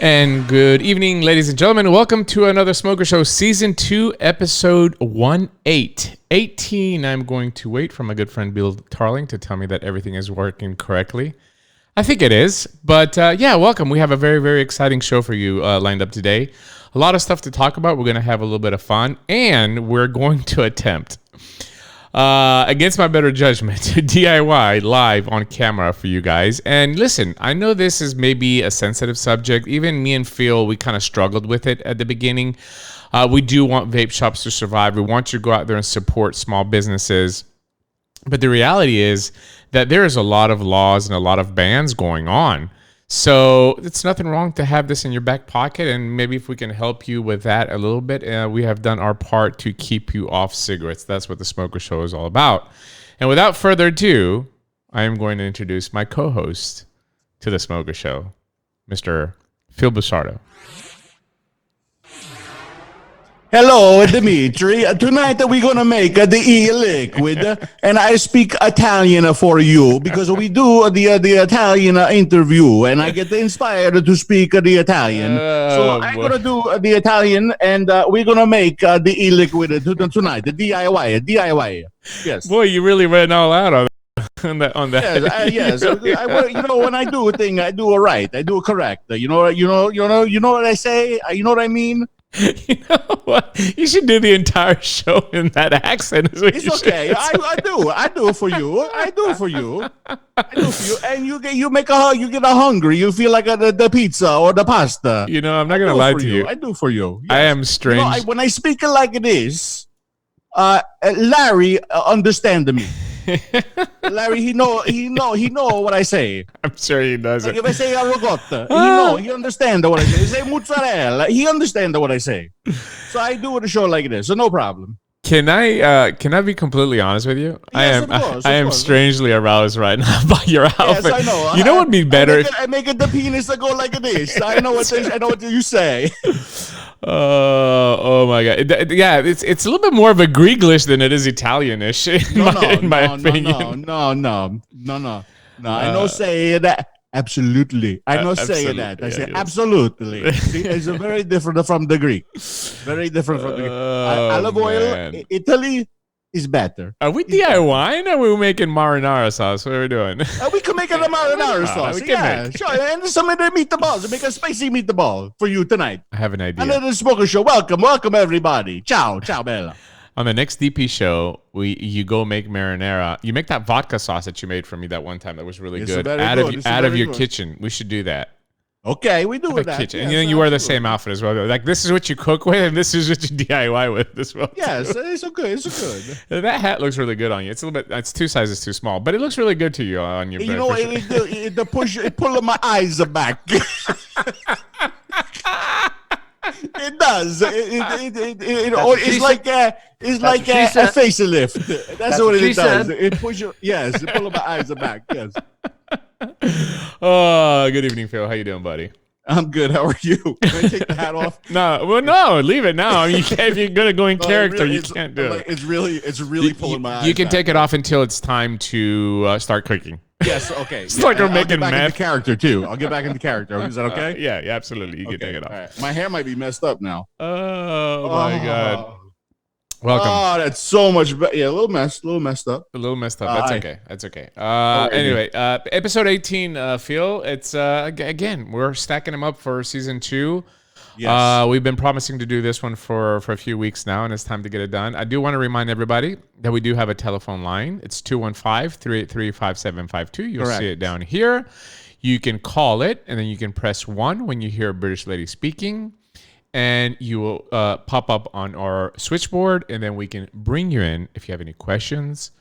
And good evening, ladies and gentlemen. Welcome to another Smoker Show, Season 2, Episode 18. I'm going to wait for my good friend Bill Tarling to tell me that everything is working correctly. I think it is. But yeah, welcome. We have a very, very exciting show for you lined up today. A lot of stuff to talk about. We're going to have a little bit of fun. And we're going to attempt, against my better judgment, DIY live on camera for you guys. And listen, I know this is maybe a sensitive subject. Even me and Phil, we kind of struggled with it at the beginning. We do want vape shops to survive. We want you to go out there and support small businesses. But the reality is that there is a lot of laws and a lot of bans going on. So it's nothing wrong to have this in your back pocket, and maybe if we can help you with that a little bit, we have done our part to keep you off cigarettes. That's what the Smoker Show is all about. And without further ado, I am going to introduce my co-host to the Smoker Show, Mr. Phil Busardo. Hello, Dimitri. Tonight we're going to make the e-liquid, and I speak Italian for you because we do the Italian interview, and I get inspired to speak the Italian. So I'm going to do the Italian, and we're going to make the e-liquid tonight, the DIY. Yes. Boy, you really went all out on that. Yes. You know, when I do a thing, I do it right. I do it correct. You know what I say? You know what I mean? You know what? You should do the entire show in that accent. It's okay. I do it for you. I do it for you. And you get hungry. You feel like the pizza or the pasta. You know, I'm not gonna lie to you. I do it for you. Yes. I am strange. You know, when I speak it like this, Larry understand me. Larry, he know what I say. I'm sure he doesn't. Like if I say arrogotta, he understand what I say. If I say mozzarella, he understand what I say. So I do the show like this, so no problem. Can I be completely honest with you? Yes, I am strangely aroused right now by your outfit. Yes, I know. You know what would be better? I make it the penis to go like this. I know what you say. Oh my God! Yeah, it's a little bit more of a Grieglish than it is Italianish in my opinion. No. I don't say that. Absolutely. I don't say that. I say absolutely. See, it's very different from the Greek. Very different from the Greek. Olive oil, Italy is better. Are we DIYing or are we making marinara sauce? What are we doing? We can make it a marinara sauce. Yeah, sure. And some of the meatballs. Make a spicy meatball for you tonight. I have an idea. Another Smoker Show. Welcome everybody. Ciao, Bella. On the next DP show, you go make marinara. You make that vodka sauce that you made for me that one time. That was really good. Out of your kitchen. We should do that. Okay, we do that. Kitchen. Yes, and then you wear the same outfit as well. Like, this is what you cook with, and this is what you DIY with as well. Yes, it's good. That hat looks really good on you. It's 2 sizes too small, but it looks really good to you on your. You know, it pull my eyes back. It does. It's like a facelift. That's what it does. It pushes. Yes, it pulls my eyes back. Yes. Oh, good evening, Phil. How you doing, buddy? I'm good. How are you? Can I take the hat off? No, leave it now. I mean, if you're gonna go in character, you can't do it. It's really pulling my eyes. You can take it off until it's time to start cooking. Yes, okay. It's like we're making meth. into character too. I'll get back into character. Is that okay? Yeah, absolutely. You can take it off. Right. My hair might be messed up now. Oh my God. Welcome. Oh, that's so much better. Yeah, a little messed up. That's okay. That's okay. Anyway, episode 18, Phil. It's again, we're stacking them up for season 2. Yes. We've been promising to do this one for a few weeks now, and it's time to get it done. I do want to remind everybody that we do have a telephone line. It's 215-383-5752. You'll see it down here. You can call it, and then you can press 1 when you hear a British lady speaking, and you will pop up on our switchboard, and then we can bring you in if you have any questions,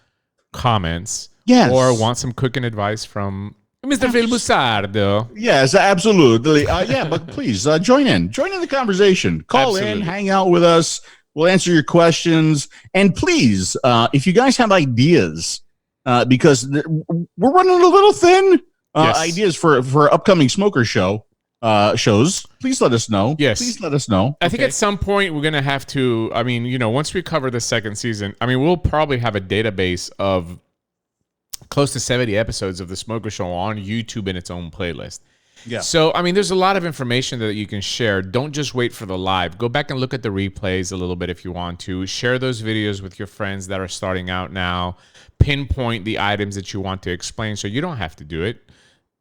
comments, or want some cooking advice from Mr. Phil Busardo. Yes, absolutely. But please join in the conversation. Call in, hang out with us. We'll answer your questions. And please, if you guys have ideas, because we're running a little thin, ideas for upcoming Smoker Show shows, please let us know. Yes. Please let us know. I think at some point we're going to have to, I mean, you know, once we cover the second season, I mean, we'll probably have a database of close to 70 episodes of the Smoker Show on YouTube in its own playlist. Yeah. So, I mean, there's a lot of information that you can share. Don't just wait for the live. Go back and look at the replays a little bit if you want to. Share those videos with your friends that are starting out now. Pinpoint the items that you want to explain so you don't have to do it.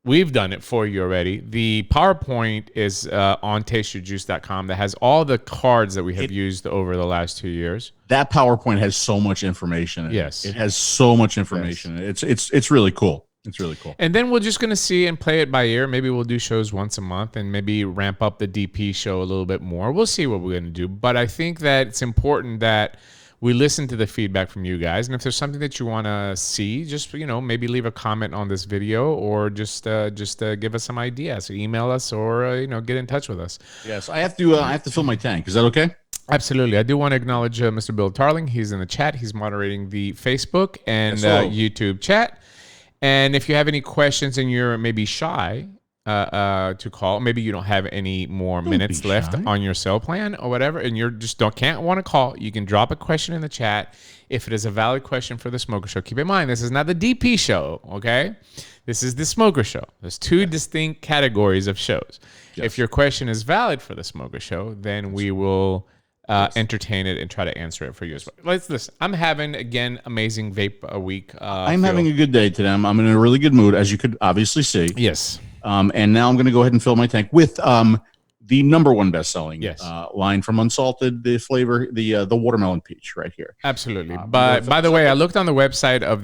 We've done it for you already. The PowerPoint is on tasteyourjuice.com that has all the cards that we have used over the last 2 years. That PowerPoint has so much information in it. Yes. It has so much information. Yes. It's really cool. It's really cool. And then we're just going to see and play it by ear. Maybe we'll do shows once a month and maybe ramp up the DP show a little bit more. We'll see what we're going to do. But I think that it's important that we listen to the feedback from you guys. And if there's something that you want to see, just, maybe leave a comment on this video or just give us some ideas. So email us or, get in touch with us. Yes, I have to fill my tank. Is that okay? Absolutely. I do want to acknowledge Mr. Bill Tarling. He's in the chat. He's moderating the Facebook and YouTube chat. And if you have any questions and you're maybe shy to call, maybe you don't have any more minutes left on your cell plan or whatever, and you're just can't want to call, you can drop a question in the chat. If it is a valid question for the Smoker Show, keep in mind, this is not the DP show, okay? This is the Smoker Show. There's two distinct categories of shows. Yes. If your question is valid for the Smoker Show, then we will entertain it and try to answer it for you as well. Let's listen. I'm having, again, amazing vape a week. I'm having a good day today. I'm in a really good mood, as you could obviously see. Yes. And now I'm going to go ahead and fill my tank with the #1 best-selling line from Unsalted, the flavor, the watermelon peach right here. Absolutely. But by the way, I looked on the website of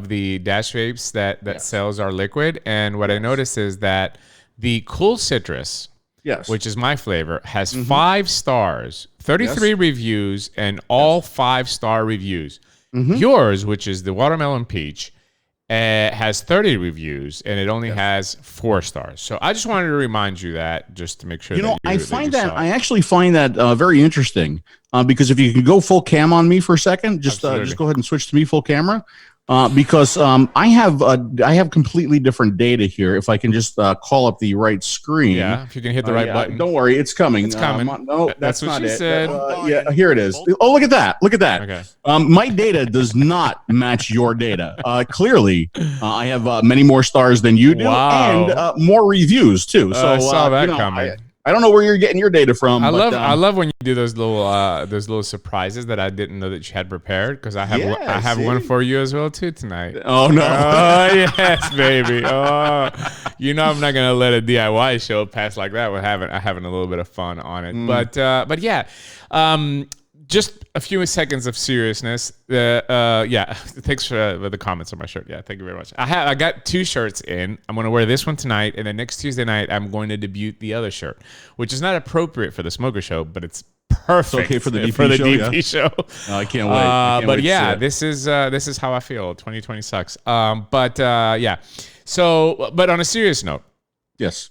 the Dash Vapes that sells our liquid, and what I noticed is that the Cool Citrus, which is my flavor, has 5 stars, 33 reviews, and all 5-star reviews. Yours, which is the watermelon peach, has 30 reviews, and it only has 4 stars. So I just wanted to remind you that, just to make sure. I actually find that very interesting because if you can go full cam on me for a second, just go ahead and switch to me full camera. Because I have completely different data here. If I can just call up the right screen. Yeah, if you can hit the right button. Don't worry, it's coming. It's coming. No, that's what she said. Yeah, here it is. Oh, look at that. Look at that. Okay. My data does not match your data. Clearly, I have many more stars than you do and more reviews, too. So I saw that coming. I don't know where you're getting your data from. I love when you do those little surprises that I didn't know that you had prepared, because I have one for you as well too tonight. Oh no! Oh yes, baby. Oh, I'm not gonna let a DIY show pass like that. We're having a little bit of fun on it, but yeah. Just a few seconds of seriousness. Thanks for the comments on my shirt. Yeah, thank you very much. I got 2 shirts in. I'm going to wear this one tonight, and then next Tuesday night, I'm going to debut the other shirt, which is not appropriate for the Smoker Show, but it's perfect. It's okay for the DP show. Oh, I can't wait. But yeah, this is how I feel. 2020 sucks. Yeah. So, but on a serious note. Yes.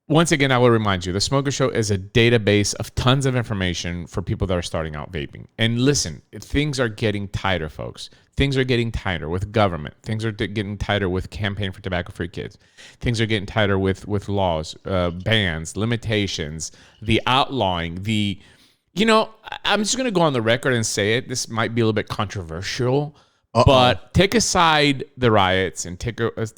Once again, I will remind you, the Smoker Show is a database of tons of information for people that are starting out vaping. And listen, things are getting tighter, folks. Things are getting tighter with government. Things are getting tighter with Campaign for Tobacco-Free Kids. Things are getting tighter with laws, bans, limitations, the outlawing, I'm just going to go on the record and say it. This might be a little bit controversial. But take aside the riots and take us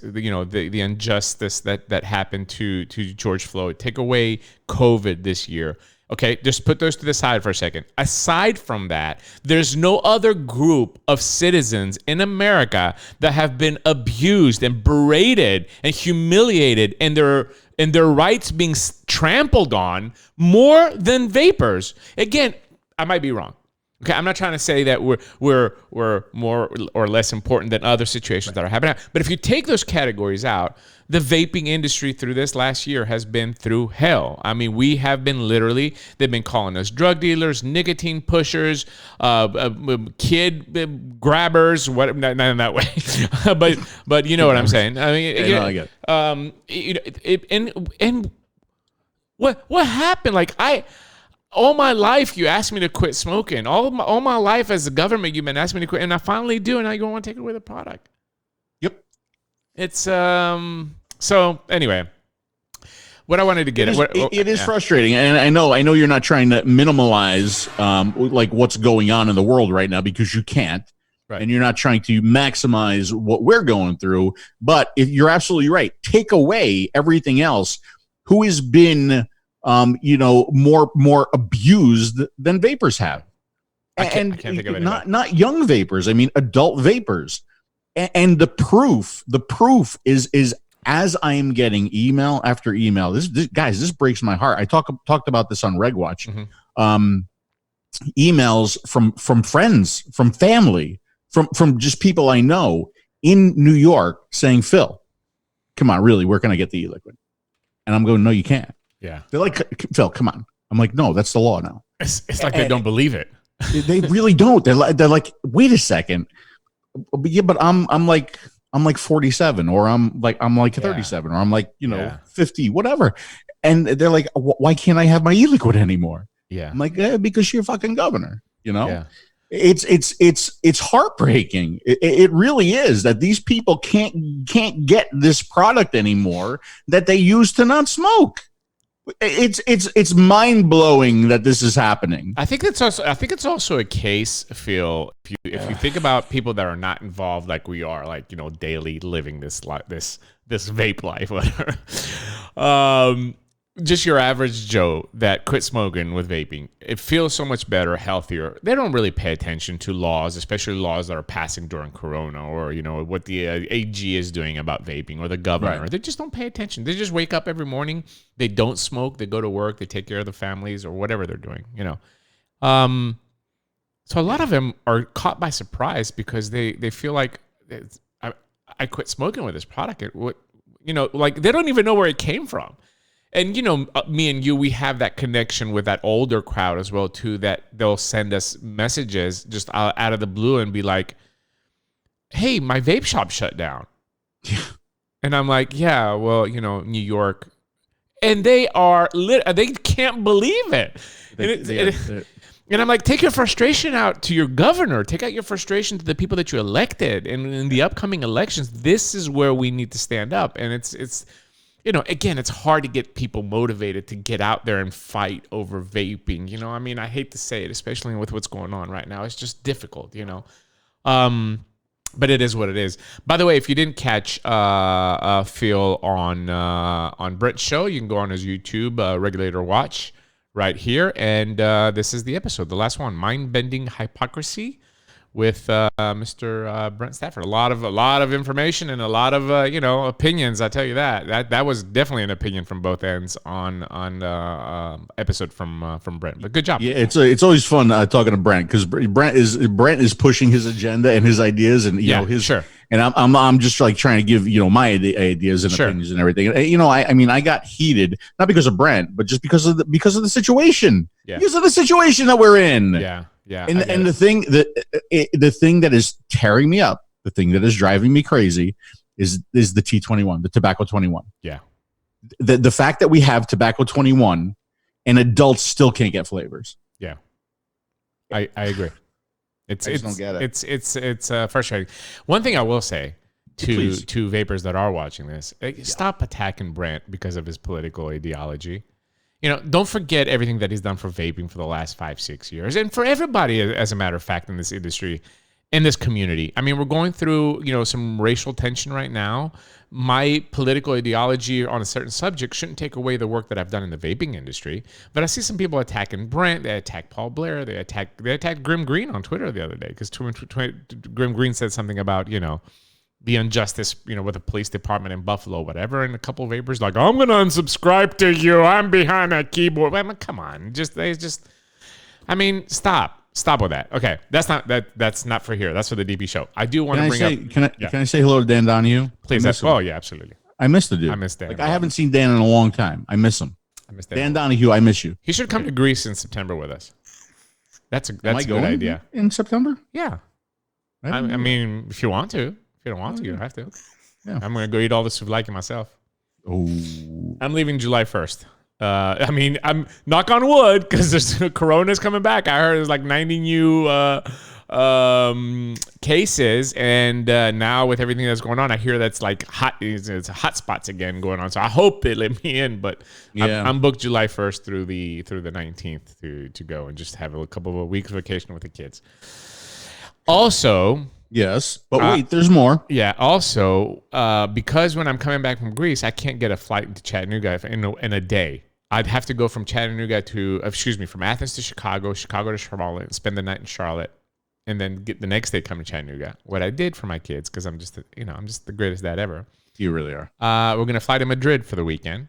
the injustice that happened to George Floyd. Take away COVID this year. Okay, just put those to the side for a second. Aside from that, there's no other group of citizens in America that have been abused and berated and humiliated and their rights being trampled on more than vapers. Again, I might be wrong. Okay, I'm not trying to say that we're more or less important than other situations that are happening. But if you take those categories out, the vaping industry through this last year has been through hell. I mean, we have been they've been calling us drug dealers, nicotine pushers, kid grabbers, not in that way. but you know what I'm saying. I mean, I get it. And what happened? Like all my life, you asked me to quit smoking. All my life as a government, you've been asking me to quit, and I finally do, and now you want to take away the product. Yep. It's so anyway, what I wanted to get it is frustrating, and I know you're not trying to minimize like what's going on in the world right now, because you can't. and you're not trying to maximize what we're going through. But if you're absolutely right, take away everything else. Who has been, more abused than vapors have? I can't think of it. Not young vapors. I mean, adult vapors. And the proof is as I am getting email after email. This guys, this breaks my heart. I talked about this on Reg Watch. Emails from friends, from family, from just people I know in New York saying, Phil, come on, really, where can I get the e-liquid? And I'm going, no, you can't. Yeah. They're like, Phil, come on. I'm like, no, that's the law now. It's like they don't believe it. They really don't. They're like, wait a second. Yeah, but I'm like 47, or I'm like 37, or I'm like 50, whatever. And they're like, why can't I have my e-liquid anymore? Yeah. I'm like, because you're fucking governor. Yeah. It's heartbreaking. It really is that these people can't get this product anymore that they used to not smoke. It's mind blowing that this is happening. I think it's also a case, Phil. If you think about people that are not involved like we are, like daily living this vape life, whatever. Just your average Joe that quit smoking with vaping, it feels so much better, healthier. They don't really pay attention to laws, especially laws that are passing during Corona, or what the AG is doing about vaping, or the governor. Right. They just don't pay attention. They just wake up every morning. They don't smoke. They go to work. They take care of the families or whatever they're doing. So a lot of them are caught by surprise because they feel like I quit smoking with this product. Like they don't even know where it came from. And, me and you, we have that connection with that older crowd as well, too, that they'll send us messages just out of the blue and be like, hey, my vape shop shut down. And I'm like, yeah, well, New York. And they are they can't believe it. And I'm like, take your frustration out to your governor. Take out your frustration to the people that you elected. And in the upcoming elections, this is where we need to stand up. And it's again, it's hard to get people motivated to get out there and fight over vaping. I mean, I hate to say it, especially with what's going on right now. It's just difficult, but it is what it is. By the way, if you didn't catch Phil on Brent's show, you can go on his YouTube, Regulator Watch, right here. And this is the episode, the last one, Mind-Bending Hypocrisy, with Mr. Brent Stafford. A lot of information and a lot of opinions. I tell you that was definitely an opinion from both ends on episode from Brent. But good job. Yeah, it's always fun talking to Brent, because Brent is pushing his agenda and his ideas, and his sure. And I'm just like trying to give my ideas and opinions and everything. I mean I got heated not because of Brent, but just because of the situation. Yeah. Because of the situation that we're in. Yeah. Yeah, and the thing that is tearing me up, the thing that is driving me crazy, is the T21, the Tobacco 21. Yeah, the fact that we have Tobacco 21 and adults still can't get flavors. Yeah, I agree. I just don't get it. It's frustrating. One thing I will say to vapors that are watching this, stop attacking Brent because of his political ideology. Don't forget everything that he's done for vaping for the last 5-6 years, and for everybody, as a matter of fact, in this industry, in this community. I mean, we're going through, some racial tension right now. My political ideology on a certain subject shouldn't take away the work that I've done in the vaping industry. But I see some people attacking Brent. They attack Paul Blair. They attacked Grim Green on Twitter the other day because Grim Green said something about, the injustice, with the police department in Buffalo, whatever, and a couple of vapors like, I'm going to unsubscribe to you. I'm behind that keyboard. I mean, come on, stop with that. Okay, that's not for here. That's for the DB show. I do want to bring up. Can I say hello to Dan Donahue? Please. Oh yeah, absolutely. I miss the dude. I miss Dan. I haven't seen Dan in a long time. I miss him. I miss Dan Donahue. I miss you. He should come to Greece in September with us. That's a good idea. In September? Yeah. I mean, if you want to. If you don't want to, you don't have to. Yeah. I'm going to go eat all the 𝗧𝗵𝗲 myself. Oh. I'm leaving July 1st. I'm knock on wood, because there's Corona's coming back. I heard there's like 90 new cases, and now with everything that's going on, I hear that's like hot. It's hot spots again going on. So I hope they let me in, but I'm booked July 1st through the 19th to go and just have a couple of weeks vacation with the kids. Also, Yes, but wait, there's more. Yeah. Also, because when I'm coming back from Greece, I can't get a flight to Chattanooga in a day. I'd have to go from Chattanooga from Athens to Chicago to Charlotte, and spend the night in Charlotte, and then get the next day come to Chattanooga. What I did for my kids, because I'm just the greatest dad ever. You really are. We're gonna fly to Madrid for the weekend.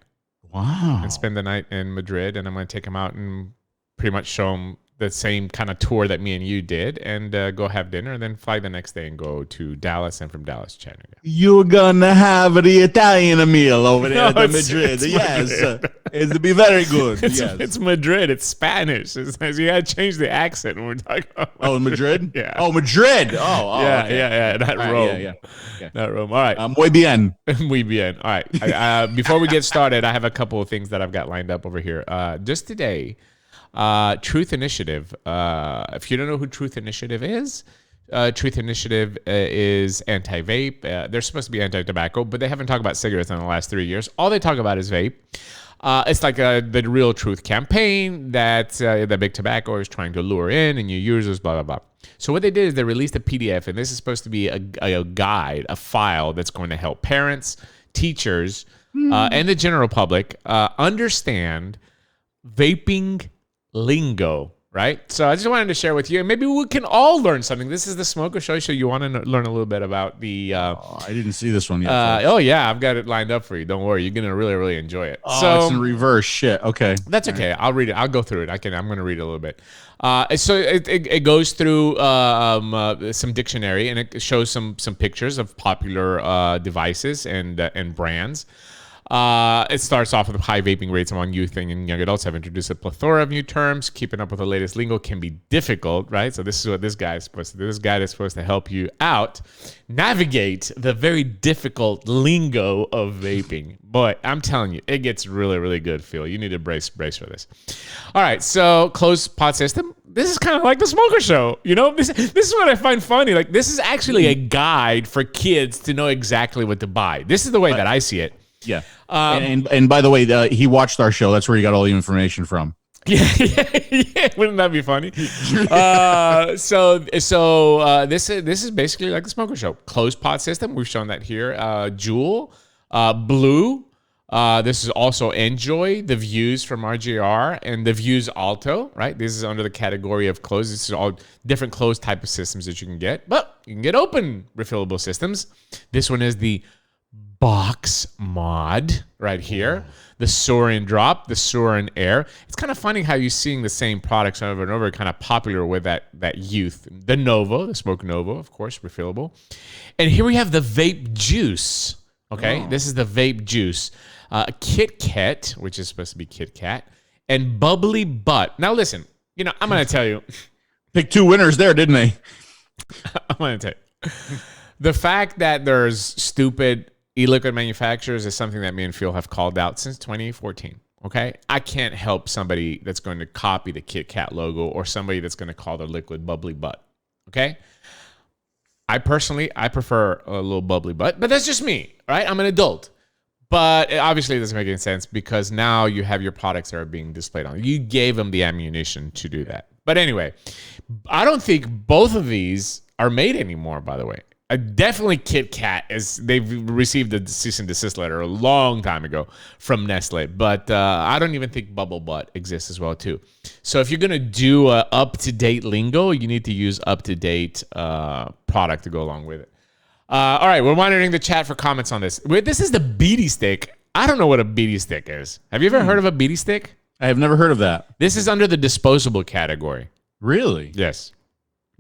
Wow. And spend the night in Madrid, and I'm gonna take them out and pretty much show them the same kind of tour that me and you did, and go have dinner, and then fly the next day and go to Dallas, and from Dallas to Chattanooga. You're gonna have the Italian meal over there at Madrid. Yes, it's to be very good. It's Madrid. It's Spanish. You gotta change the accent when we're talking about Madrid. Oh, Madrid? Yeah. Oh, Madrid. Oh, yeah, okay. yeah. Not Rome. Yeah. Okay. Not Rome. All right. Muy bien. Muy bien. All right. Before we get started, I have a couple of things that I've got lined up over here. Just today, Truth Initiative. If you don't know who Truth Initiative is, Truth Initiative is anti-vape. They're supposed to be anti-tobacco, but they haven't talked about cigarettes in the last 3 years. All they talk about is vape. It's like the Real Truth campaign that the big tobacco is trying to lure in and new users, blah, blah, blah. So what they did is they released a PDF, and this is supposed to be a guide, a file that's going to help parents, teachers, and the general public understand vaping lingo, right? So I just wanted to share with you, and maybe we can all learn something. This is the 𝗧𝗵𝗲 𝗦𝗃 So you want to learn a little bit about the... I didn't see this one yet. oh, yeah, I've got it lined up for you. Don't worry. You're going to really, really enjoy it. So it's in reverse. Shit. Okay. That's okay. I'll read it. I'll go through it. I'm going to read it a little bit. So it goes through some dictionary, and it shows some pictures of popular devices and brands. It starts off with high vaping rates among youth and young adults have introduced a plethora of new terms. Keeping up with the latest lingo can be difficult, right? So this is what this guy is supposed to do. This guy is supposed to help you out, navigate the very difficult lingo of vaping. Boy, I'm telling you, it gets really, really good, Phil. You need to brace for this. All right, so closed pod system. This is kind of like the 𝗧𝗵𝗲 show. You know, this is what I find funny. Like, this is actually a guide for kids to know exactly what to buy. This is the way that I see it. Yeah. And by the way, he watched our show. That's where he got all the information from. Yeah. Wouldn't that be funny? So this is basically like the 𝗧𝗵𝗲 show. Closed pod system. We've shown that here. Juul, Blue. This is also Enjoy, the Views from RJR, and the Views Alto, right? This is under the category of closed. This is all different closed type of systems that you can get, but you can get open refillable systems. This one is the Box Mod right here. The Soaring Drop, the Soaring Air. It's kind of funny how you're seeing the same products over and over, kind of popular with that youth. The Novo, the Smoke Novo, of course, refillable. And here we have the Vape Juice. Okay, This is the Vape Juice. 𝘃𝗽𝗏, which is supposed to be Kit Kat, and Bubbly Butt. Now listen, I'm going to tell you. Picked two winners there, didn't they? I'm going to tell you. The fact that there's stupid e-liquid manufacturers is something that me and Phil have called out since 2014. Okay, I can't help somebody that's going to copy the Kit Kat logo or somebody that's going to call their liquid Bubbly Butt. Okay, I prefer a little Bubbly Butt, but that's just me, right? I'm an adult, but obviously it doesn't make any sense because now you have your products that are being displayed on. You gave them the ammunition to do that. But anyway, I don't think both of these are made anymore. By the way. Definitely Kit Kat, as they've received a cease and desist letter a long time ago from Nestle, but I don't even think Bubble Butt exists as well too. So if you're gonna do up-to-date lingo, you need to use up-to-date product to go along with it. All right, we're monitoring the chat for comments on this. This is the beady stick. I don't know what a beady stick is. Have you ever heard of a beady stick? I have never heard of that. This is under the disposable category. Really? Yes.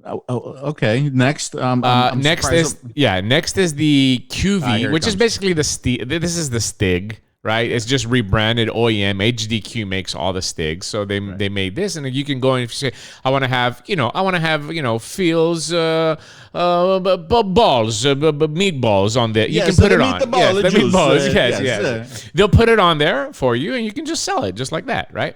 Oh, okay. Next, next is the QV, which is basically the Stig. This is the Stig, right? It's just rebranded OEM. HDQ makes all the Stigs, so they made this, and you can go and say, I want to have Phil's balls, meatballs on there. You can put it on. The meatballs. Yes. They'll put it on there for you, and you can just sell it just like that, right?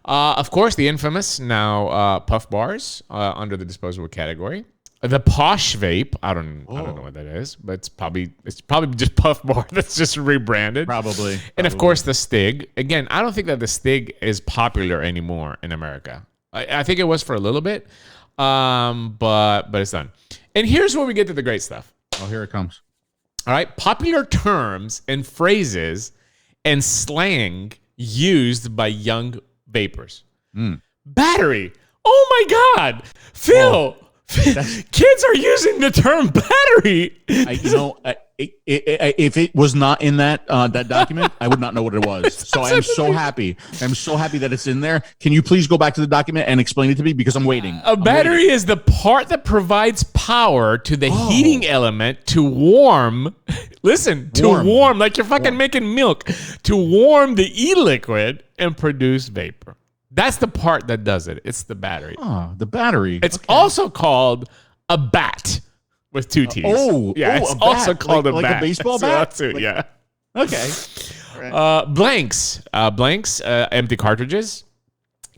Of course, the infamous now puff bars under the disposable category. The Posh Vape, I don't know what that is, but it's probably just puff bar that's just rebranded. Probably. And of course the Stig. Again, I don't think that the Stig is popular anymore in America. I think it was for a little bit. but it's done. And here's where we get to the great stuff. Oh, here it comes. All right. Popular terms and phrases and slang used by young vapers. Battery. Oh my God. Phil. Kids are using the term battery. If it was not in that document, I would not know what it was. So I'm so happy. I'm so happy that it's in there. Can you please go back to the document and explain it to me? Because I'm waiting. A battery is the part that provides power to the heating element to warm. Listen, warm like you're fucking making milk, to warm the e-liquid and produce vapor. That's the part that does it. It's the battery. Oh, the battery. It's also called a bat with two T's. It's also called a bat. Like a baseball bat? Yeah. Okay. Right. Blanks, empty cartridges.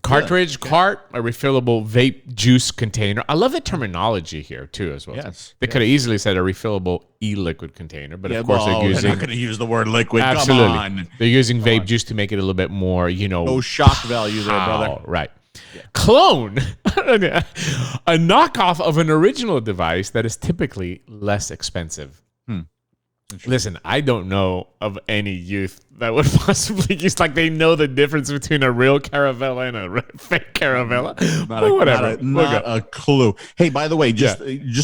Cartridge, cart, a refillable vape juice container. I love the terminology here too, as well. Yes. They could have easily said a refillable e-liquid container, but of course they're not going to use the word liquid. Absolutely. Come on. They're using vape juice to make it a little bit more, no shock value there, brother. Right. Yeah. Clone, a knockoff of an original device that is typically less expensive. Listen, I don't know of any youth that would possibly use, like, they know the difference between a real Caravella and a fake Caravella. Whatever. Not a clue. Hey, by the way, just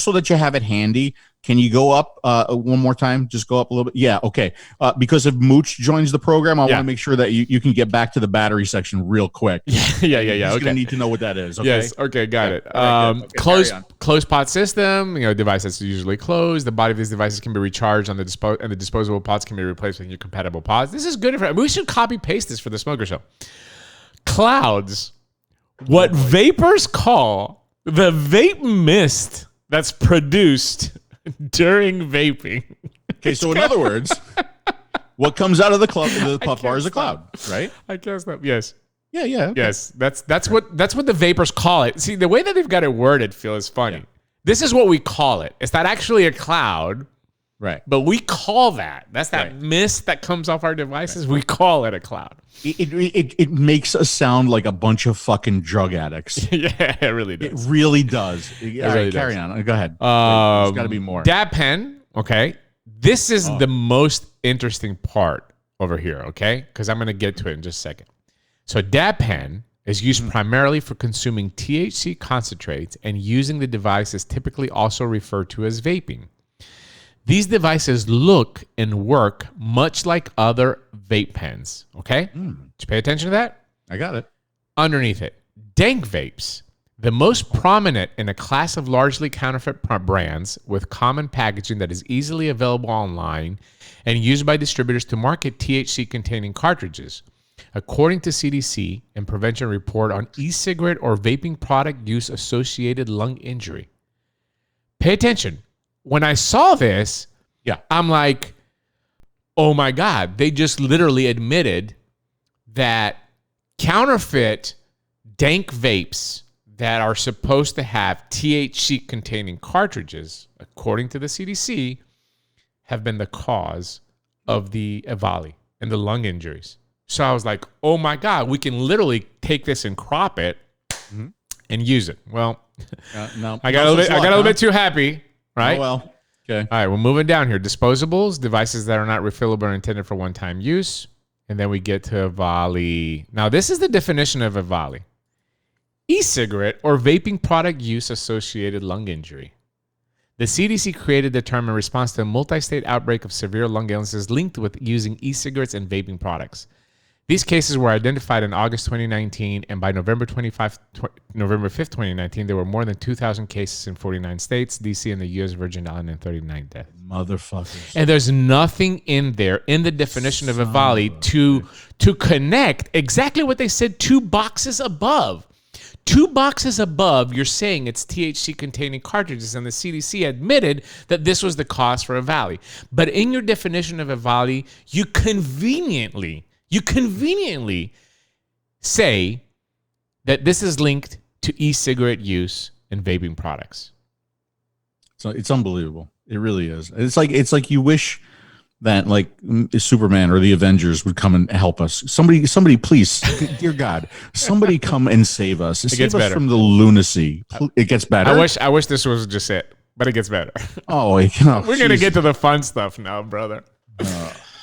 so that you have it handy, can you go up one more time? Just go up a little bit. Yeah, okay. Because if Mooch joins the program, I want to make sure that you can get back to the battery section real quick. Yeah. He's going to need to know what that is. Okay? Yes. Okay. Got it. Right, Closed pot system. Device that's usually closed. The body of these devices can be recharged on and the disposable pods can be replaced with your compatible pods. This is good. We should copy paste this for the Smoker Show. Clouds. What vapors call the vape mist that's produced during vaping. Okay, so in other words, what comes out of the puff bar is a cloud, right? I can't stop. Yes. Yeah. Okay. Yes. That's what the vapors call it. See, the way that they've got it worded, Phil, is funny. Yeah. This is what we call it. It's not actually a cloud, right? But we call that. That's that mist that comes off our devices. Right. We call it a cloud. It makes us sound like a bunch of fucking drug addicts. Yeah, it really does. It really does. Carry on. Go ahead. There's got to be more. Dab pen. Okay. This is the most interesting part over here. Okay, because I'm going to get to it in just a second. So dab pen is used primarily for consuming THC concentrates, and using the device is typically also referred to as vaping. These devices look and work much like other vape pens. Okay? Did you pay attention to that? I got it. Underneath it, dank vapes, the most prominent in a class of largely counterfeit brands with common packaging that is easily available online and used by distributors to market THC-containing cartridges. According to CDC and Prevention Report on e-cigarette or vaping product use associated lung injury. Pay attention. When I saw this, I'm like, oh my God, they just literally admitted that counterfeit dank vapes that are supposed to have THC containing cartridges, according to the CDC, have been the cause of the 𝗲𝗍 and the lung injuries. So I was like, oh my God, we can literally take this and crop it and use it. Well, I got a little bit too happy. Right? Oh, well, okay. All right, we're moving down here. Disposables, devices that are not refillable or intended for one-time use. And then we get to 𝗲𝗍. Now, this is the definition of 𝗲𝗍. E-cigarette or vaping product use associated lung injury. The CDC created the term in response to a multi-state outbreak of severe lung illnesses linked with using e-cigarettes and vaping products. These cases were identified in August 2019, and by November 5th, 2019, there were more than 2,000 cases in 49 states, D.C., and the U.S. Virgin Islands, and 39 deaths. Motherfuckers. And there's nothing in there, in the definition of 𝗲𝗍, to connect exactly what they said 2 boxes above. 2 boxes above, you're saying it's THC-containing cartridges, and the CDC admitted that this was the cause for 𝗲𝗍. But in your definition of 𝗲𝗍, you conveniently say that this is linked to e-cigarette use and vaping products. So it's unbelievable. It really is. It's like you wish that like Superman or the Avengers would come and help us. Somebody, please, dear God, somebody come and save us. Save us from the lunacy. It gets better. I wish this was just it, but it gets better. Oh, we're gonna get to the fun stuff now, brother.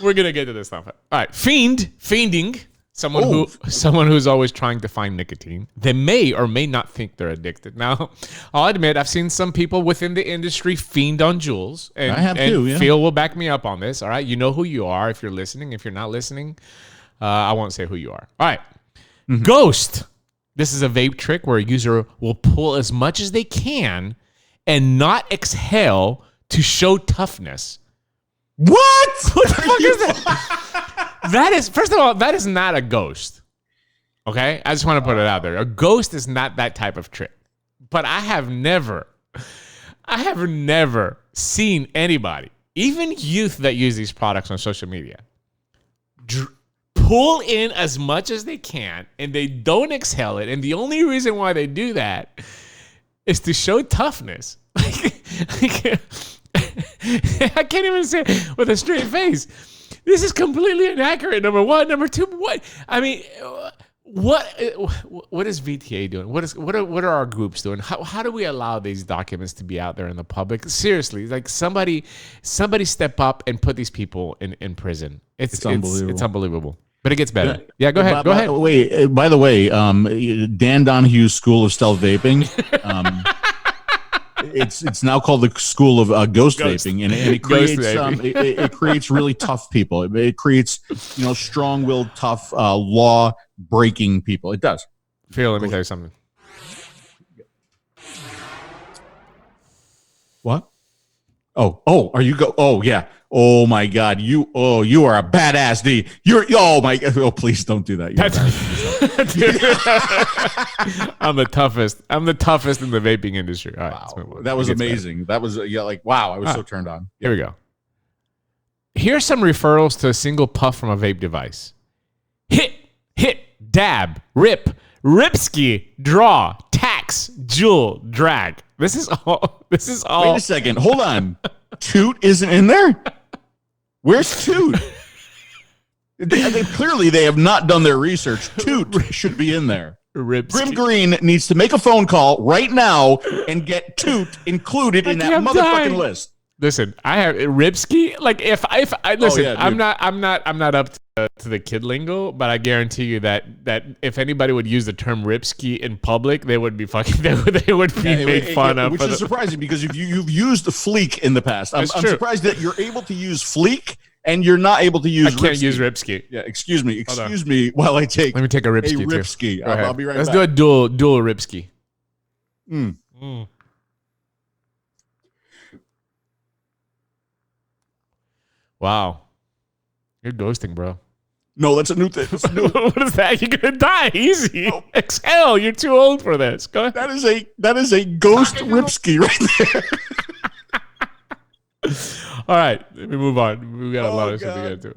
We're gonna get to this stuff. All right, fiending. Someone who's always trying to find nicotine. They may or may not think they're addicted. Now, I'll admit I've seen some people within the industry fiend on Juuls, and I have too. Yeah. Phil will back me up on this. All right, you know who you are if you're listening. If you're not listening, I won't say who you are. All right, Ghost. This is a vape trick where a user will pull as much as they can and not exhale to show toughness. What? What the fuck is that? That is, first of all, that is not a ghost. Okay? I just want to put it out there. A ghost is not that type of trick. But I have never seen anybody, even youth that use these products on social media, pull in as much as they can and they don't exhale it. And the only reason why they do that is to show toughness. I can't even say it with a straight face. This is completely inaccurate. Number one. Number two, what? I mean, what is VTA doing? What are our groups doing? How do we allow these documents to be out there in the public? Seriously, like somebody step up and put these people in prison. It's unbelievable. It's unbelievable. But it gets better. Yeah, go ahead. Go ahead. Wait, by the way, Dan Donahue's School of Stealth Vaping. It's now called the School of Ghost Vaping, and it creates it creates really tough people. It creates strong-willed, tough, law-breaking people. It does. Phil, let me tell you something. What? Oh, are you go? Oh yeah. Oh my God, you are a badass, D. Please don't do that. I'm the toughest. I'm the toughest in the vaping industry. All right, wow, that was amazing. That was wow. I was so turned on. Here we go. Here's some referrals to a single puff from a vape device. Hit, dab, rip, ripski, draw, tax, jewel, drag. This is all. Wait a second. Hold on. Toot isn't in there? Where's Toot? They have not done their research. Toot should be in there. Grim Green needs to make a phone call right now and get Toot included in that motherfucking list. Listen, I have Ripski. Like if I listen, I'm not up to the kid lingo, but I guarantee you that if anybody would use the term Ripski in public, they would be fucking. They would be made fun of. Which is surprising because you've used Fleek in the past. I'm surprised that you're able to use Fleek and you're not able to use. I can't use Ripski. Yeah, excuse me while I take. Let me take a Ripski. Ripski. I'll be right back. Let's do a dual Ripski. Wow. You're ghosting, bro. No, that's a new thing. What is that? You're going to die. Easy. No. Exhale. You're too old for this. Go ahead. That is a ghost Ripski right there. All right. Let me move on. We got a lot of shit to get into.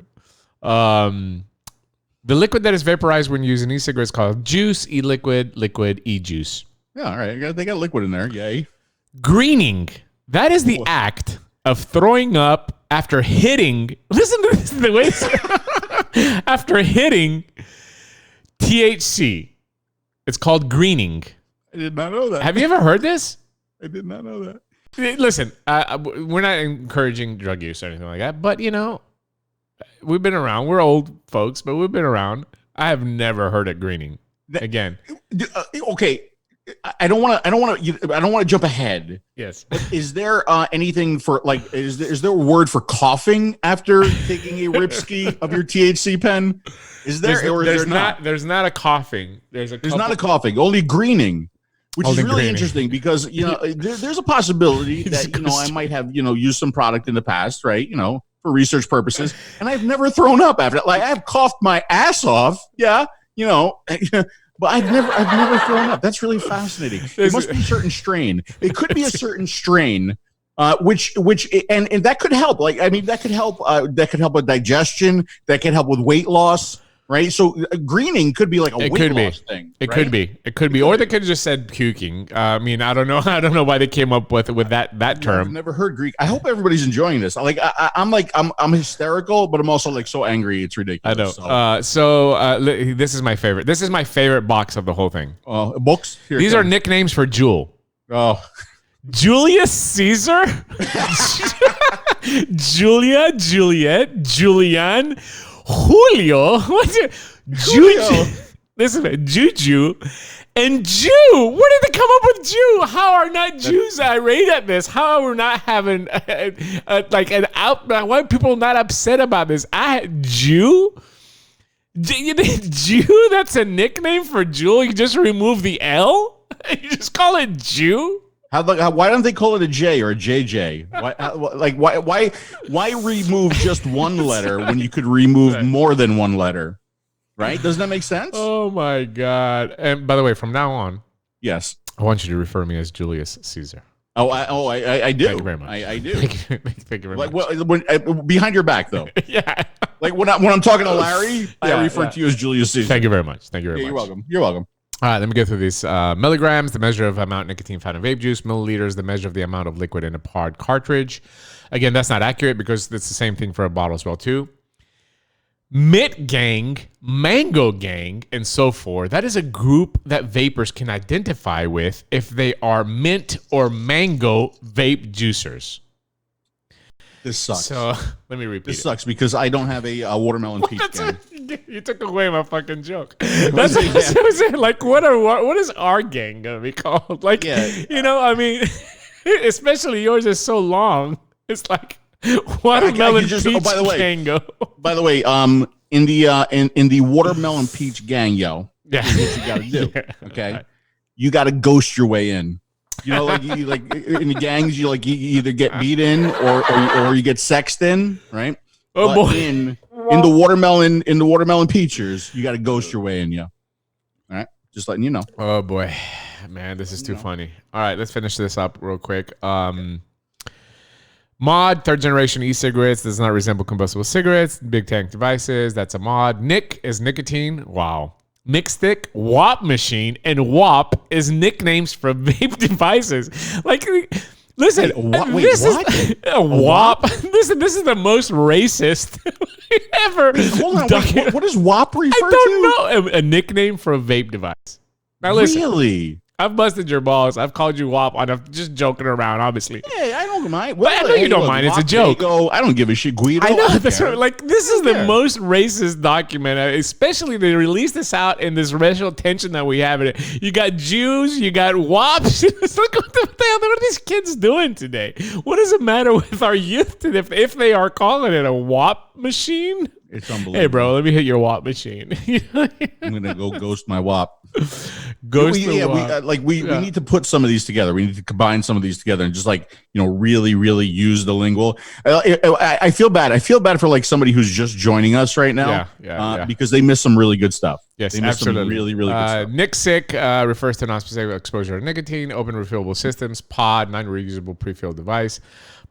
The liquid that is vaporized when using e-cigarettes is called juice, e-liquid, liquid, e-juice. Yeah, all right. They got liquid in there. Yay. Greening. That is the act of throwing up after hitting, listen to this, the way after hitting THC. It's called greening. I did not know that. Have you ever heard this? I did not know that. Listen, we're not encouraging drug use or anything like that, but we've been around. We're old folks, but we've been around. I have never heard it greening. Again. Okay. I don't want to jump ahead. Yes. Is there anything for is there a word for coughing after taking a Ripski of your THC pen? Is there there's not? There's not a coughing. There's not a coughing. Only greening, which is really interesting because there's a possibility that I might have used some product in the past, right? For research purposes, and I've never thrown up after. Like I've coughed my ass off. Yeah. But I've never thrown up. That's really fascinating. It must be a certain strain. It could be a certain strain, which that could help. That could help. That could help with digestion. That could help with weight loss. right? So greening could be like a weight loss thing. It could be. It could be. Or they could have just said puking. I mean, I don't know. I don't know why they came up with that term. I've never heard Greek. I hope everybody's enjoying this. I'm hysterical, but I'm also like so angry. It's ridiculous. I know. This is my favorite. This is my favorite box of the whole thing. Books. These are nicknames for Jewel. Oh. Julius Caesar, Julia, Juliet, Julian, Julio. What's it? Juju. Listen, Juju and Jew. Where did they come up with Jew? How are not Jews irate at this? How are we not having like an out? Why are people not upset about this? Jew. Jew. That's a nickname for Jewel. You just remove the L. You just call it Jew. Why don't they call it a J or a JJ? Why remove just one letter when you could remove more than one letter? Right? Doesn't that make sense? Oh my God! And by the way, from now on, yes, I want you to refer me as Julius Caesar. I do. Thank you very much. I do. Thank you very much. Well, behind your back though. Yeah. Like when I'm talking to Larry, I refer to you as Julius Caesar. Thank you very much. Thank you very much. You're welcome. You're welcome. All right, let me go through these. Milligrams, the measure of amount of nicotine found in vape juice. Milliliters, the measure of the amount of liquid in a pod cartridge. Again, that's not accurate because it's the same thing for a bottle as well, too. Mint gang, mango gang, and so forth. That is a group that vapors can identify with if they are mint or mango vape juicers. This sucks. So let me repeat. This sucks because I don't have a watermelon peach gang. You took away my fucking joke. That's what I was saying. Like, what is our gang gonna be called? Like, you know, I mean, especially yours is so long. It's like watermelon peach gango. By the way, in the watermelon peach gang, what you gotta do? Okay, right. You gotta ghost your way in. You know, like in the gangs, you either get beat in or you get sexed in, right? Oh but boy! In the watermelon peachers, you got to ghost your way in, All right, just letting you know. Oh boy, man, this is too funny. All right, let's finish this up real quick. Mod, third generation e-cigarettes does not resemble combustible cigarettes. Big tank devices, that's a mod. Nic is nicotine. Wow. Mixstick, WAP machine, and WAP is nicknames for vape devices. Like, listen, wait, what? Is a WAP. Listen, this is the most racist ever. Hold on, what does WAP refer to? I don't know. A nickname for a vape device. Now listen. Really? I've busted your balls. I've called you WAP on just joking around, obviously. Yeah, I don't mind. Well, I know you don't mind. It's a joke. I don't give a shit, Guido. I know. That's right. Like, this is the most racist document. Especially they released this out in this racial tension that we have in it. You got Jews. You got WAPs. It's like, what the hell? What are these kids doing today? What does it matter with our youth if they are calling it a WAP machine? It's unbelievable. Hey, bro, let me hit your WAP machine. I'm gonna go ghost my WAP. WAP. We need to put some of these together. We need to combine some of these together and just really, really use the lingual. I feel bad. I feel bad for like somebody who's just joining us right now. Because they missed some really good stuff. Yes, they missed absolutely. some really, really good stuff. Nic-Sick refers to non-specific exposure to nicotine. Open refillable systems. Pod, non-reusable pre-filled device.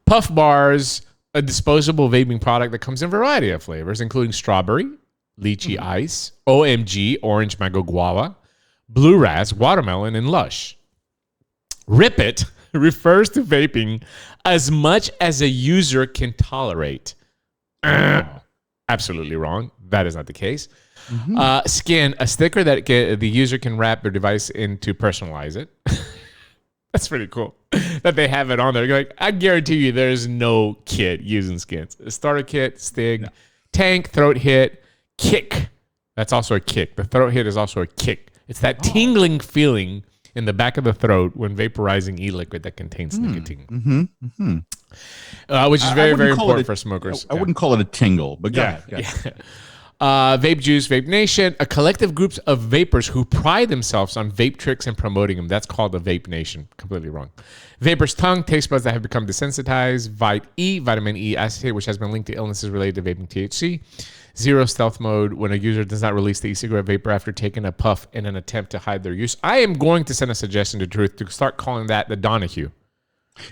Puff bars, a disposable vaping product that comes in a variety of flavors, including strawberry, lychee ice, OMG, orange mango guava, blue ras, watermelon, and lush. Rip It refers to vaping as much as a user can tolerate. Absolutely wrong. That is not the case. Skin, a sticker that the user can wrap their device in to personalize it. That's pretty cool that they have it on there. Like, I guarantee you there's no kit using skins. A starter kit, Stig, Tank, throat hit, kick. That's also a kick. The throat hit is also a kick. It's that tingling feeling in the back of the throat when vaporizing e-liquid that contains nicotine. Which is very, very important for smokers. I wouldn't call it a tingle, but go ahead. Vape Juice, Vape Nation, a collective group of vapors who pride themselves on vape tricks and promoting them. That's called the Vape Nation. Completely wrong. Vapor's tongue, taste buds that have become desensitized. Vitamin E acetate, which has been linked to illnesses related to vaping THC. Zero stealth mode, when a user does not release the e-cigarette vapor after taking a puff in an attempt to hide their use. I am going to send a suggestion to Truth to start calling that the Donahue.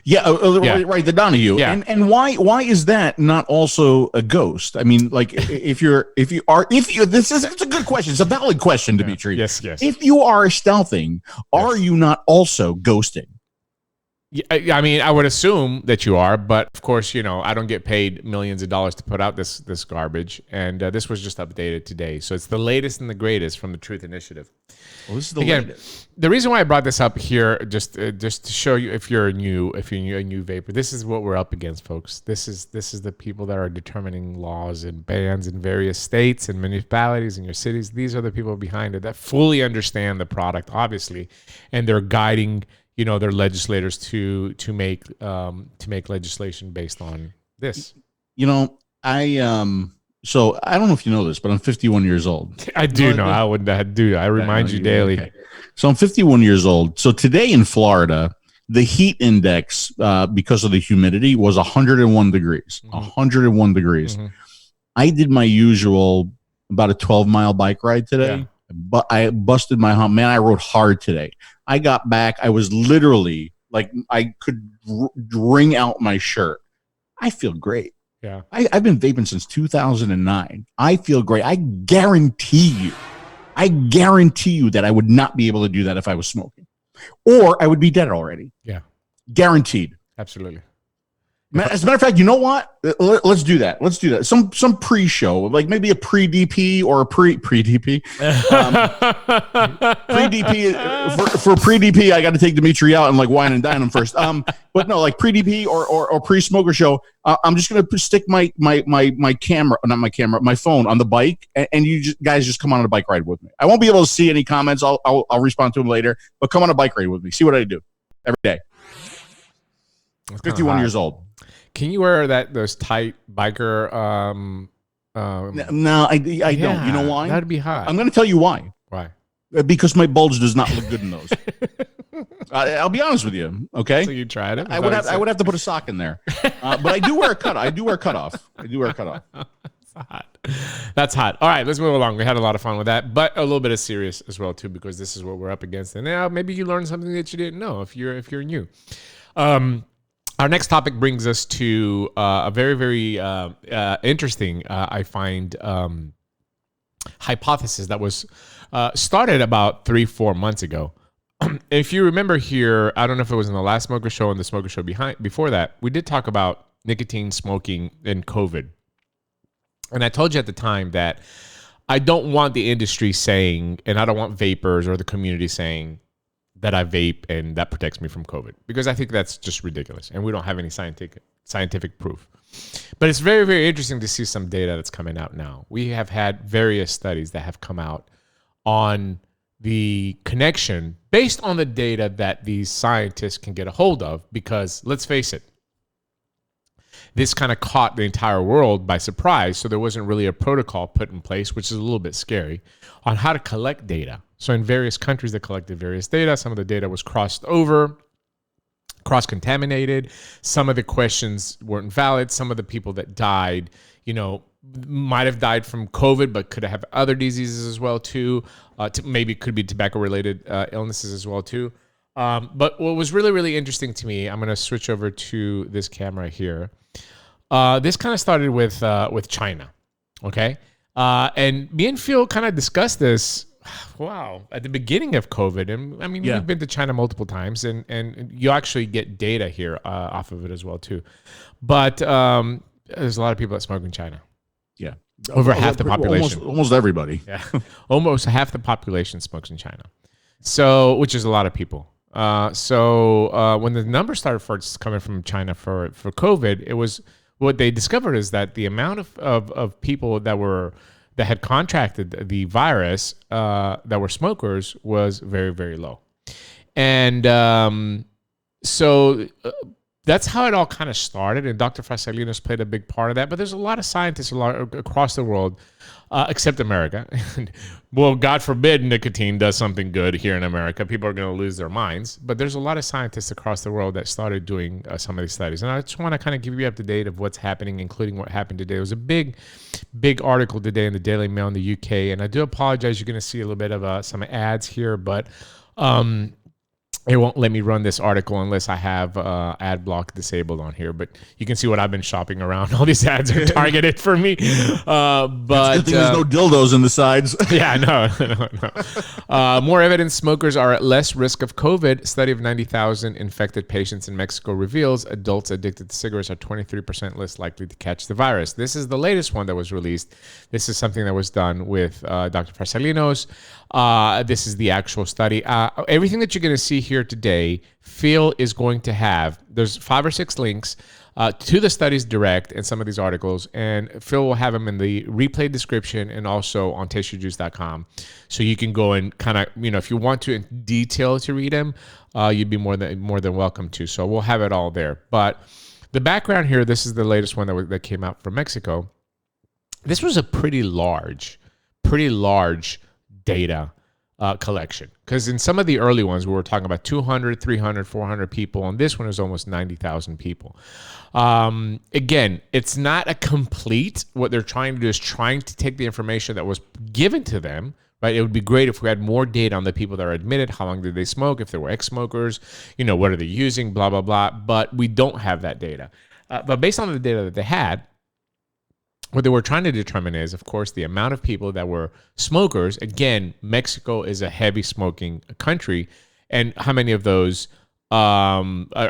Yeah, right, the Donahue. Yeah. And why is that not also a ghost? I mean, like if you this is it's a good question. It's a valid question, Dimitri. Yes. If you are stealthing, are you not also ghosting? Yeah, I mean, I would assume that you are, but of course, I don't get paid millions of dollars to put out this garbage, and this was just updated today, so it's the latest and the greatest from the Truth Initiative. Well, this is the latest. The reason why I brought this up here, just to show you, if you're a new vapor, this is what we're up against, folks. This is the people that are determining laws and bans in various states and municipalities in your cities. These are the people behind it that fully understand the product, obviously, and they're guiding their legislators to make legislation based on this. So I don't know if you know this, but I'm 51 years old. I do know. I would do. I remind you daily. Okay. So I'm 51 years old. So today in Florida, the heat index, because of the humidity, was 101 degrees. 101 degrees. I did my usual about a 12-mile bike ride today. But I busted my hump. Man, I rode hard today. I got back. I was literally like, I could wring out my shirt. I feel great. Yeah. I've been vaping since 2009. I feel great. I guarantee you that I would not be able to do that if I was smoking. Or I would be dead already. Yeah. Guaranteed. Absolutely. As a matter of fact, you know what? Let's do that. Some pre-show, like maybe a pre-DP or a pre-DP. Pre-DP for pre-DP, I got to take Dimitri out and like wine and dine him first. But no, like pre-DP or pre-smoker show. I'm just gonna stick my camera, not my camera, my phone on the bike, and you guys just come on a bike ride with me. I won't be able to see any comments. I'll respond to them later. But come on a bike ride with me. See what I do every day. 51 years old. Can you wear those tight biker? No, I don't. You know why? That'd be hot. I'm going to tell you why. Why? Because my bulge does not look good in those. I'll be honest with you. Okay. So you tried it? I would have to put a sock in there. But I do wear a cut. I do wear a cutoff. That's hot. All right, let's move along. We had a lot of fun with that, but a little bit of serious as well too, because this is what we're up against. And now maybe you learned something that you didn't know if you're new. Our next topic brings us to a very, very interesting, I find, hypothesis that was started about 3-4 months ago. If you remember here, I don't know if it was in the last Smoker Show and the Smoker Show before that, we did talk about nicotine, smoking, and COVID. And I told you at the time that I don't want the industry saying, and I don't want vapers or the community saying, that I vape and that protects me from COVID, because I think that's just ridiculous and we don't have any scientific proof. But it's very, very interesting to see some data that's coming out now. We have had various studies that have come out on the connection based on the data that these scientists can get a hold of, because let's face it, this kind of caught the entire world by surprise. So there wasn't really a protocol put in place, which is a little bit scary, on how to collect data. So in various countries that collected various data, some of the data was cross-contaminated. Some of the questions weren't valid. Some of the people that died, might have died from COVID, but could have other diseases as well too. Maybe it could be tobacco-related illnesses as well too. But what was really, really interesting to me, I'm going to switch over to this camera here. This kind of started with China, okay? And me and Phil kind of discussed this, at the beginning of COVID. And I mean, we've been to China multiple times, and you actually get data here off of it as well too. But there's a lot of people that smoke in China. Yeah. Over half the population. Almost everybody. Yeah. Almost half the population smokes in China. So, which is a lot of people. So when the numbers started first coming from China for COVID, it was, what they discovered is that the amount of people that had contracted the virus that were smokers was very, very low. And so that's how it all kind of started. And Dr. Frasalinas played a big part of that. But there's a lot of scientists across the world, except America. Well, God forbid nicotine does something good here in America. People are going to lose their minds. But there's a lot of scientists across the world that started doing some of these studies. And I just want to kind of give you up to date of what's happening, including what happened today. There was a big article today in the Daily Mail in the UK. And I do apologize. You're going to see a little bit of some ads here. But It won't let me run this article unless I have ad block disabled on here. But you can see what I've been shopping around. All these ads are targeted for me. But good thing there's no dildos in the sides. Yeah, no. More evidence smokers are at less risk of COVID. Study of 90,000 infected patients in Mexico reveals adults addicted to cigarettes are 23% less likely to catch the virus. This is the latest one that was released. This is something that was done with Dr. Farsalinos. This is the actual study. Everything that you're going to see here today, Phil is going to have, there's 5 or 6 links to the studies direct in some of these articles, and Phil will have them in the replay description and also on tasteyourjuice.com. So you can go and kind of, if you want to in detail to read them, you'd be more than welcome to. So we'll have it all there. But the background here, this is the latest one that came out from Mexico. This was a pretty large data collection, because in some of the early ones we were talking about 200, 300, 400 people. On this one is almost 90,000 people. Again, it's not a complete. What they're trying to do is trying to take the information that was given to them. Right, it would be great if we had more data on the people that are admitted. How long did they smoke? If they were ex-smokers, what are they using? Blah blah blah. But we don't have that data. But based on the data that they had, what they were trying to determine is, of course, the amount of people that were smokers. Again, Mexico is a heavy smoking country, and how many of those are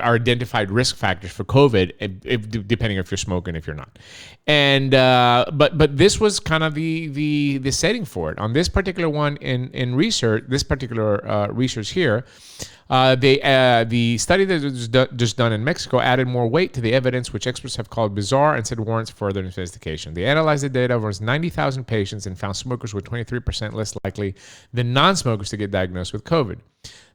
identified risk factors for COVID, depending if you're smoking, if you're not. And but this was kind of the setting for it. On this particular one in research, this particular research here, the study that was just done in Mexico added more weight to the evidence, which experts have called bizarre and said warrants further investigation. They analyzed the data of over 90,000 patients and found smokers were 23% less likely than non-smokers to get diagnosed with COVID.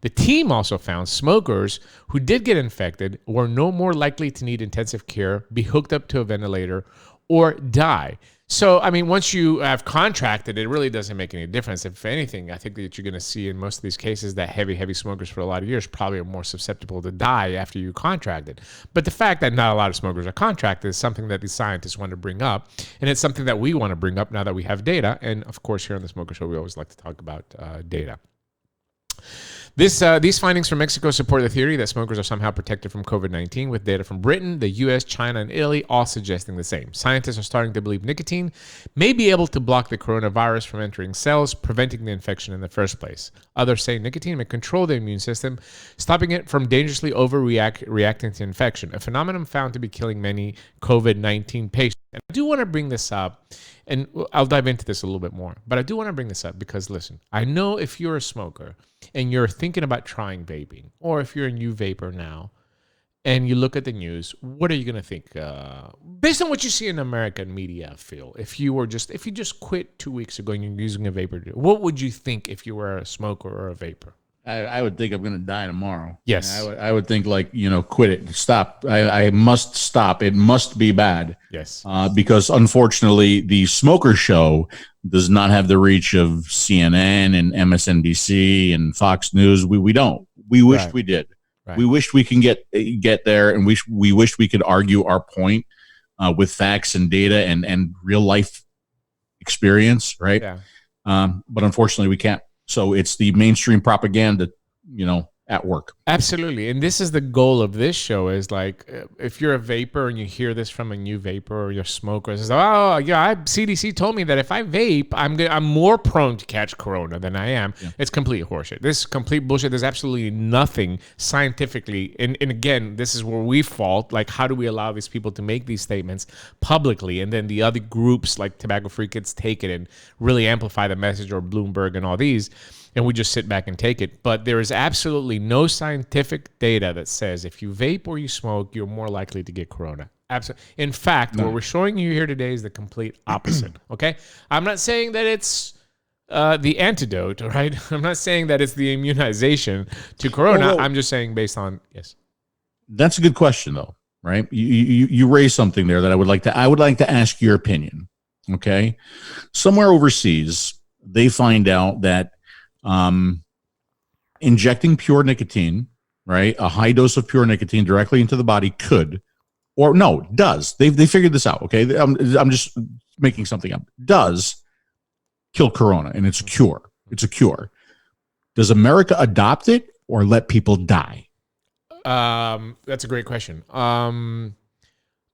The team also found smokers who did get infected were no more likely to need intensive care, be hooked up to a ventilator, or die. So, I mean, once you have contracted, it really doesn't make any difference. If anything, I think that you're going to see in most of these cases that heavy smokers for a lot of years probably are more susceptible to die after you contracted. But the fact that not a lot of smokers are contracted is something that the scientists want to bring up. And it's something that we want to bring up now that we have data. And of course, here on the Smoker Show, we always like to talk about data. These findings from Mexico support the theory that smokers are somehow protected from COVID-19, with data from Britain, the US, China, and Italy all suggesting the same. Scientists are starting to believe nicotine may be able to block the coronavirus from entering cells, preventing the infection in the first place. Others say nicotine may control the immune system, stopping it from dangerously reacting to infection, a phenomenon found to be killing many COVID-19 patients. And I do want to bring this up, and I'll dive into this a little bit more, but I do want to bring this up because, listen, I know if you're a smoker and you're thinking about trying vaping, or if you're a new vapor now and you look at the news, what are you going to think? Based on what you see in American media, Phil, if you just quit 2 weeks ago and you're using a vapor, what would you think if you were a smoker or a vapor? I would think I'm going to die tomorrow. Yes. I would think quit it, stop. I must stop. It must be bad. Yes. Because unfortunately, the Smoker Show does not have the reach of CNN and MSNBC and Fox News. We don't. We wished we did. Right. We wished we can get there, and we wished we could argue our point with facts and data and real life experience, right? Yeah. But unfortunately, we can't. So it's the mainstream propaganda, at work. Absolutely. And this is the goal of this show, is like, if you're a vapor and you hear this from a new vapor or you're a smoker, it's like, oh yeah, CDC told me that if I vape, I'm more prone to catch corona than I am. Yeah. It's complete horseshit. This is complete bullshit. There's absolutely nothing scientifically. And again, this is where we fault. Like, how do we allow these people to make these statements publicly? And then the other groups like Tobacco Free Kids take it and really amplify the message, or Bloomberg and all these. And we just sit back and take it. But there is absolutely no scientific data that says if you vape or you smoke, you're more likely to get corona. Absolutely. In fact, what we're showing you here today is the complete opposite. Okay? I'm not saying that it's the antidote, right? I'm not saying that it's the immunization to corona. I'm just saying based on, yes. That's a good question, though, right? You raised something there that I would like to ask your opinion. Okay? Somewhere overseas, they find out that injecting pure nicotine, right, a high dose of pure nicotine directly into the body does. They figured this out. Okay, I'm just making something up. Does kill corona, and it's a cure. It's a cure. Does America adopt it, or let people die? That's a great question.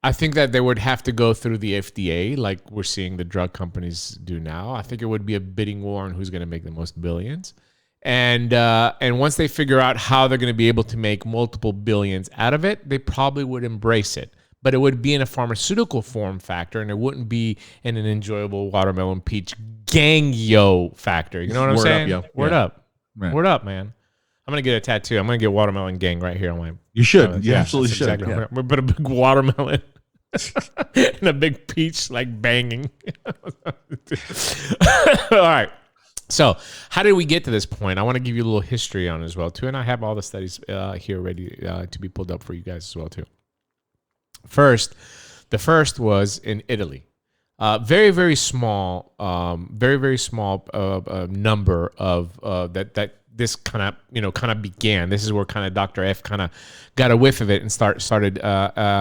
I think that they would have to go through the FDA, like we're seeing the drug companies do now. I think it would be a bidding war on who's going to make the most billions. And once they figure out how they're going to be able to make multiple billions out of it, they probably would embrace it. But it would be in a pharmaceutical form factor, and it wouldn't be in an enjoyable watermelon peach gang yo factor. You know what I'm saying? Word up. Right. Word up, man. I'm going to get a tattoo. I'm going to get watermelon gang right here on my... You should. You absolutely should. Exactly. Yeah. We're put a big watermelon and a big peach like banging. All right. So how did we get to this point? I want to give you a little history on it as well, too. And I have all the studies here ready to be pulled up for you guys as well, too. The first was in Italy. Very, very small, number of that this kind of began. This is where kind of Dr. F kind of got a whiff of it and started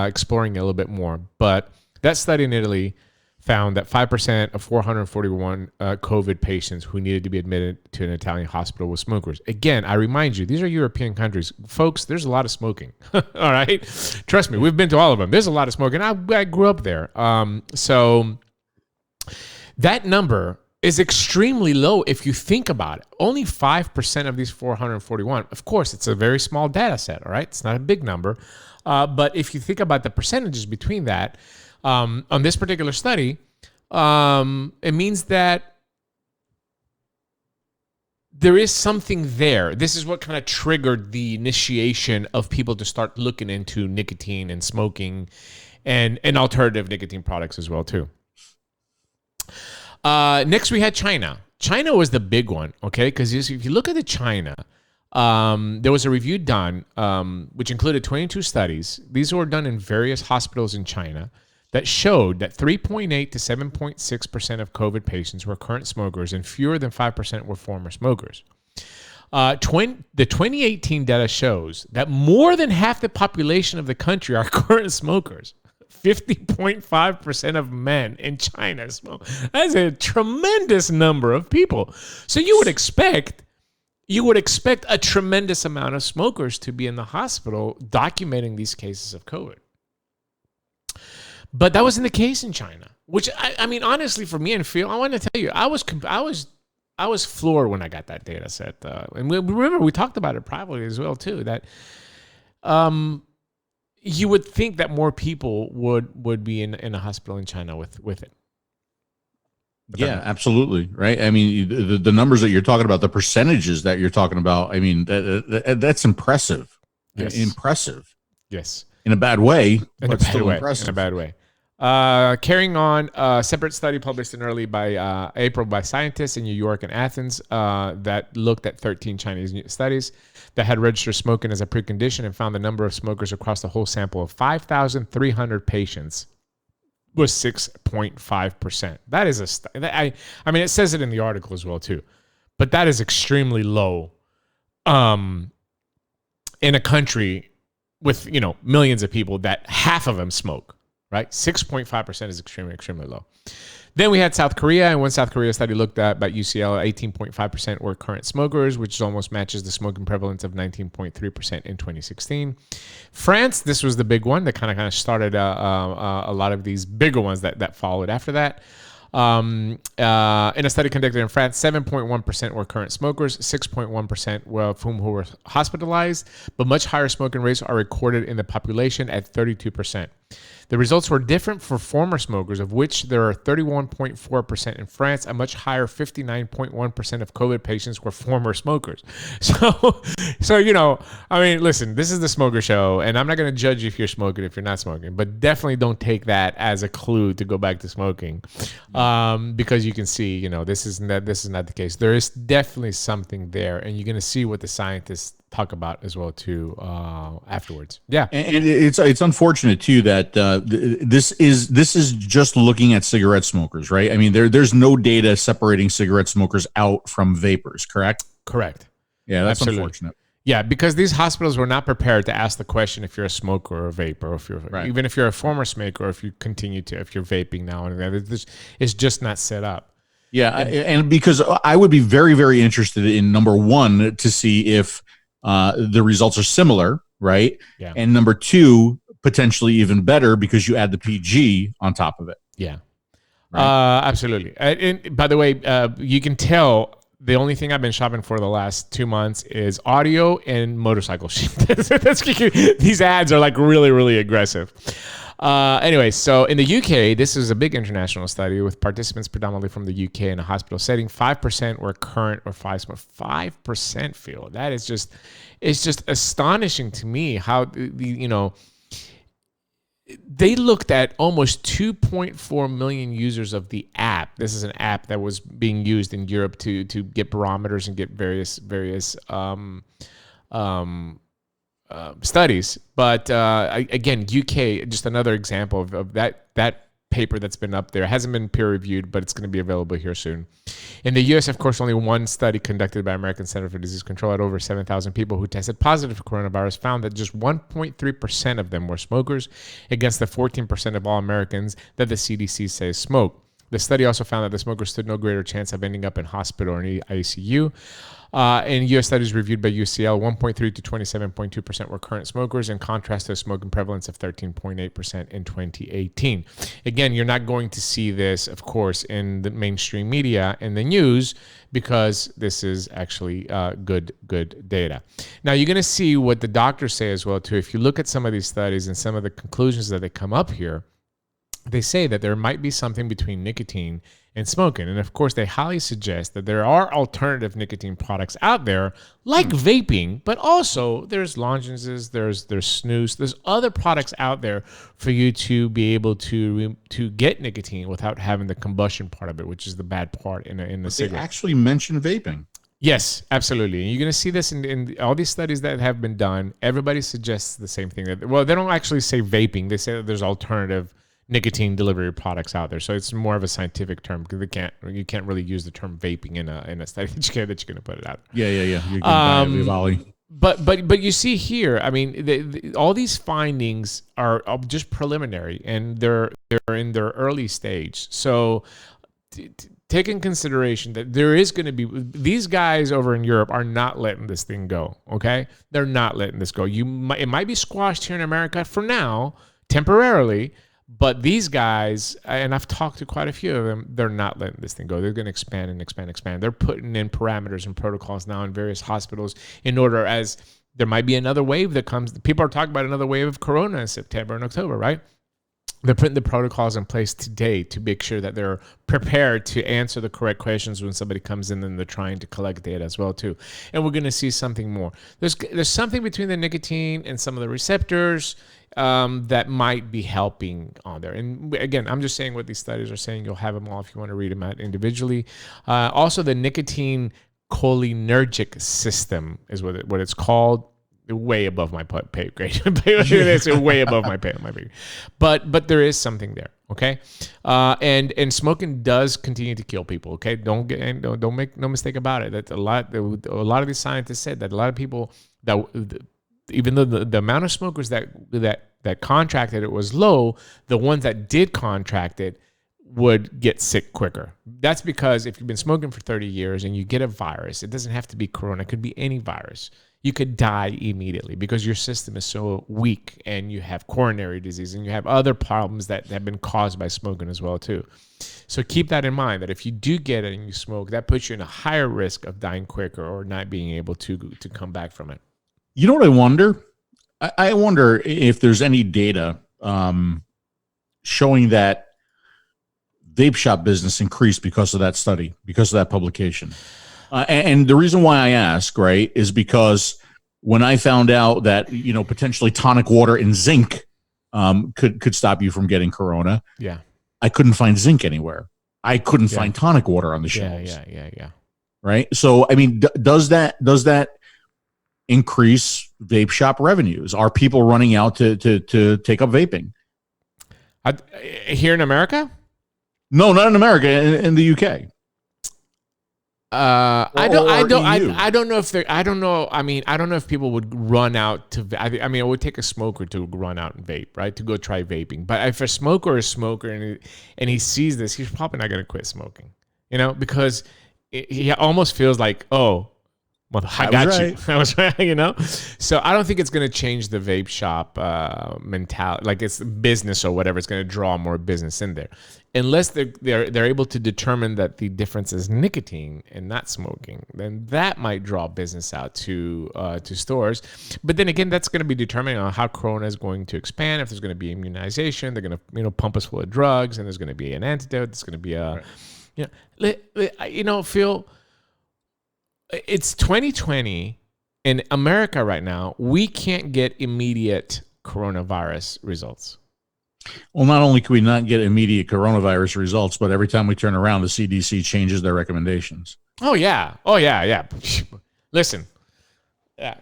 exploring it a little bit more. But that study in Italy found that 5% of 441 COVID patients who needed to be admitted to an Italian hospital were smokers. Again, I remind you, these are European countries. Folks, there's a lot of smoking. All right? Trust me, we've been to all of them. There's a lot of smoking. I grew up there. So that number is extremely low if you think about it. Only 5% of these 441. Of course, it's a very small data set, all right? It's not a big number. But if you think about the percentages between that, on this particular study, it means that there is something there. This is what kind of triggered the initiation of people to start looking into nicotine and smoking and alternative nicotine products as well, too. Next, we had China. China was the big one, okay? Because if you look at China, there was a review done, which included 22 studies. These were done in various hospitals in China that showed that 3.8 to 7.6% of COVID patients were current smokers and fewer than 5% were former smokers. The 2018 data shows that more than half the population of the country are current smokers. 50.5% of men in China smoke. That's a tremendous number of people. So you would expect a tremendous amount of smokers to be in the hospital documenting these cases of COVID. But that wasn't the case in China, which I mean, honestly, for me and Phil, I want to tell you, I was floored when I got that data set. And remember, we talked about it privately as well, too, that you would think that more people would be in a hospital in China with it. But yeah, absolutely. Right. I mean, the numbers that you're talking about, the percentages that you're talking about, I mean, that's impressive. Yes. Impressive. Yes. In a bad way, but still In impressive. a bad way. Carrying on, a separate study published in early by April by scientists in New York and Athens that looked at 13 Chinese studies that had registered smoking as a precondition and found the number of smokers across the whole sample of 5,300 patients was 6.5%. That is I mean, it says it in the article as well, too. But that is extremely low in a country with, millions of people that half of them smoke. Right? 6.5% is extremely, extremely low. Then we had South Korea, and one South Korea study looked at by UCL, 18.5% were current smokers, which almost matches the smoking prevalence of 19.3% in 2016. France, this was the big one that kind of started a lot of these bigger ones that followed after that. In a study conducted in France, 7.1% were current smokers, 6.1% of whom who were hospitalized, but much higher smoking rates are recorded in the population at 32%. The results were different for former smokers, of which there are 31.4% in France. A much higher 59.1% of COVID patients were former smokers. So I mean, listen, this is the Smoker Show, and I'm not going to judge if you're smoking if you're not smoking, but definitely don't take that as a clue to go back to smoking, because you can see, this is not the case. There is definitely something there, and you're going to see what the scientists talk about as well too afterwards. Yeah, and it's unfortunate too that this is just looking at cigarette smokers, right? I mean, there's no data separating cigarette smokers out from vapors, correct? Correct. Yeah, that's Absolutely. Unfortunate. Yeah, because these hospitals were not prepared to ask the question if you're a smoker or a vapor, or if you're even if you're a former smoker, or if you continue to, if you're vaping now and then. It's just not set up. Yeah, and because I would be very, very interested in, number one, to see if the results are similar, right? Yeah. And number two, potentially even better because you add the PG on top of it. Yeah. Right? Absolutely. And by the way, you can tell the only thing I've been shopping for the last 2 months is audio and motorcycle shit. These ads are like really, really aggressive. Anyway, so in the UK, this is a big international study with participants predominantly from the UK in a hospital setting. 5% were current or 5% feel. That is just, it's just astonishing to me how they looked at almost 2.4 million users of the app. This is an app that was being used in Europe to get barometers and get various studies. But again, UK, just another example of that paper that's been up there. It hasn't been peer reviewed, but it's going to be available here soon. In the US, of course, only one study conducted by American Center for Disease Control at over 7,000 people who tested positive for coronavirus found that just 1.3% of them were smokers against the 14% of all Americans that the CDC says smoke. The study also found that the smokers stood no greater chance of ending up in hospital or in ICU. In U.S. studies reviewed by UCL, 1.3 to 27.2% were current smokers, in contrast to a smoking prevalence of 13.8% in 2018. Again, you're not going to see this, of course, in the mainstream media and the news because this is actually good data. Now, you're going to see what the doctors say as well, too. If you look at some of these studies and some of the conclusions that they come up here, they say that there might be something between nicotine and smoking. And of course, they highly suggest that there are alternative nicotine products out there like vaping, but also there's lozenges, there's snus, there's other products out there for you to be able to get nicotine without having the combustion part of it, which is the bad part in the cigarette. They actually mention vaping. Yes, absolutely. And you're going to see this in all these studies that have been done. Everybody suggests the same thing. Well, they don't actually say vaping. They say that there's alternative nicotine delivery products out there, so it's more of a scientific term because you can't really use the term vaping in a study that you're going to put it out. Yeah. You're going But you see here, I mean, all these findings are just preliminary and they're in their early stage. So take in consideration that there is going to be, these guys over in Europe are not letting this thing go. Okay, they're not letting this go. It might be squashed here in America for now, temporarily. But these guys, and I've talked to quite a few of them, they're not letting this thing go. They're going to expand and expand and expand. They're putting in parameters and protocols now in various hospitals in order, as there might be another wave that comes. People are talking about another wave of corona in September and October, right? They're putting the protocols in place today to make sure that they're prepared to answer the correct questions when somebody comes in and they're trying to collect data as well too. And we're going to see something more. There's something between the nicotine and some of the receptors that might be helping on there. And again, I'm just saying what these studies are saying. You'll have them all if you want to read them out individually. Also, the nicotine cholinergic system is what it's called. Way above my pay grade. It's way above my pay grade. But there is something there, okay? And smoking does continue to kill people, okay? Don't make no mistake about it. That a lot of these scientists said that a lot of people that even though the amount of smokers that contracted it was low, the ones that did contract it would get sick quicker. That's because if you've been smoking for 30 years and you get a virus, it doesn't have to be corona, it could be any virus. You could die immediately because your system is so weak and you have coronary disease and you have other problems that have been caused by smoking as well too. So keep that in mind, that if you do get it and you smoke, that puts you in a higher risk of dying quicker or not being able to come back from it. You know what I wonder? I wonder if there's any data showing that vape shop business increased because of that study, because of that publication. And the reason why I ask, right, is because when I found out that, potentially tonic water and zinc could stop you from getting corona, I couldn't find zinc anywhere. I couldn't find tonic water on the shelves. Yeah. Right. So, I mean, does that increase vape shop revenues? Are people running out to take up vaping? Here in America? No, not in America. In the UK. I don't know if people would run out to. I mean, it would take a smoker to run out and vape, right? To go try vaping. But if a smoker is a smoker and he sees this, he's probably not going to quit smoking, because he almost feels like, oh, Well, I got you. Right. I was right, you know? So I don't think it's going to change the vape shop mentality. Like it's business or whatever. It's going to draw more business in there. Unless they're able to determine that the difference is nicotine and not smoking, then that might draw business out to stores. But then again, that's going to be determining on how Corona is going to expand. If there's going to be immunization, they're going to pump us full of drugs, and there's going to be an antidote. There's going to be a, Phil. It's 2020 in America right now. We can't get immediate coronavirus results. Well, not only can we not get immediate coronavirus results, but every time we turn around, the CDC changes their recommendations. Oh, yeah. Listen,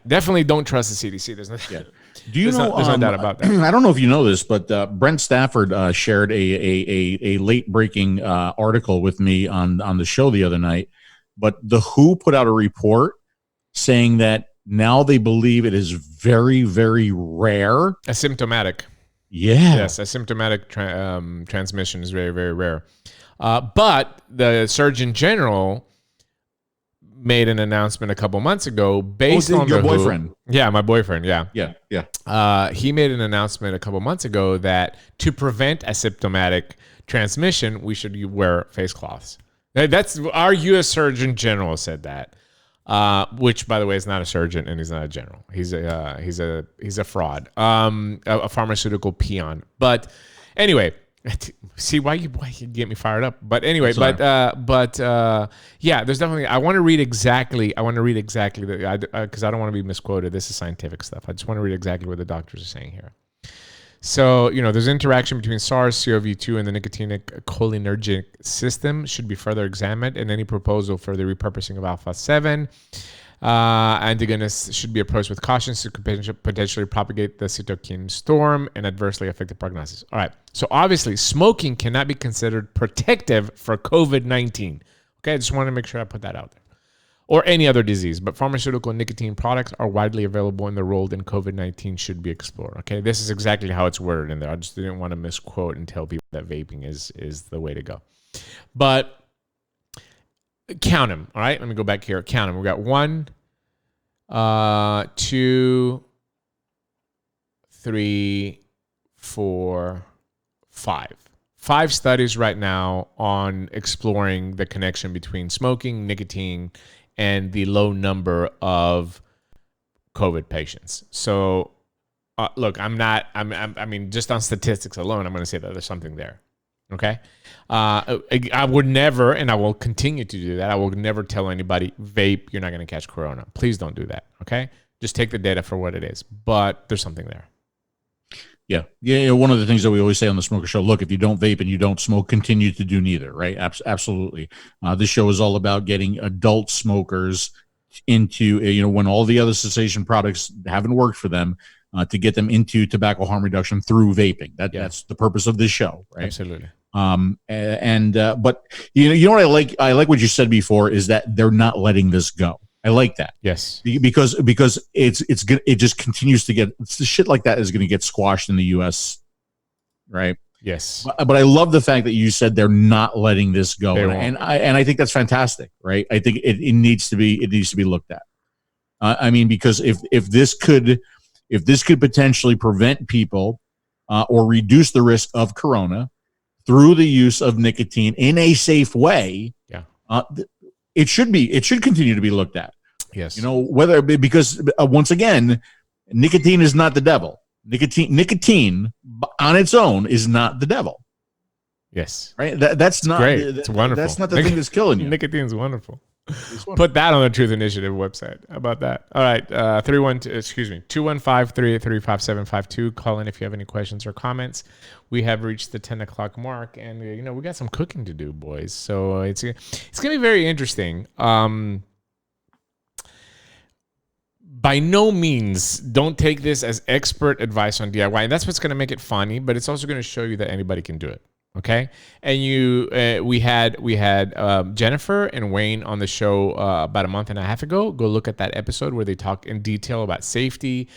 definitely don't trust the CDC. There's no, Do you know? There's no doubt about that. I don't know if you know this, but Brent Stafford shared a late breaking article with me on the show the other night. But the WHO put out a report saying that now they believe it is very, very rare. Asymptomatic. Yeah. Yes, asymptomatic transmission is very, very rare. But the Surgeon General made an announcement a couple months ago based on your the boyfriend. WHO. Yeah, my boyfriend. Yeah. He made an announcement a couple months ago that to prevent asymptomatic transmission, we should wear face cloths. That's our U.S. Surgeon General said that, which, by the way, is not a surgeon and he's not a general. He's a fraud, a pharmaceutical peon. But anyway, see why you get me fired up. But anyway, yeah, there's definitely. I want to read exactly because I don't want to be misquoted. This is scientific stuff. I just want to read exactly what the doctors are saying here. So, there's interaction between SARS-CoV-2 and the nicotinic cholinergic system should be further examined, and any proposal for the repurposing of alpha-7 antagonists should be approached with caution to potentially propagate the cytokine storm and adversely affect the prognosis. All right. So, obviously, smoking cannot be considered protective for COVID-19. Okay, I just want to make sure I put that out there. Or any other disease, but pharmaceutical nicotine products are widely available and the role in COVID-19 should be explored. Okay, this is exactly how it's worded in there. I just didn't want to misquote and tell people that vaping is the way to go. But count them, all right? Let me go back here. Count them. We got 1, 2, 3, 4, 5. 5 studies right now on exploring the connection between smoking, nicotine, and the low number of COVID patients. So, look, I mean, just on statistics alone, I'm going to say that there's something there. Okay. I would never, and I will continue to do that. I will never tell anybody, vape, you're not going to catch corona. Please don't do that. Okay. Just take the data for what it is, but there's something there. Yeah. One of the things that we always say on the Smoker Show, look, if you don't vape and you don't smoke, continue to do neither, right? Absolutely. This show is all about getting adult smokers into, when all the other cessation products haven't worked for them, to get them into tobacco harm reduction through vaping. That's the purpose of this show, right? Absolutely. But you know what I like? I like what you said before is that they're not letting this go. I like that. Yes. Because it's good. It just continues to get shit like that is going to get squashed in the U.S. Right. Yes. But I love the fact that you said they're not letting this go, and I think that's fantastic. Right. I think it needs to be looked at. I mean, because if this could potentially prevent people or reduce the risk of corona through the use of nicotine in a safe way, it should continue to be looked at. Yes. Because once again, nicotine is not the devil. Nicotine on its own is not the devil. Yes. Right. That's not great. It's wonderful. That's not the thing that's killing you. Nicotine's wonderful. Put that on the Truth Initiative website. How about that? All right. 215-383-5752. Call in if you have any questions or comments. We have reached the 10 o'clock mark, and we got some cooking to do, boys. So it's gonna be very interesting. By no means, don't take this as expert advice on DIY. And that's what's going to make it funny, but it's also going to show you that anybody can do it. Okay, and we had Jennifer and Wayne on the show about a month and a half ago. Go look at that episode where they talk in detail about safety,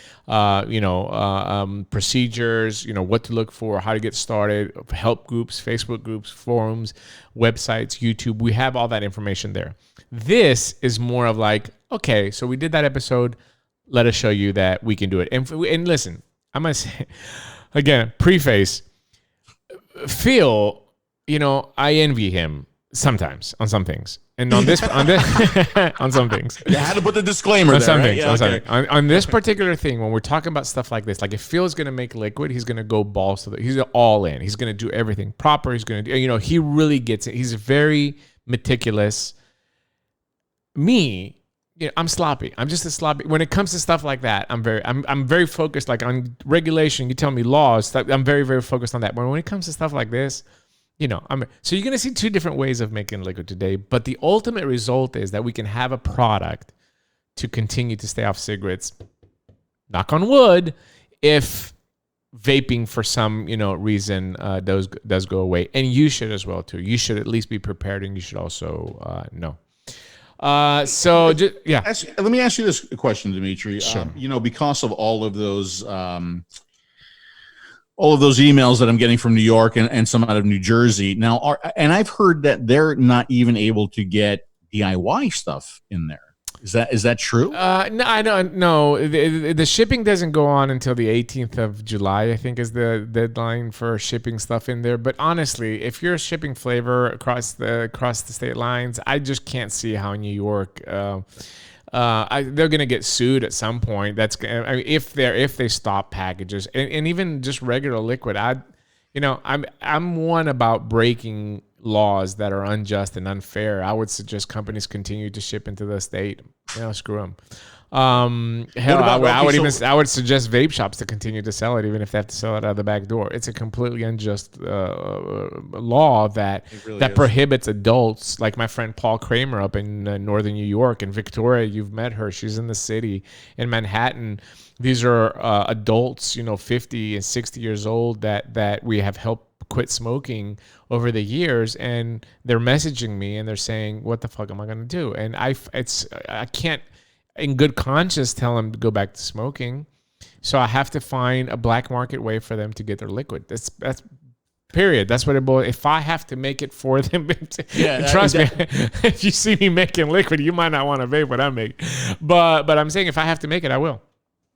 procedures, what to look for, how to get started, help groups, Facebook groups, forums, websites, YouTube. We have all that information there. This is more of like, okay, so we did that episode. Let us show you that we can do it. And listen, I'm gonna say again, preface. Phil, I envy him sometimes on some things, and on this, on some things. You had to put the disclaimer on there, some right? things. Yeah, okay. On this particular thing, when we're talking about stuff like this, like if Phil's gonna make liquid, he's gonna go balls to he's all in. He's gonna do everything proper. He's gonna do, he really gets it. He's very meticulous. Me. I'm sloppy. I'm just a sloppy. When it comes to stuff like that, I'm very focused. Like on regulation, you tell me laws. I'm very, very focused on that. But when it comes to stuff like this, so you're gonna see two different ways of making liquid today. But the ultimate result is that we can have a product to continue to stay off cigarettes. Knock on wood, if vaping for some reason does go away, and you should as well too. You should at least be prepared, and you should also know. Let me ask you this question, Dimitri. Sure. Because of all of those emails that I'm getting from New York and some out of New Jersey now, and I've heard that they're not even able to get DIY stuff in there. Is that true? No, I don't know. The shipping doesn't go on until the 18th of July, I think, is the deadline for shipping stuff in there. But honestly, if you're shipping flavor across the state lines, I just can't see how New York they're gonna get sued at some point. If they stop packages and even just regular liquid. I'm one about breaking laws that are unjust and unfair. I would suggest companies continue to ship into the state. Screw them. I would suggest vape shops to continue to sell it, even if they have to sell it out the back door. It's a completely unjust law that prohibits adults, like my friend Paul Kramer up in northern New York, and Victoria. You've met her; she's in the city in Manhattan. These are adults, 50 and 60 years old that we have helped quit smoking over the years, and they're messaging me and they're saying, what the fuck am I going to do? And I can't in good conscience tell them to go back to smoking. So I have to find a black market way for them to get their liquid. That's period. That's what it boils. If I have to make it for them, trust me, if you see me making liquid, you might not want to vape what I make. But I'm saying if I have to make it, I will.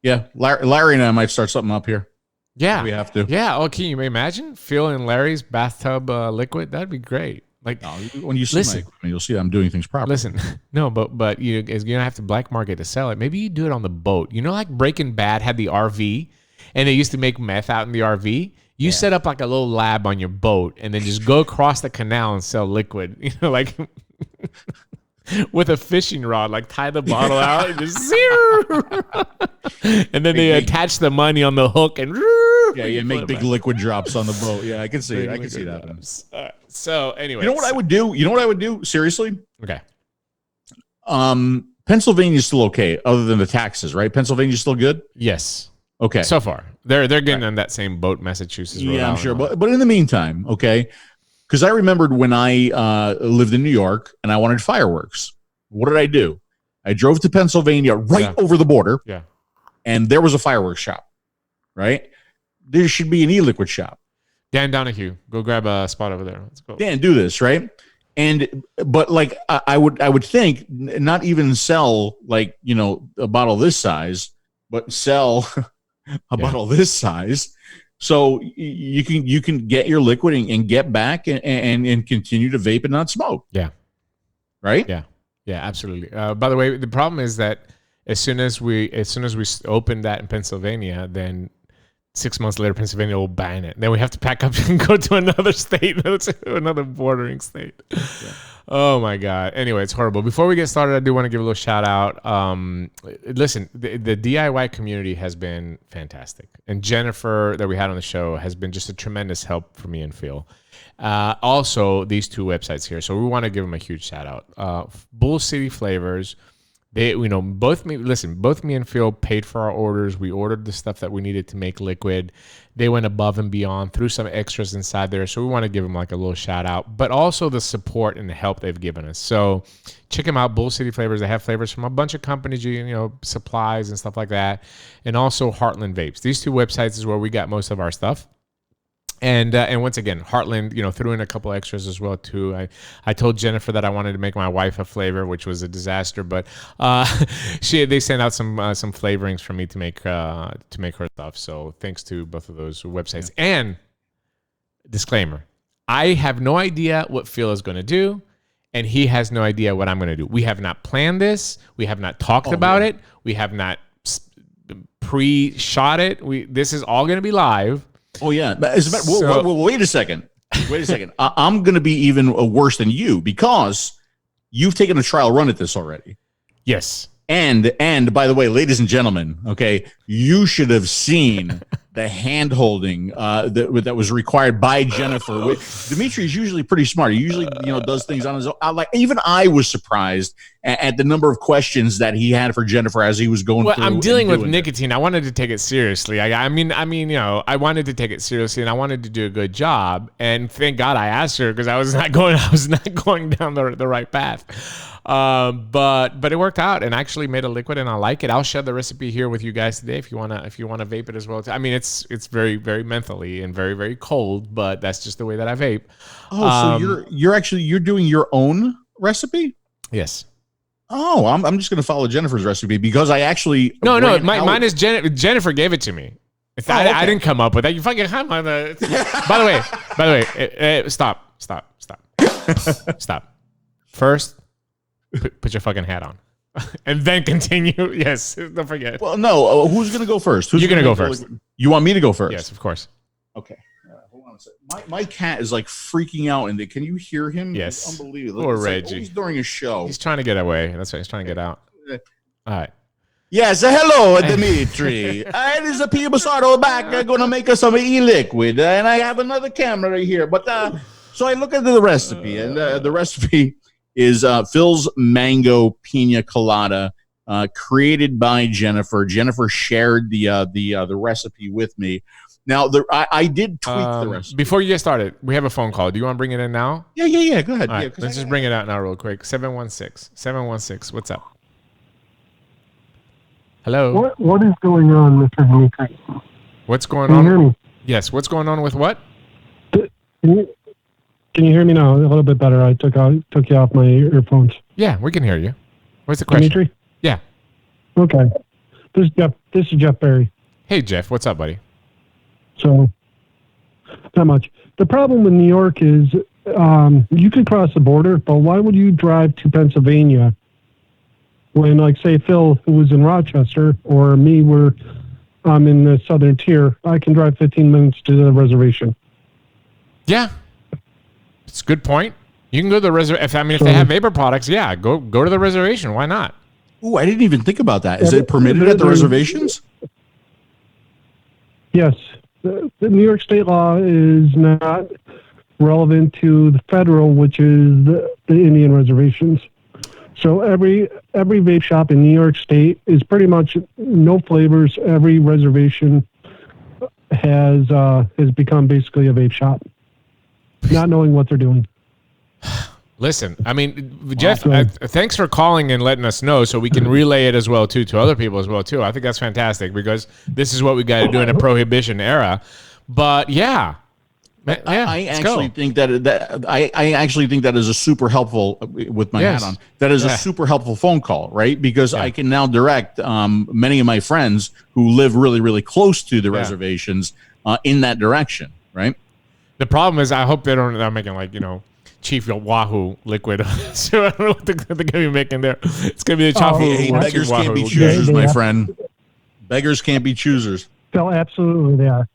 Yeah. Larry and I might start something up here. Yeah. We have to. Yeah. Oh, can you imagine Phil and Larry's bathtub liquid? That'd be great. Like, no, when you see my equipment, you'll see I'm doing things properly. Listen, no, but you're gonna have to black market to sell it. Maybe you do it on the boat. Like Breaking Bad had the RV, and they used to make meth out in the RV. You set up like a little lab on your boat, and then just go across the canal and sell liquid. Like with a fishing rod, like tie the bottle out and just and then they attach the money on the hook and make big liquid drops on the boat. Yeah, I can see it. I can see that. So anyway, you know what I would do? Seriously? Okay. Pennsylvania's still okay, other than the taxes, right? Pennsylvania's still good? Yes. Okay. So far. They're getting on that same boat, Massachusetts. Yeah, I'm sure. But in the meantime, okay. Because I remembered when I lived in New York and I wanted fireworks. What did I do? I drove to Pennsylvania over the border. Yeah. And there was a fireworks shop, right? There should be an e-liquid shop. Dan Donahue, go grab a spot over there. Let's go. Dan, do this, right? But like I would think not even sell like, a bottle this size, but sell a bottle this size. So you can get your liquid and get back and continue to vape and not smoke. Yeah. Right? Yeah. Yeah, absolutely. By the way, the problem is that as soon as we open that in Pennsylvania, then 6 months later, Pennsylvania will ban it. Then we have to pack up and go to another state, another bordering state. Yeah. Oh my God. Anyway, it's horrible. Before we get started, I do want to give a little shout out. Listen, the DIY community has been fantastic. And Jennifer that we had on the show has been just a tremendous help for me and Phil. Also, these two websites here. So we want to give them a huge shout out. Bull City Flavors. They, both me and Phil paid for our orders. We ordered the stuff that we needed to make liquid. They went above and beyond, threw some extras inside there. So we want to give them like a little shout out, but also the support and the help they've given us. So check them out, Bull City Flavors. They have flavors from a bunch of companies, supplies and stuff like that. And also Heartland Vapes. These two websites is where we got most of our stuff. And once again, Heartland, threw in a couple extras as well too. I told Jennifer that I wanted to make my wife a flavor, which was a disaster, but they sent out some flavorings for me to make her stuff. So thanks to both of those websites. Yeah. And disclaimer, I have no idea what Phil is going to do, and he has no idea what I'm going to do. We have not planned this. We have not talked about it. We have not pre-shot it. This is all going to be live. Oh yeah, wait a second. Wait a second. I'm going to be even worse than you because you've taken a trial run at this already. Yes. And by the way, ladies and gentlemen, okay, you should have seen the hand holding that was required by Jennifer. Dimitri is usually pretty smart. He usually does things on his own. Even I was surprised at the number of questions that he had for Jennifer as he was going through. I'm dealing with nicotine. I wanted to take it seriously. I wanted to take it seriously, and I wanted to do a good job. And thank God I asked her because I was not going down the right path. But it worked out, and I actually made a liquid, and I like it. I'll share the recipe here with you guys today if you wanna vape it as well. I mean, it's very, very mentally and very, very cold, but that's just the way that I vape. Oh, so you're doing your own recipe? Yes. Oh, I'm just gonna follow Jennifer's recipe because I actually mine is Jennifer gave it to me. Okay. I didn't come up with that. You fucking have on the. By the way, stop. First. Put your fucking hat on, and then continue. Yes, don't forget. Well, no. Who's gonna go first? You're gonna go first. You want me to go first? Yes, of course. Okay. Hold on a second. My cat is like freaking out, and can you hear him? Yes. It's unbelievable. Poor Reggie. He's during a show. He's trying to get away. That's why he's trying to get out. All right. Yes, hello, Dimitri. It is a 𝗃 back. I'm gonna make us some e-liquid, and I have another camera here. But so I look at the recipe, and the recipe is Phil's Mango Pina Colada, created by Jennifer. Jennifer shared the recipe with me. Now, I did tweak the recipe. Before you get started, we have a phone call. Do you want to bring it in now? Yeah. Go ahead. All right, let's just bring it out now real quick. 716. What's up? Hello? What is going on, Mr. Dimitri? What's going on? Can you hear me? Yes, what's going on with what? Can you hear me now? A little bit better. I took you off my earphones. Yeah, we can hear you. What's the question? Dimitri? Yeah. Okay. This is Jeff Berry. Hey, Jeff. What's up, buddy? So, not much. The problem with New York is you can cross the border, but why would you drive to Pennsylvania when, like, say, Phil, who was in Rochester, or me, I'm in the southern tier, I can drive 15 minutes to the reservation. Yeah. It's a good point. You can go to the reservation. If they have vapor products, yeah, go to the reservation. Why not? Ooh, I didn't even think about that. Is it permitted at the reservations? Yes. The New York state law is not relevant to the federal, which is the Indian reservations. So every vape shop in New York State is pretty much no flavors. Every reservation has become basically a vape shop, not knowing what they're doing. Listen, Jeff, thanks for calling and letting us know so we can relay it as well too to other people as well too. I think that's fantastic because this is what we got to do in a prohibition era. But yeah. I actually think that is a super helpful with my hat on. That is a super helpful phone call, right? Because I can now direct many of my friends who live really, really close to the reservations in that direction, right? The problem is, I hope they're making Chief Wahoo liquid. So I don't know what they're going to be making there. It's going to be the Chief Wahoo. Beggars can't be choosers, my friend. Beggars can't be choosers. So absolutely they are.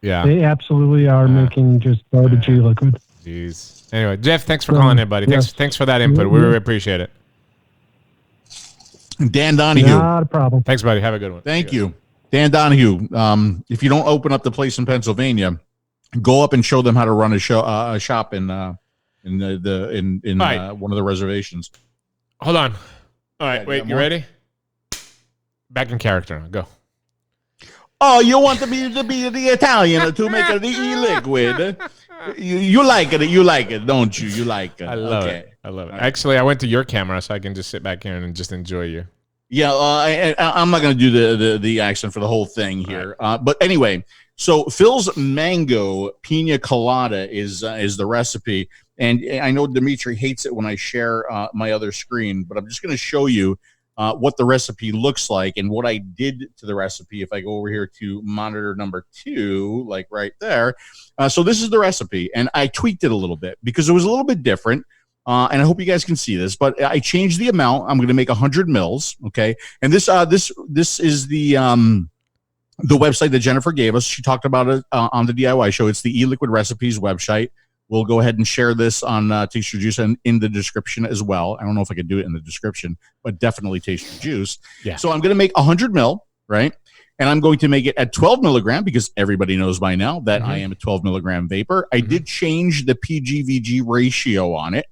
Yeah. They absolutely are making just garbage liquid. Jeez. Anyway, Jeff, thanks for calling in, buddy. Thanks for that input. We really appreciate it. Dan Donahue. Not a problem. Thanks, buddy. Have a good one. Thank you. Dan Donahue. If you don't open up the place in Pennsylvania, go up and show them how to run a shop in one of the reservations. Hold on. All right, wait, you ready? Back in character. Go. Oh, you want to be the Italian to make the e-liquid? You like it. You like it, don't you? You like it. I love it. I love it. Actually, I went to your camera so I can just sit back here and just enjoy you. Yeah, I'm not going to do the accent for the whole thing here. Right. But anyway, so Phil's mango pina colada is the recipe. And I know Dimitri hates it when I share my other screen, but I'm just going to show you what the recipe looks like and what I did to the recipe. If I go over here to monitor number 2, like right there. So this is the recipe, and I tweaked it a little bit because it was a little bit different. And I hope you guys can see this, but I changed the amount. I'm going to make 100 mils. Okay. And this is the website that Jennifer gave us. She talked about it on the DIY show. It's the e-liquid recipes website. We'll go ahead and share this on Taste Your Juice and in the description as well. I don't know if I could do it in the description, but definitely Taste Your Juice. Yeah. So I'm going to make 100 mil, right? And I'm going to make it at 12 milligram because everybody knows by now that I am a 12 milligram vapor. I did change the PG-VG ratio on it.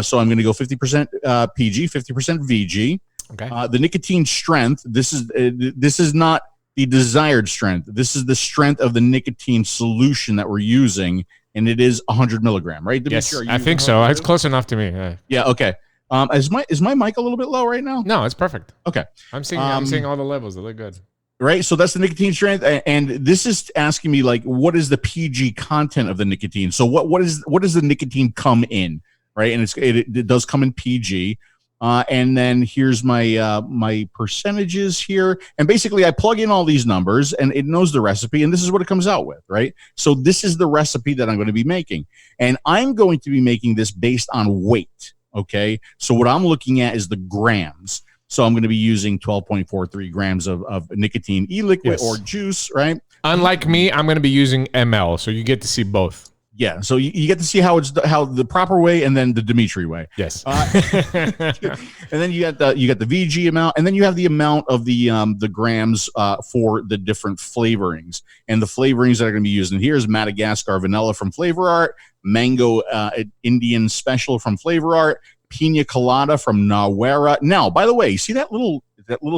So I'm going to go 50% PG, 50% VG. Okay. The nicotine strength, this is not the desired strength. This is the strength of the nicotine solution that we're using. And it is 100 milligram, right? Dimitri, yes, I think so. It's close enough to me. Yeah, okay. Is my mic a little bit low right now? No, it's perfect. Okay. I'm seeing all the levels. They look good. Right, so that's the nicotine strength, and this is asking me like, what is the PG content of the nicotine? So what does the nicotine come in, right? And it does come in PG, and then here's my my percentages here, and basically I plug in all these numbers, and it knows the recipe, and this is what it comes out with, right? So this is the recipe that I'm going to be making, and I'm going to be making this based on weight. Okay, so what I'm looking at is the grams. So I'm going to be using 12.43 grams of nicotine e-liquid or juice, right? Unlike me, I'm going to be using ml, so you get to see both. Yeah, so you get to see how the proper way and then the Dimitri way. Yes. And then you got the VG amount, and then you have the amount of the grams for the different flavorings. And the flavorings that are going to be used in here is Madagascar vanilla from Flavor Art, mango Indian special from Flavor Art, Pina colada from 𝗀𝗧. Now, by the way, see that little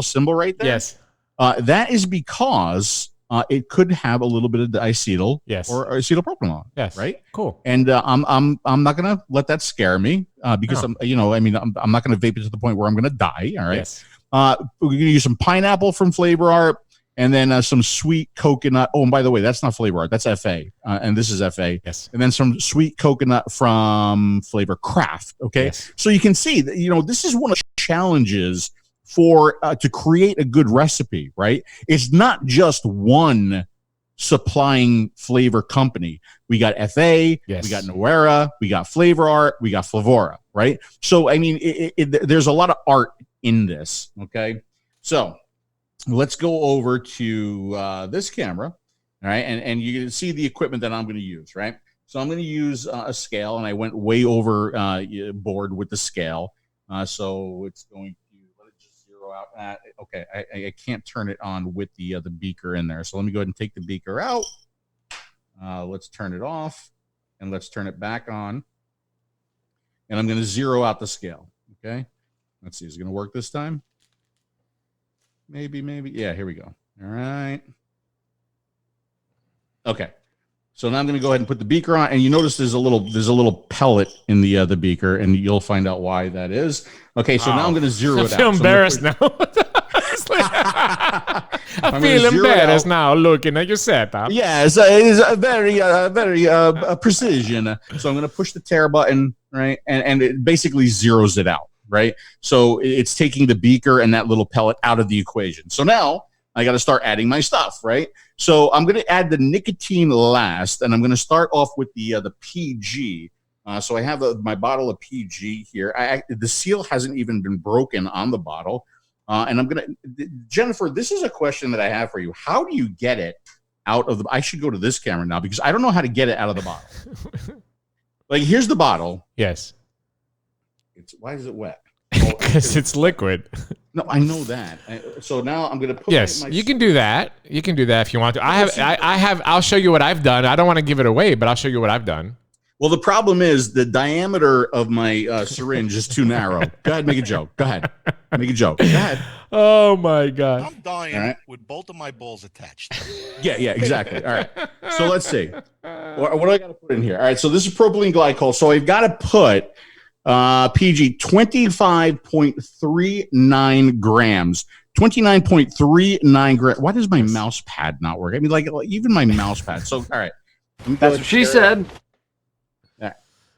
symbol right there? Yes. That is because it could have a little bit of diacetyl or acetylpropanol. Yes. Right. Cool. And I'm not gonna let that scare me because I'm not gonna vape it to the point where I'm gonna die. All right. Yes. We're gonna use some pineapple from Flavor Art. And then some sweet coconut. Oh, and by the way, that's not Flavor Art. That's FA. And this is FA. Yes. And then some sweet coconut from Flavor Craft. Okay. Yes. So you can see that, this is one of the challenges for to create a good recipe, right? It's not just one supplying flavor company. We got FA, we got 𝗀𝗧, we got Flavor Art, we got Flavora, right? So, I mean, there's a lot of art in this. Okay. So, let's go over to this camera, all right? And you can see the equipment that I'm going to use, right? So I'm going to use a scale, and I went way over board with the scale. So it's going to, let it just zero out. Okay, I can't turn it on with the beaker in there. So let me go ahead and take the beaker out. Let's turn it off, and let's turn it back on. And I'm going to zero out the scale, okay? Let's see, is it going to work this time? Maybe. Yeah, here we go. All right. Okay. So now I'm going to go ahead and put the beaker on, and you notice there's a little pellet in the beaker, and you'll find out why that is. Okay, so now I'm going to zero it out. I feel embarrassed now. I feel embarrassed now looking at your setup. Yeah, it's a very precision. So I'm going to push the tear button, right, and it basically zeroes it out. Right. So it's taking the beaker and that little pellet out of the equation. So now I got to start adding my stuff. Right. So I'm going to add the nicotine last, and I'm going to start off with the PG. So I have my bottle of PG here. The seal hasn't even been broken on the bottle. And I'm going to, Jennifer, this is a question that I have for you. How do you get it out of I should go to this camera now because I don't know how to get it out of the bottle. Like, here's the bottle. Yes. Why is it wet? Because it's liquid. No, I know that. So now I'm going to put you can do that. You can do that if you want to. I'll show you what I've done. I don't want to give it away, but I'll show you what I've done. Well, the problem is the diameter of my syringe is too narrow. Go ahead, make a joke. Go ahead, make a joke. Go ahead. Oh my God. I'm dying with both of my balls attached. Yeah, exactly. All right. So let's see. What do I got to put in here? All right. So this is propylene glycol. So I've got to put PG 25.39 grams. 29.39 grams. Why does my mouse pad not work? I mean, like even my mouse pad. So, all right. That's what she said. All right.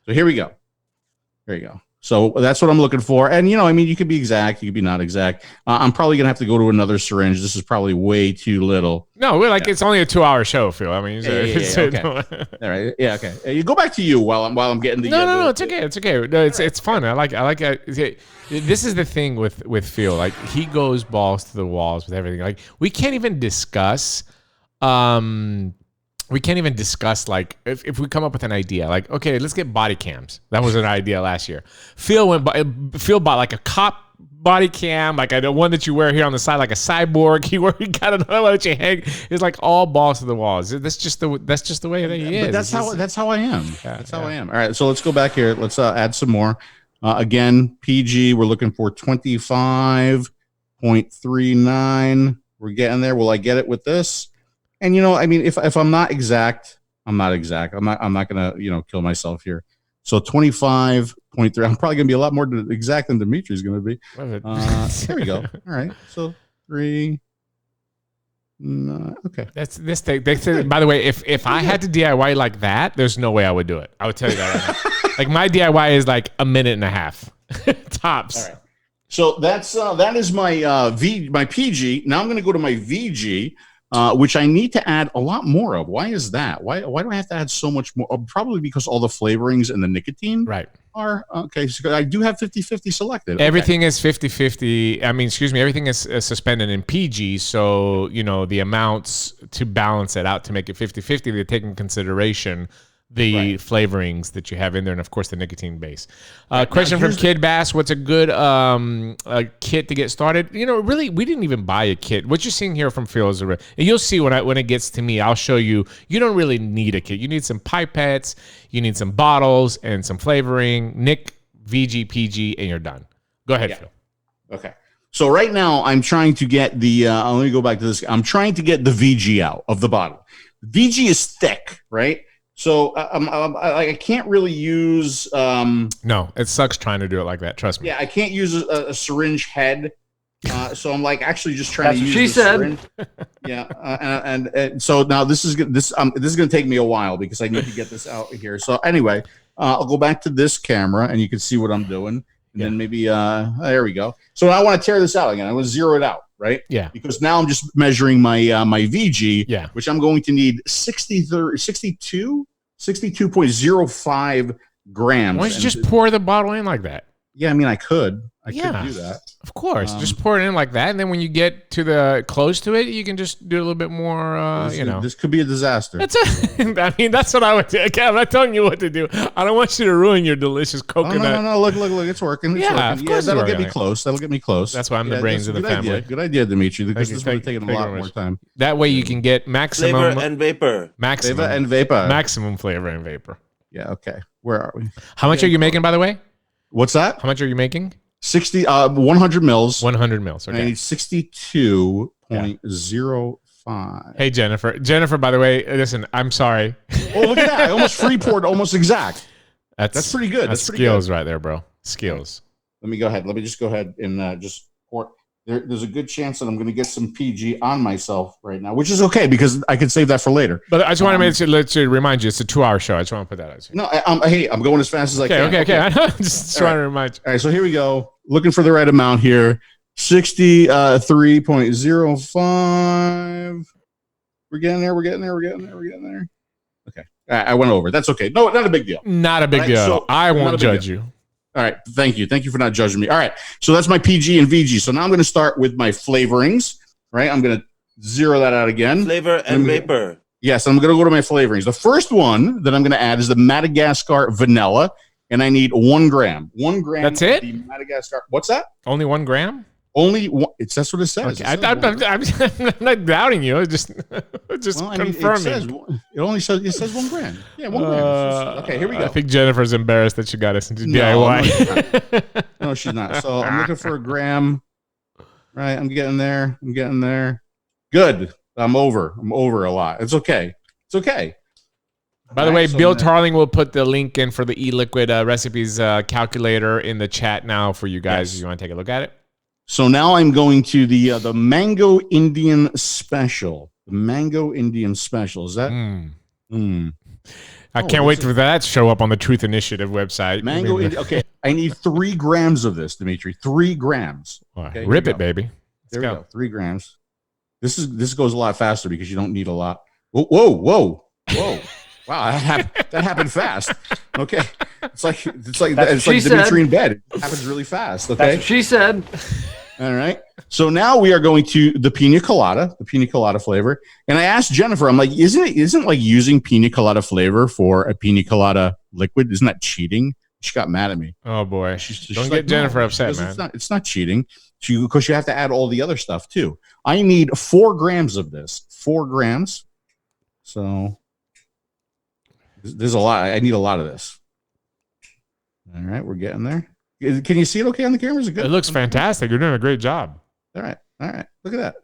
So here we go. There you go. So that's what I'm looking for. And, I mean, you could be exact. You could be not exact. I'm probably going to have to go to another syringe. This is probably way too little. No, we're like, it's only a 2-hour show, Phil. I mean, okay. All right. Yeah. Okay. You go back to you while I'm getting the. No. It's okay. It's okay. No, it's fun. I like it. This is the thing with Phil. Like, he goes balls to the walls with everything. Like, we can't even discuss, like if we come up with an idea, like, okay, let's get body cams. That was an idea last year. Phil bought like a cop body cam, like the one that you wear here on the side, like a cyborg. He got another one that you hang. It's like all balls to the walls. That's just the way that he is. But that's how I am. That's how I am. All right, so let's go back here. Let's add some more. Again, PG. We're looking for 25.39. We're getting there. Will I get it with this? And I mean, if I'm not exact, I'm not exact. I'm not gonna kill myself here. So 25.3. I'm probably gonna be a lot more exact than Dimitris is gonna be. There we go. All right. So 3. Okay. That's this thing. By the way, if I had to DIY like that, there's no way I would do it. I would tell you that right now. Like my DIY is like a minute and a half tops. All right. So that is my my PG. Now I'm gonna go to my VG. Which I need to add a lot more of. Why is that? Why do I have to add so much more? Probably because all the flavorings and the nicotine are okay. So I do have 50-50 selected. Everything is 50-50. I mean, excuse me, everything is suspended in PG. So, the amounts to balance it out to make it 50-50, they take in consideration the flavorings that you have in there, and of course the nicotine base. Question from Kid Bass: what's a good kit to get started? Really, we didn't even buy a kit. What you're seeing here from Phil is and you'll see when it gets to me, I'll show you. You don't really need a kit. You need some pipettes, you need some bottles, and some flavoring. Nic, VG, PG, and you're done. Go ahead, Phil. Okay. So right now I'm trying to get the. Let me go back to this. I'm trying to get the VG out of the bottle. VG is thick, right? So I can't really use. No, it sucks trying to do it like that. Trust me. Yeah, I can't use a syringe head. So I'm like actually just trying to use. She said. Syringe. Yeah, and so now this is going to take me a while because I need to get this out here. So anyway, I'll go back to this camera and you can see what I'm doing. And then maybe there we go. So I want to tear this out again. I want to zero it out. Right? Yeah. Because now I'm just measuring my my VG, which I'm going to need 62.05 grams. Why don't you just pour the bottle in like that? Yeah, I mean, I could do that. Of course, just pour it in like that, and then when you get to the close to it, you can just do a little bit more. This could be a disaster. I mean, that's what I would do. Okay, I'm not telling you what to do. I don't want you to ruin your delicious coconut. No. Look, it's working. It's working. Of course, that'll get me close. That'll get me close. That's why I'm the brains of the family. Good idea, Dimitri. Because this would have taken a lot more time. That way, you can get maximum Flavor and vapor. Maximum flavor and vapor. Yeah. Okay. Where are we? How much are you making, by the way? What's that? How much are you making? 100 mils. 100 mils. Okay. I need 62.05. Hey, Jennifer. Jennifer, by the way, listen, I'm sorry. Oh, look at that. I almost free poured almost exact. That's pretty good. That's pretty skills good. right there, bro. Skills. Let me go ahead. Let me just go ahead and just pour. There's a good chance that I'm going to get some PG on myself right now, which is okay because I can save that for later. But I just want to let you remind you, it's a 2-hour show. I just want to put that out. No, I'm going as fast as I can. Okay. I know. Just trying to remind you. All right, so here we go. Looking for the right amount here. 63.05. We're getting there. Okay. I went over. That's okay. No, not a big deal. Not a big deal. So, I won't judge you. All right. Thank you. Thank you for not judging me. All right. So that's my PG and VG. So now I'm going to start with my flavorings, right? I'm going to zero that out again. Flavor and vapor. Yes. I'm going to go to my flavorings. The first one that I'm going to add is the Madagascar vanilla, and I need 1 gram. 1 gram. That's it? The Madagascar. What's that? Only 1 gram? Only one. That's what it says. Okay. I'm not doubting you. Just confirming. It says 1 gram. Yeah, 1 gram. Okay, here we go. I think Jennifer's embarrassed that she got us into No, DIY. No, she's not. So I'm looking for a gram. Right, I'm getting there. Good. I'm over a lot. It's okay. By the way, Bill Tarling will put the link in for the e-liquid recipes calculator in the chat now for you guys. If you want to take a look at it. So now I'm going to the Mango Indian Special. The Mango Indian Special. Is that? I can't wait for that to show up on the Truth Initiative website. Mango Indian. Okay, I need 3 grams of this, Dimitri. 3 grams. Okay, rip it, baby. There we go. 3 grams. This goes a lot faster because you don't need a lot. Whoa. Wow, that happened fast. Okay, it's like Dimitri in bed. It happens really fast. Okay, that's what she said. All right. So now we are going to the Pina Colada flavor. And I asked Jennifer, I'm like, isn't like using Pina Colada flavor for a Pina Colada liquid? Isn't that cheating? She got mad at me. Oh boy, don't get Jennifer upset, man. It's not cheating. Because you have to add all the other stuff too. I need 4 grams of this. 4 grams. So there's a lot. I need a lot of this. All right, we're getting there. Can you see it okay on the camera? Is it good? It looks fantastic. You're doing a great job. All right. Look at that.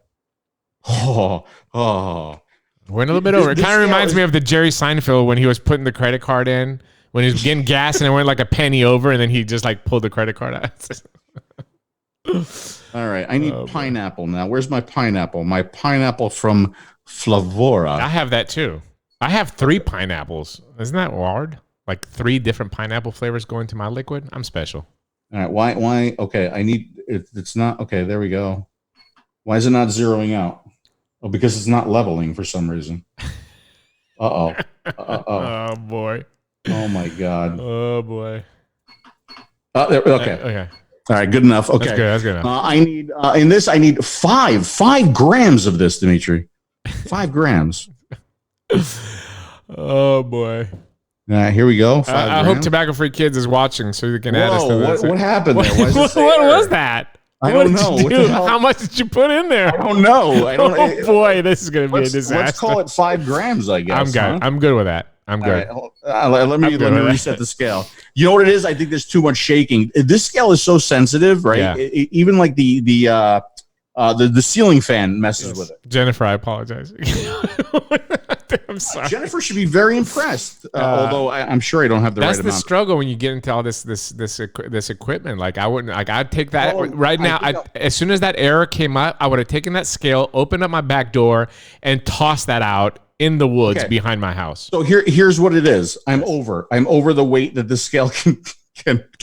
Oh. Went a little bit over. It kind of reminds me of the Jerry Seinfeld when he was putting the credit card in, when he was getting gas and it went like a penny over, and then he just like pulled the credit card out. All right. I need pineapple now. Where's my pineapple? My pineapple from Flavorings. I have that too. I have 3 pineapples. Isn't that hard? Like 3 different pineapple flavors going to my liquid. I'm special. All right. Why? Okay. I need it's not. Okay. There we go. Why is it not zeroing out? Oh, because it's not leveling for some reason. Oh boy. Oh my God. Oh boy. There, okay. Okay. All right. Good enough. Okay. That's good enough. I need in this. I need 5 grams of this, Dimitri. 5 grams. Oh boy. All right, here we go. I hope Tobacco-Free Kids is watching so you can add us to this. What happened there? What was that? I don't know. What did you do? How much did you put in there? I don't know. Oh boy, this is going to be a disaster. Let's call it 5 grams, I guess. I'm good. Huh? I'm good with that. I'm good. Right, let me reset the scale. You know what it is? I think there's too much shaking. This scale is so sensitive, right? Yeah. Even like the ceiling fan messes with it. Jennifer, I apologize. I'm sorry. Jennifer should be very impressed. Although I'm sure I don't have the right amount. That's the struggle when you get into all this equipment. Like I wouldn't. Like I'd take that right now. As soon as that error came up, I would have taken that scale, opened up my back door, and tossed that out in the woods behind my house. So here's what it is. I'm over the weight that the scale can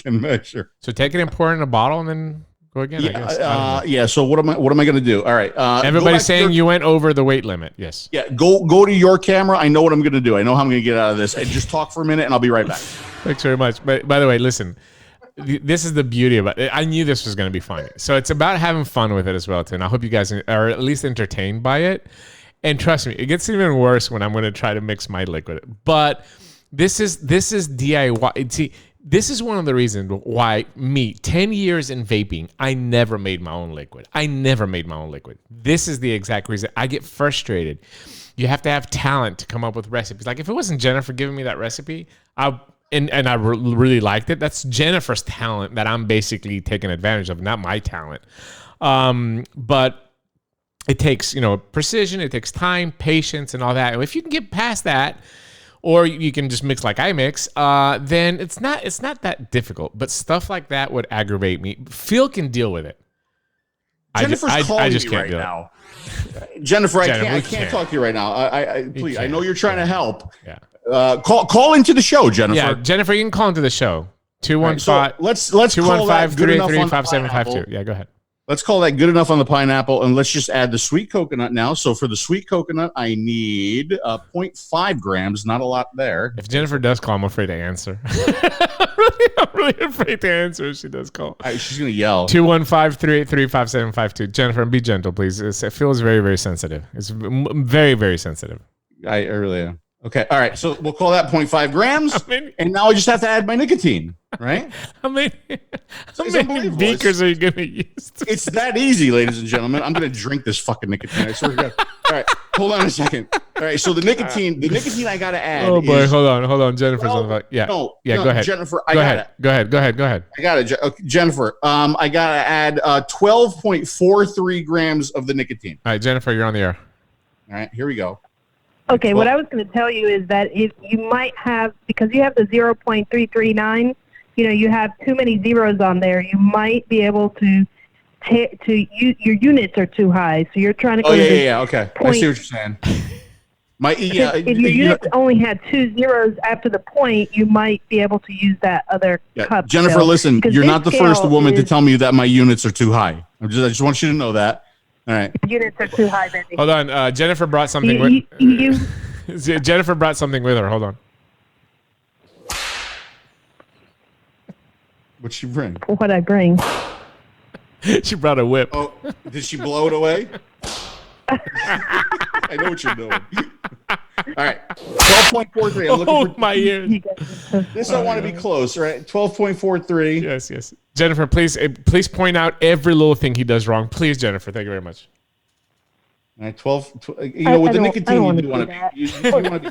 measure. So take it and pour it in a bottle, and then go again. I guess. So what am I going to do? All right. Everybody's saying you went over the weight limit. Yes. Yeah. Go to your camera. I know what I'm going to do. I know how I'm going to get out of this. And just talk for a minute, and I'll be right back. Thanks very much. But by the way, listen. This is the beauty about it. I knew this was going to be funny. So it's about having fun with it as well too. And I hope you guys are at least entertained by it. And trust me, it gets even worse when I'm going to try to mix my liquid. But this is DIY. See, this is one of the reasons why 10 years in vaping, I never made my own liquid. This is the exact reason. I get frustrated. You have to have talent to come up with recipes. Like if it wasn't Jennifer giving me that recipe, I really liked it. That's Jennifer's talent that I'm basically taking advantage of, not my talent. But it takes, precision, it takes time, patience, and all that. And if you can get past that, or you can just mix like I mix, then it's not that difficult. But stuff like that would aggravate me. Phil can deal with it. Jennifer's calling me right now. Jennifer, I can't talk to you right now. Please, I know you're trying to help. Yeah. Call into the show, Jennifer. Yeah, Jennifer, you can call into the show. 215. Let's 215-383-5752. Yeah, go ahead. Let's call that good enough on the pineapple, and let's just add the sweet coconut now. So for the sweet coconut, I need 0.5 grams, not a lot there. If Jennifer does call, I'm afraid to answer. I'm really afraid to answer if she does call. She's going to yell. 215-383-5752. Jennifer, and be gentle, please. It feels very, very sensitive. It's very, very sensitive. I really am. Okay, all right. So we'll call that 0.5 grams, and now I just have to add my nicotine. right? How many unbelievable. beakers are you going to use? It's that easy, ladies and gentlemen. I'm going to drink this fucking nicotine. I swear to God. All right, hold on a second. All right, so the nicotine I got to add. Oh boy, hold on. Jennifer's on the yeah. No, go ahead. Jennifer, go ahead. Go ahead. I got it, okay, Jennifer. I got to add 12.43 grams of the nicotine. All right, Jennifer, you're on the air. All right, here we go. Okay, what I was going to tell you is that if you might have, because you have the 0.339, you have too many zeros on there, you might be able to your units are too high, so you're trying to go okay. I see what you're saying. If your units only had 2 zeros after the point, you might be able to use that other cup. Jennifer, listen, you're not the first woman to tell me that my units are too high. I just want you to know that. All right. Units are too high, baby. Hold on. Jennifer brought something Jennifer brought something with her. Hold on. What'd she bring? What'd I bring? She brought a whip. Oh, did she blow it away? I know what you're doing. All right. 12.43. I'm looking for my ears. This I want to be close, right? 12.43. Yes. Jennifer, please point out every little thing he does wrong. Please, Jennifer. Thank you very much. All right, 12. With the nicotine, you want to be.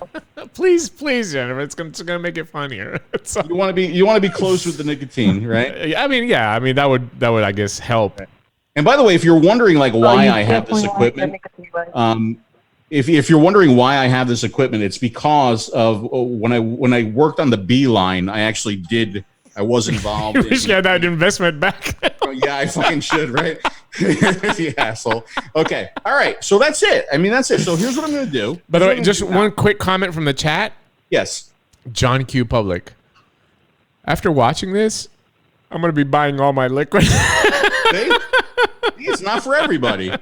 Please, Jennifer. It's gonna make it funnier. You want to be close with the nicotine, right? I mean, that would I guess help. And by the way, if you're wondering why I have this equipment, if you're wondering why I have this equipment, it's because of when I worked on the B line, I was involved. You wish you had that investment back. Yeah, I fucking should, right? You asshole. Okay. All right. So that's it. That's it. So here's what I'm going to do. By the way, just one quick comment from the chat. Yes. John Q. Public. After watching this, I'm going to be buying all my liquid. It's not for everybody.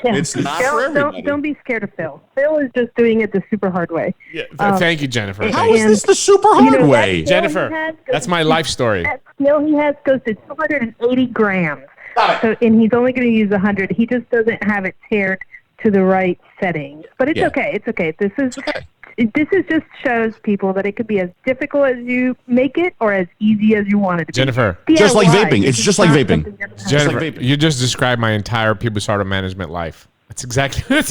It's not for everybody. Don't be scared of Phil. Phil is just doing it the super hard way. Yeah, thank you, Jennifer. How is this the super hard way? Jennifer, that's my life story. That skill he has goes to 280 grams. So, and he's only going to use 100. He just doesn't have it tiered to the right settings. But it's okay. It's okay. This is just shows people that it could be as difficult as you make it or as easy as you want it to be. Jennifer. Just like vaping. It's just like vaping. Jennifer, you just described my entire 𝗵𝗄 management life. That's exactly right.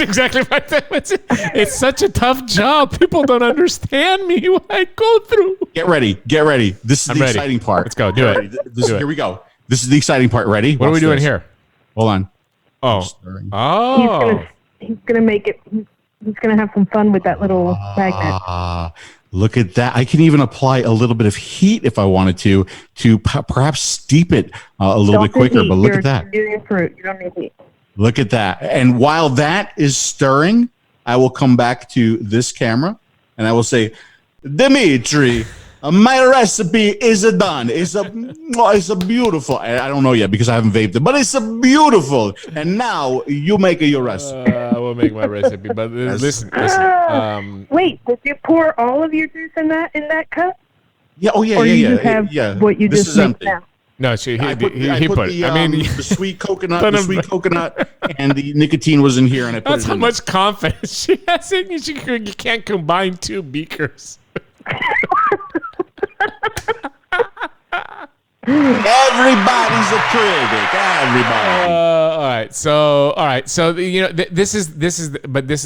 It's such a tough job. People don't understand me. What I go through. Get ready. This is the exciting part. Let's go. Do it. Here we go. This is the exciting part. Ready? What are we doing here? Hold on. Oh. He's gonna make it. He's gonna have some fun with that little magnet. Look at that. I can even apply a little bit of heat if I wanted to perhaps steep it a little bit quicker. But look at that. You're doing fruit. You don't need heat. Look at that. And while that is stirring, I will come back to this camera and I will say, Dimitri, my recipe is done. It's a beautiful. I don't know yet because I haven't vaped it, but it's a beautiful. And now you make your recipe. I will make my recipe, but listen. Wait, did you pour all of your juice in that cup? Yeah. Oh yeah. Or yeah. You Yeah. just have yeah. what you this just is make empty. now? No, he put it. The sweet coconut, and the nicotine was in here, and I put That's it in. That's how much confidence she has in you. You can't combine 2 beakers. Everybody's a critic. Everybody. All right. So this is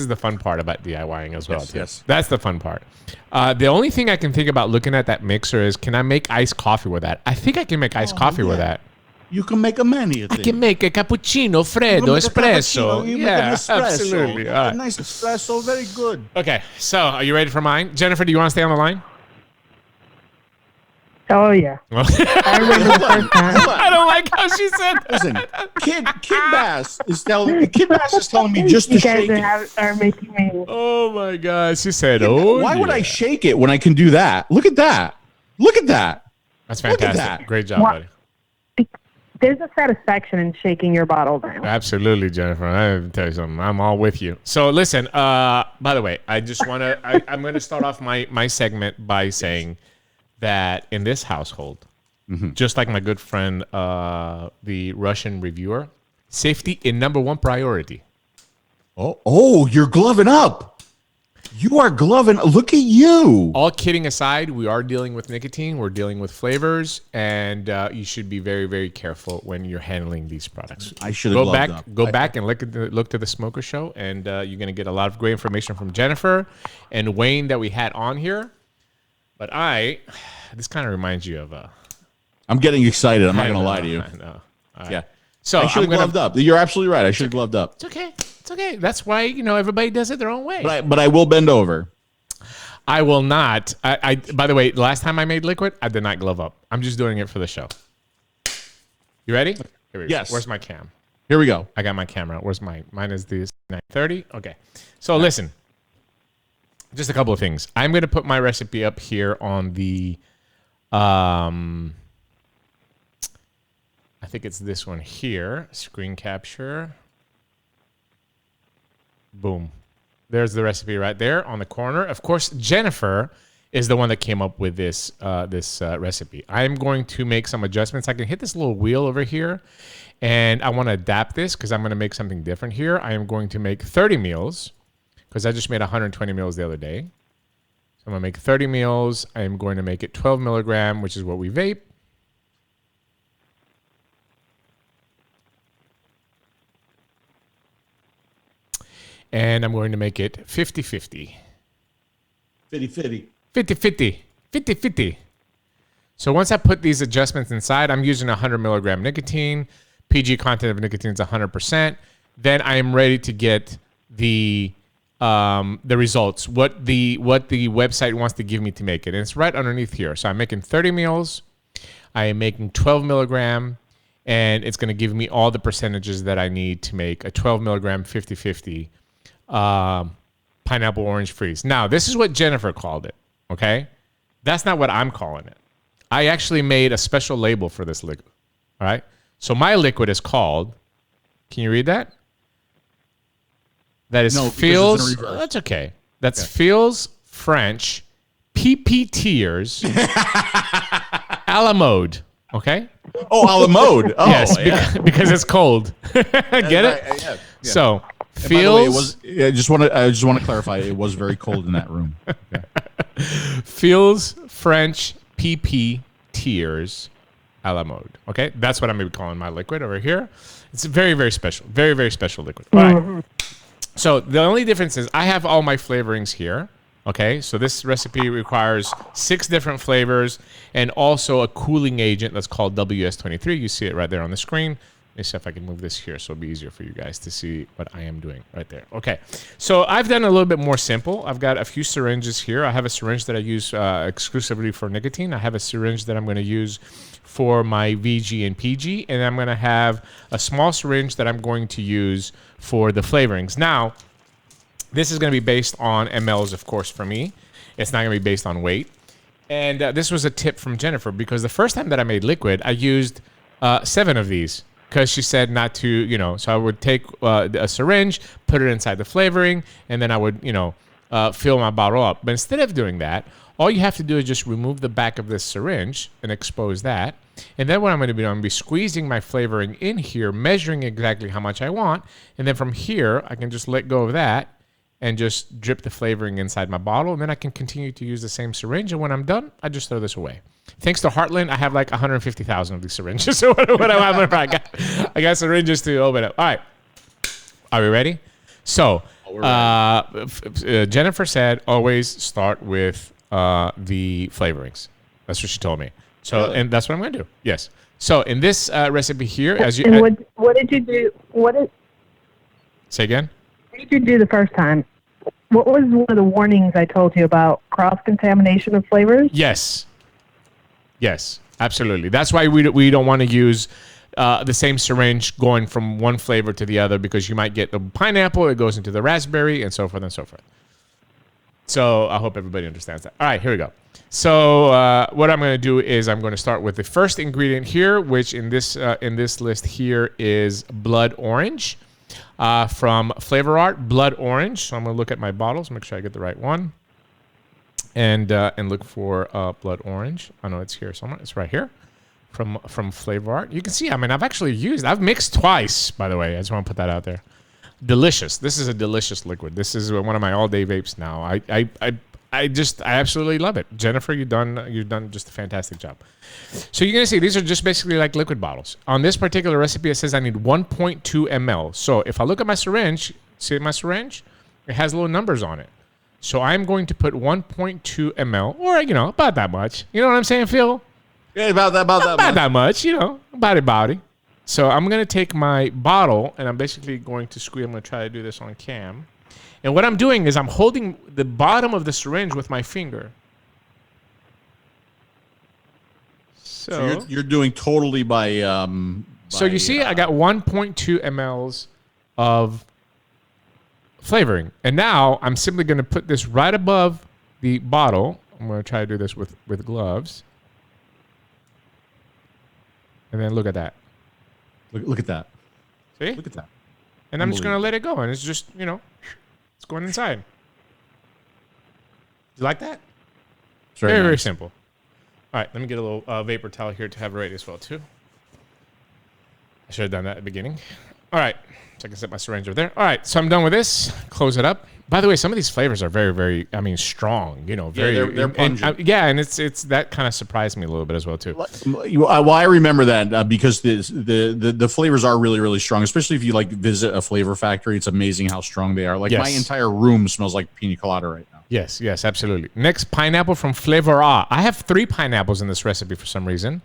the fun part about DIYing as well. Yes. That's the fun part. The only thing I can think about looking at that mixer is, can I make iced coffee with that? I think I can make iced coffee with that. You can make a many things. I can make a cappuccino, freddo, espresso. Yeah, absolutely. A nice espresso, very good. Okay, so are you ready for mine? Jennifer, do you want to stay on the line? Oh yeah. I remember the first time. I don't like how she said that. Listen, Kid Bass is telling me just to shake it. You guys are making me. Oh my God, she said, Why would I shake it when I can do that? Look at that. That's fantastic. Great job, buddy. There's a satisfaction in shaking your bottle down. Absolutely, Jennifer. I tell you something. I'm all with you. So listen, by the way, I just want to, I'm going to start off my segment by saying that in this household, just like my good friend, the Russian reviewer, safety is #1 priority. Oh, you're gloving up. You are gloving. Look at you. All kidding aside, we are dealing with nicotine. We're dealing with flavors, and you should be very, very careful when you're handling these products. I should have gloved up. Go back and look to the 𝗧𝗵𝗲 show, and you're gonna get a lot of great information from Jennifer and Wayne that we had on here. But this kind of reminds you of I'm getting excited. I'm not gonna lie to you. I know. Right. Yeah. So I should have gloved up. You're absolutely right. I should have gloved up. It's okay. It's okay. That's why everybody does it their own way. But I will bend over. I will not. By the way, last time I made liquid, I did not glove up. I'm just doing it for the show. You ready? Here we go. Yes. Where's my cam? Here we go. I got my camera. Where's mine? Mine is the 930. Okay. So listen, just a couple of things. I'm going to put my recipe up here on the, I think it's this one here. Screen capture. Boom. There's the recipe right there on the corner. Of course, Jennifer is the one that came up with this recipe. I'm going to make some adjustments. I can hit this little wheel over here, and I want to adapt this because I'm going to make something different here. I am going to make 30 meals because I just made 120 meals the other day. So I'm going to make 30 meals. I am going to make it 12 milligram, which is what we vape. And I'm going to make it 50-50. 50-50. 50-50. 50-50. So once I put these adjustments inside, I'm using 100 milligram nicotine. PG content of nicotine is 100%. Then I am ready to get the results, what the website wants to give me to make it. And it's right underneath here. So I'm making 30 meals. I am making 12 milligram. And it's going to give me all the percentages that I need to make a 12 milligram 50-50 pineapple orange freeze. Now, this is what Jennifer called it, okay? That's not what I'm calling it. I actually made a special label for this liquid, all right? So my liquid is called, can you read that? That is Feels, that's okay. That's Feels French 𝗵𝗵𝗃𝗏𝗏 𝗦𝗛𝗓, okay? Oh, 𝗦𝗛𝗓. Oh, yes, yeah. because it's cold. Get it? Yeah. So, And by the way, I just want to clarify. It was very cold in that room. Okay. Feels French 𝗵𝗵𝗃𝗏𝗏 𝗦𝗛𝗓. Okay, that's what I'm going to be calling my liquid over here. It's a very, very special, very, very special liquid. All right. So the only difference is I have all my flavorings here. Okay, so this recipe requires 6 different flavors and also a cooling agent that's called WS23. You see it right there on the screen. Let me see if I can move this here so it'll be easier for you guys to see what I am doing right there. Okay, so I've done a little bit more simple. I've got a few syringes here. I have a syringe that I use exclusively for nicotine. I have a syringe that I'm going to use for my VG and PG, and I'm going to have a small syringe that I'm going to use for the flavorings. Now, this is going to be based on mLs, of course, for me. It's not going to be based on weight. And this was a tip from Jennifer because the first time that I made liquid, I used 7 of these because she said not to, so I would take a syringe, put it inside the flavoring, and then I would, fill my bottle up. But instead of doing that, all you have to do is just remove the back of this syringe and expose that. And then what I'm going to be doing, I'm going to be squeezing my flavoring in here, measuring exactly how much I want. And then from here, I can just let go of that and just drip the flavoring inside my bottle. And then I can continue to use the same syringe. And when I'm done, I just throw this away. Thanks to Heartland, I have like 150,000 of these syringes. So what I got syringes to open up. All right. Are we ready? So Jennifer said always start with the flavorings. That's what she told me. So, and that's what I'm going to do. Yes. So in this recipe here, as you... And what did you do? Say again? What did you do the first time? What was one of the warnings I told you about cross-contamination of flavors? Yes. Yes, absolutely. That's why we don't want to use the same syringe going from one flavor to the other because you might get the pineapple, it goes into the raspberry, and so forth and so forth. So I hope everybody understands that. All right, here we go. So what I'm going to do is I'm going to start with the first ingredient here, which in this list here is blood orange from Flavor Art, blood orange. So I'm going to look at my bottles, make sure I get the right one, and look for blood orange. I know it's here somewhere. It's right here from Flavor Art. You can see, I've actually I've mixed twice, by the way. I just want to put that out there. delicious. This is a delicious liquid. This is one of my all-day vapes now. I absolutely love it. Jennifer, you've done just a fantastic job. So you're gonna see these are just basically like liquid bottles. On this particular recipe, it says I need 1.2 ml. So if I look at my syringe, see my syringe? It has little numbers on it. So I'm going to put 1.2 ml, or about that much. You know what I'm saying, Phil? Yeah, about that much. About it. So I'm gonna take my bottle and I'm basically going to squeeze. I'm gonna try to do this on cam. And what I'm doing is I'm holding the bottom of the syringe with my finger. So you're doing totally by. So you see, I got 1.2 mLs of flavoring, and now I'm simply going to put this right above the bottle. I'm going to try to do this with gloves, and then look at that. Look at that. See? Look at that. And I'm just going to let it go, and it's just it's going inside. You like that? It's very, very nice. simple. All right, let me get a little vapor towel here to have ready as well, too. I should have done that at the beginning. All right, so I can set my syringe over there. All right, so I'm done with this. Close it up. By the way, some of these flavors are very, very, strong. Very. They're pungent. And it's that kind of surprised me a little bit as well, too. Well, I remember that because the flavors are really, really strong, especially if you visit a flavor factory. It's amazing how strong they are. My entire room smells like pina colada right now. Yes, absolutely. Next, pineapple from 𝗧𝗵𝗲. I have 3 pineapples in this recipe for some reason.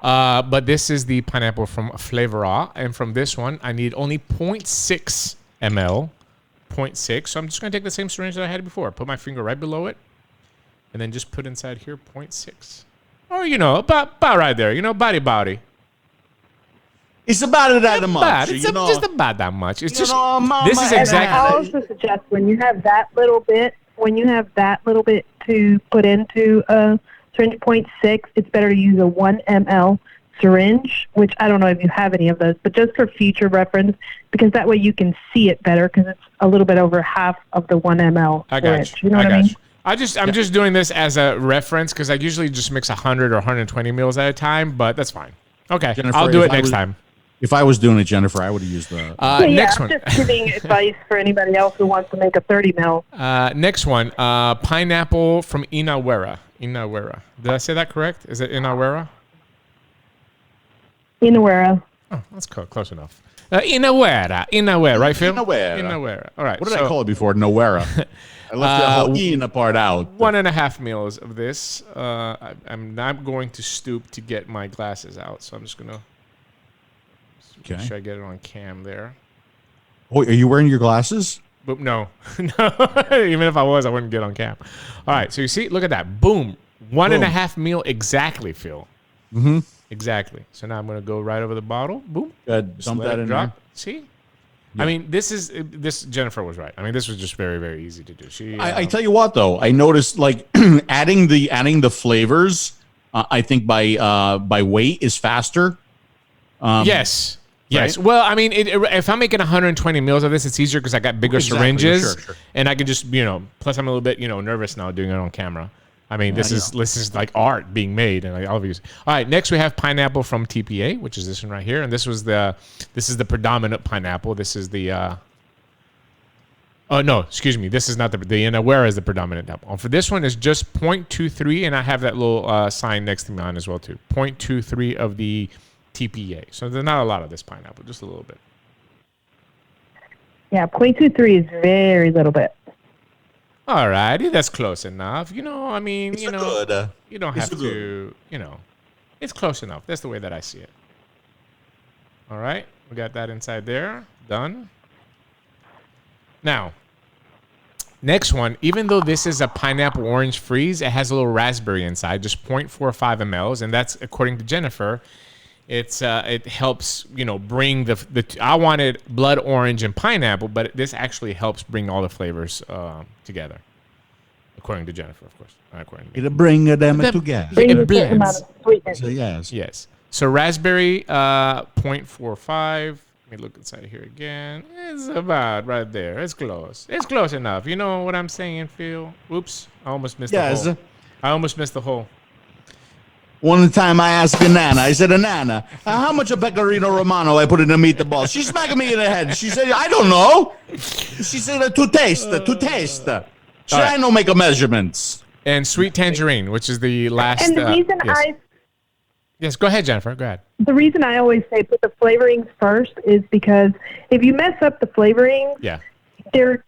But this is the pineapple from 𝗧𝗵𝗲. And from this one, I need only 0.6 ml. 0.6. So I'm just going to take the same syringe that I had before. Put my finger right below it. And then just put inside here 0.6. Or, about right there. Body. It's about that much. It's just about that much. It's just, Mama, this is exactly. I also suggest when you have that little bit to put into a syringe 0.6, it's better to use a 1 ml syringe, which I don't know if you have any of those, but just for future reference, because that way you can see it better because it's a little bit over half of the 1 ml syringe. You know what I mean? I'm just doing this as a reference because I usually just mix 100 or 120 mils at a time, but that's fine. Okay, Jennifer, I'll do it next time. If I was doing it, Jennifer, I would have used the... next one. I'm just giving advice for anybody else who wants to make a 30 mil. Next one, pineapple from 𝗀𝗟𝗏. 𝗀𝗟𝗏. Did I say that correct? Is it 𝗀𝗟𝗏? 𝗀𝗟𝗏. Oh, that's close enough. 𝗀𝗟𝗏, right, Phil? 𝗀𝗟𝗏. All right. What did I call it before? Nowera. I left the whole ina part out. 1.5 mils of this. I'm not going to stoop to get my glasses out, so I'm just going to make sure I get it on cam there. Oh, are you wearing your glasses? But no. Even if I was, I wouldn't get on cam. All right, so you see, look at that. Boom. 1.5 mil exactly, Phil. Mm-hmm. Exactly. So now I'm going to go right over the bottle. Boom. Good. Dump that in there. See? Yeah. I mean, this Jennifer was right. I mean, this was just very, very easy to do. I tell you what, though, I noticed adding the flavors. I think by weight is faster. Yes. Right? Well, I mean, if I'm making 120 mils of this, it's easier because I got bigger syringes, sure. And I can just Plus, I'm a little bit nervous now doing it on camera. I mean, this is like art being made, and all right, next we have pineapple from TPA, which is this one right here, and this is the predominant pineapple. This is the oh no, excuse me, this is not the 𝗀𝗟𝗏 is the predominant apple. For this one is just 0.23, and I have that little sign next to me on as well too. 0.23 of the TPA. So there's not a lot of this pineapple, just a little bit. Yeah, 0.23 is very little bit. All righty, that's close enough. I mean, It's good. you don't have to, it's close enough. That's the way that I see it. All right, we got that inside there. Done. Now, next one, even though this is a pineapple orange freeze, it has a little raspberry inside, just 0.45 mLs, and that's, according to Jennifer, it helps, bring the I wanted blood orange and pineapple, but this actually helps bring all the flavors together, according to Jennifer, of course. Not according to me. It'll bring them together. Bring a certain amount of sweetness. So, Yes. So raspberry, 0.45. Let me look inside here again. It's about right there. It's close. It's close enough. You know what I'm saying, Phil? Oops. I almost missed the hole. I almost missed the hole. One time I asked a Nana, I said, Nana, how much of Pecorino Romano I put in the meatball? She's smacking me in the head. She said, I don't know. She said, to taste. She I know make a measurements. And sweet tangerine, which is the last. And the reason Yes, go ahead, Jennifer. Go ahead. The reason I always say put the flavorings first is because if you mess up the flavorings, they're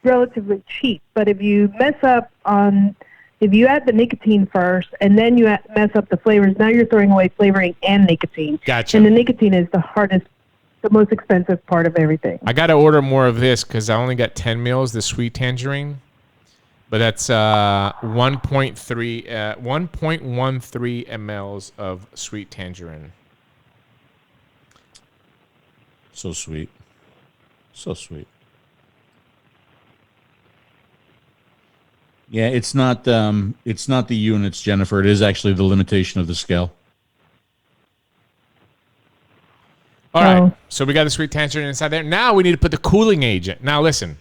relatively cheap. But if you mess up if you add the nicotine first and then you mess up the flavors, now you're throwing away flavoring and nicotine. Gotcha. And the nicotine is the most expensive part of everything. I got to order more of this because I only got 10 mils, the sweet tangerine. But that's 1.13 mLs of sweet tangerine. So sweet. So sweet. Yeah, it's not the units, Jennifer. It is actually the limitation of the scale. All right. So we got the sweet tangerine inside there. Now we need to put the cooling agent. Now listen.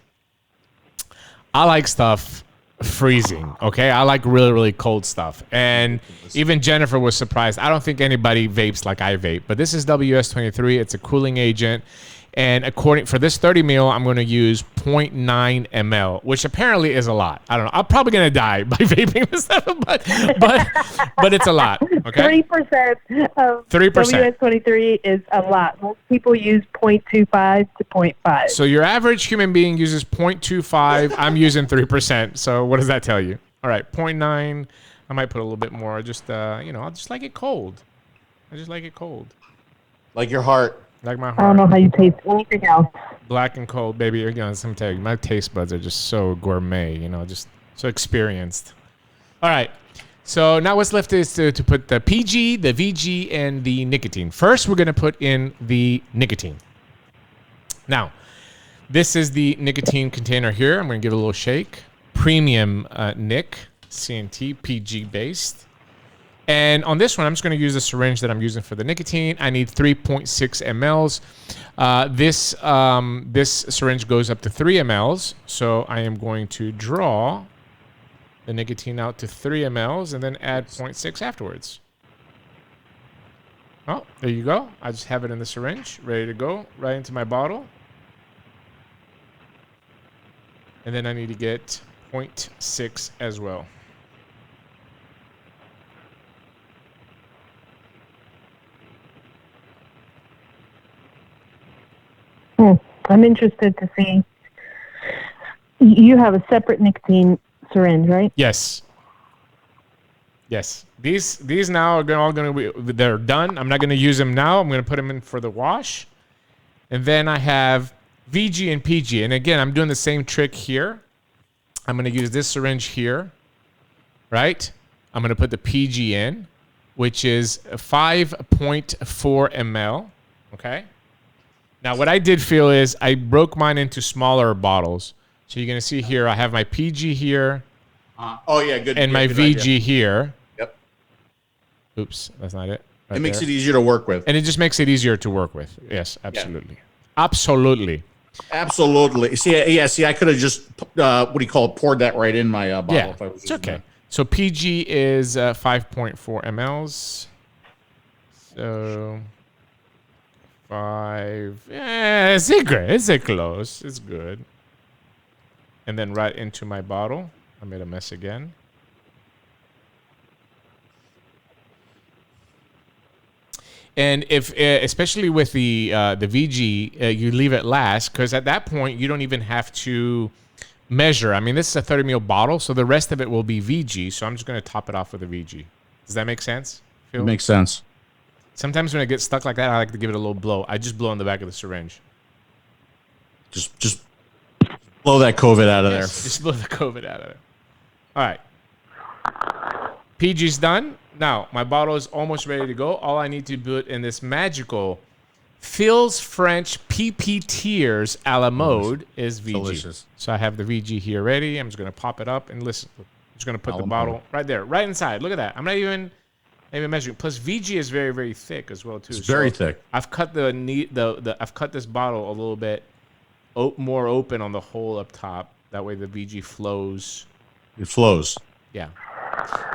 I like stuff freezing, okay? I like really, really cold stuff. And even Jennifer was surprised. I don't think anybody vapes like I vape, but this is WS23. It's a cooling agent. And for this 30 mil, I'm going to use 0.9 ml, which apparently is a lot. I don't know. I'm probably going to die by vaping this stuff, but it's a lot. Okay. 3% of WS23 is a lot. Most people use 0.25 to 0.5. So your average human being uses 0.25. I'm using 3%. So what does that tell you? All right, 0.9. I might put a little bit more. Just I just like it cold. I just like it cold. Like your heart. Like my heart. I don't know how you taste anything else. Black and cold, baby. You know, let me tell you, my taste buds are just so gourmet, just so experienced. All right. So now what's left is to put the PG, the VG, and the nicotine. First, we're going to put in the nicotine. Now, this is the nicotine container here. I'm going to give it a little shake. Premium Nic, CNT, PG based. And on this one, I'm just going to use the syringe that I'm using for the nicotine. I need 3.6 mLs. This syringe goes up to 3 mLs. So I am going to draw the nicotine out to 3 mLs and then add 0.6 afterwards. Oh, there you go. I just have it in the syringe, ready to go, right into my bottle. And then I need to get 0.6 as well. I'm interested to see. You have a separate nicotine syringe, right? Yes. Yes. These now are all going to be, they're done. I'm not going to use them now. I'm going to put them in for the wash. And then I have VG and PG. And again, I'm doing the same trick here. I'm going to use this syringe here, right? I'm going to put the PG in, which is 5.4 ml, okay? Now, what I did feel is I broke mine into smaller bottles. So you're going to see here, I have my PG here. Good. And my VG idea. here. Yep. Oops, that's not it. Right it makes there. it easier to work with. And it just makes it easier to work with. Yes, absolutely. Yeah. Absolutely. Absolutely. See, I could have just, poured that right in my bottle. Yeah, if I was it's okay. That. So PG is 5.4 mLs. So... 5. Yeah, it's good. It's close. It's good. And then right into my bottle. I made a mess again. And if, especially with the VG, you leave it last because at that point you don't even have to measure. I mean, this is a 30 ml bottle, so the rest of it will be VG. So I'm just going to top it off with a VG. Does that make sense, Phil? It makes sense. Sometimes when it gets stuck like that, I like to give it a little blow. I just blow in the back of the syringe. Just blow that COVID out of there. Just blow the COVID out of there. All right. PG's done. Now, my bottle is almost ready to go. All I need to put in this magical Phil's French 𝗵𝗄 𝗪 is VG. Delicious. So I have the VG here ready. I'm just going to pop it up and listen. I'm just going to put the bottle right there, right inside. Look at that. I'm not even measuring. Plus, VG is very, very thick as well too. It's very thick. I've cut I've cut this bottle a little bit more open on the hole up top. That way, the VG flows. It flows. Yeah.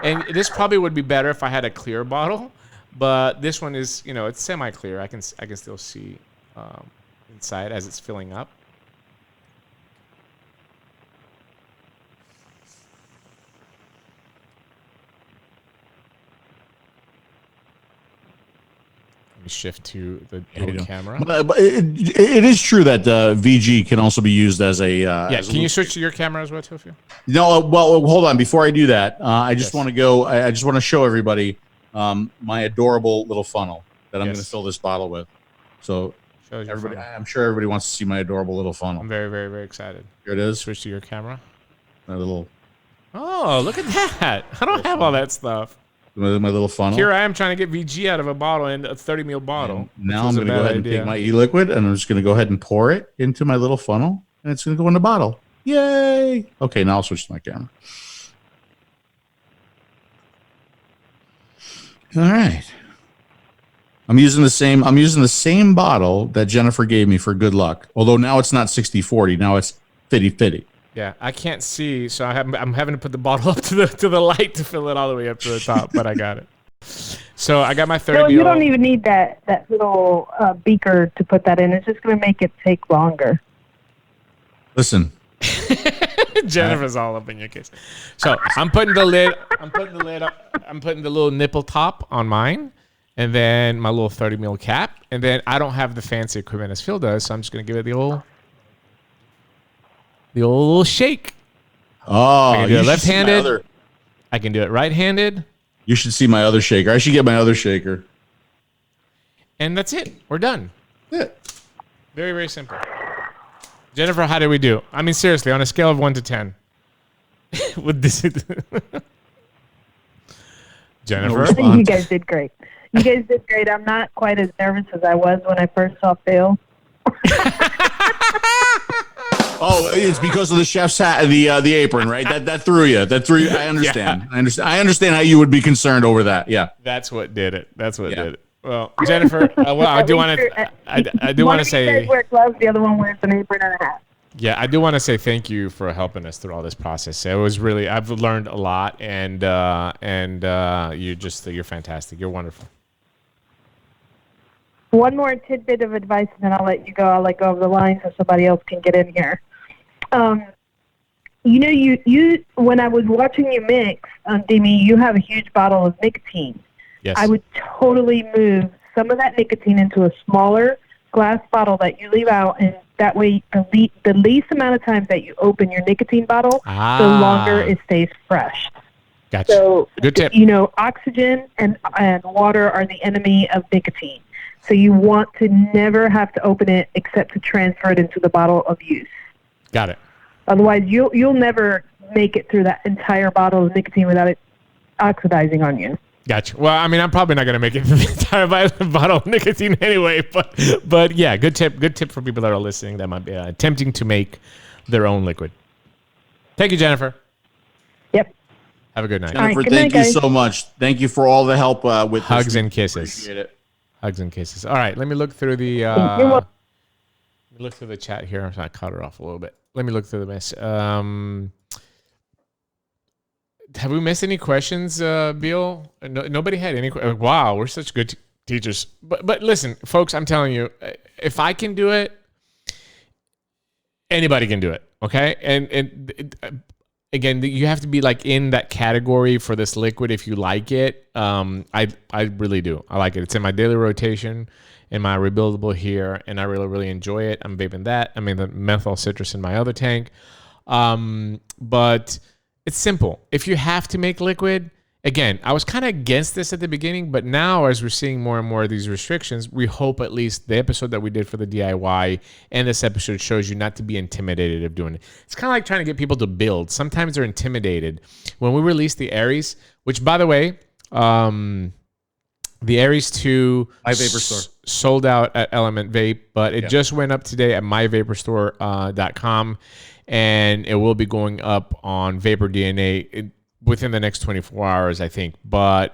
And this probably would be better if I had a clear bottle, but this one is, it's semi-clear. I can still see inside as it's filling up. Let me shift to the little camera. But it is true that VG can also be used as a. Can you switch to your camera as well, Tofu? No, well, hold on. Before I do that, I just want to go. I just want to show everybody my adorable little funnel that I'm going to fill this bottle with. So everybody, I'm sure everybody wants to see my adorable little funnel. I'm very, very, very excited. Here it is. Switch to your camera. My little. Oh, look at that! I don't have all that stuff. My little funnel. Here I am trying to get VG out of a bottle, and a 30 ml bottle. And now I'm going to go ahead and take my e-liquid, and I'm just going to go ahead and pour it into my little funnel, and it's going to go in the bottle. Yay! Okay, now I'll switch to my camera. All right. I'm using the same bottle that Jennifer gave me for good luck. Although now it's not 60-40, now it's 50-50. Yeah, I can't see, so I'm having to put the bottle up to the light to fill it all the way up to the top, but I got it. So I got my 30 ml. You don't even need that little beaker to put that in. It's just going to make it take longer. Listen. Jennifer's all up in your case. So I'm putting the lid up. I'm putting the little nipple top on mine, and then my little 30 ml cap, and then I don't have the fancy equipment as Phil does, so I'm just going to give it the old little shake. Oh, I can do it left-handed. I can do it right-handed. You should see my other shaker. I should get my other shaker. And that's it. We're done. Yeah. Very, very simple. Jennifer, how did we do? I mean, seriously, on a scale of 1 to 10. With this, Jennifer? I think you guys did great. You guys did great. I'm not quite as nervous as I was when I first saw Phil. Oh, it's because of the chef's hat, the apron, right? That threw you. That threw you. I understand. Yeah. I understand how you would be concerned over that. Yeah. That's what did it. That's what did it. Well, Jennifer, I do want to. I do want to say. One of you guys wear gloves. The other one wears an apron and a hat. Yeah, I do want to say thank you for helping us through all this process. It was really. I've learned a lot, and you're fantastic. You're wonderful. One more tidbit of advice, and then I'll let you go. I'll let go of the line so somebody else can get in here. You when I was watching you mix, Demi, you have a huge bottle of nicotine. Yes. I would totally move some of that nicotine into a smaller glass bottle that you leave out, and that way the least amount of times that you open your nicotine bottle, the longer it stays fresh. Gotcha. So, good tip. Oxygen and water are the enemy of nicotine. So you want to never have to open it except to transfer it into the bottle of use. Got it. Otherwise, you'll never make it through that entire bottle of nicotine without it oxidizing on you. Gotcha. Well, I mean, I'm probably not going to make it through the entire bottle of nicotine anyway, but yeah, good tip. Good tip for people that are listening that might be attempting to make their own liquid. Thank you, Jennifer. Yep. Have a good night. Jennifer, right, thank you guys. so much. Thank you for all the help with hugs this. and kisses. Appreciate it. Hugs and kisses. All right, let me look through the chat here. I cut her off a little bit. Let me look through the mess. Have we missed any questions, Bill? No, nobody had any. Wow, we're such good teachers. But listen, folks, I'm telling you, if I can do it, anybody can do it. Okay, and again, you have to be like in that category for this liquid if you like it. I really do. I like it. It's in my daily rotation, in my rebuildable here, and I really, really enjoy it. I'm vaping that. I mean, the menthol citrus in my other tank. But it's simple. If you have to make liquid, again, I was kind of against this at the beginning, but now as we're seeing more and more of these restrictions, we hope at least the episode that we did for the DIY and this episode shows you not to be intimidated of doing it. It's kind of like trying to get people to build. Sometimes they're intimidated. When we released the Aries, which by the way, the Aries 2 My Vapor Store sold out at Element Vape, but it just went up today at myvaporstore.com, and it will be going up on Vapor DNA. within the next 24 hours, I think. But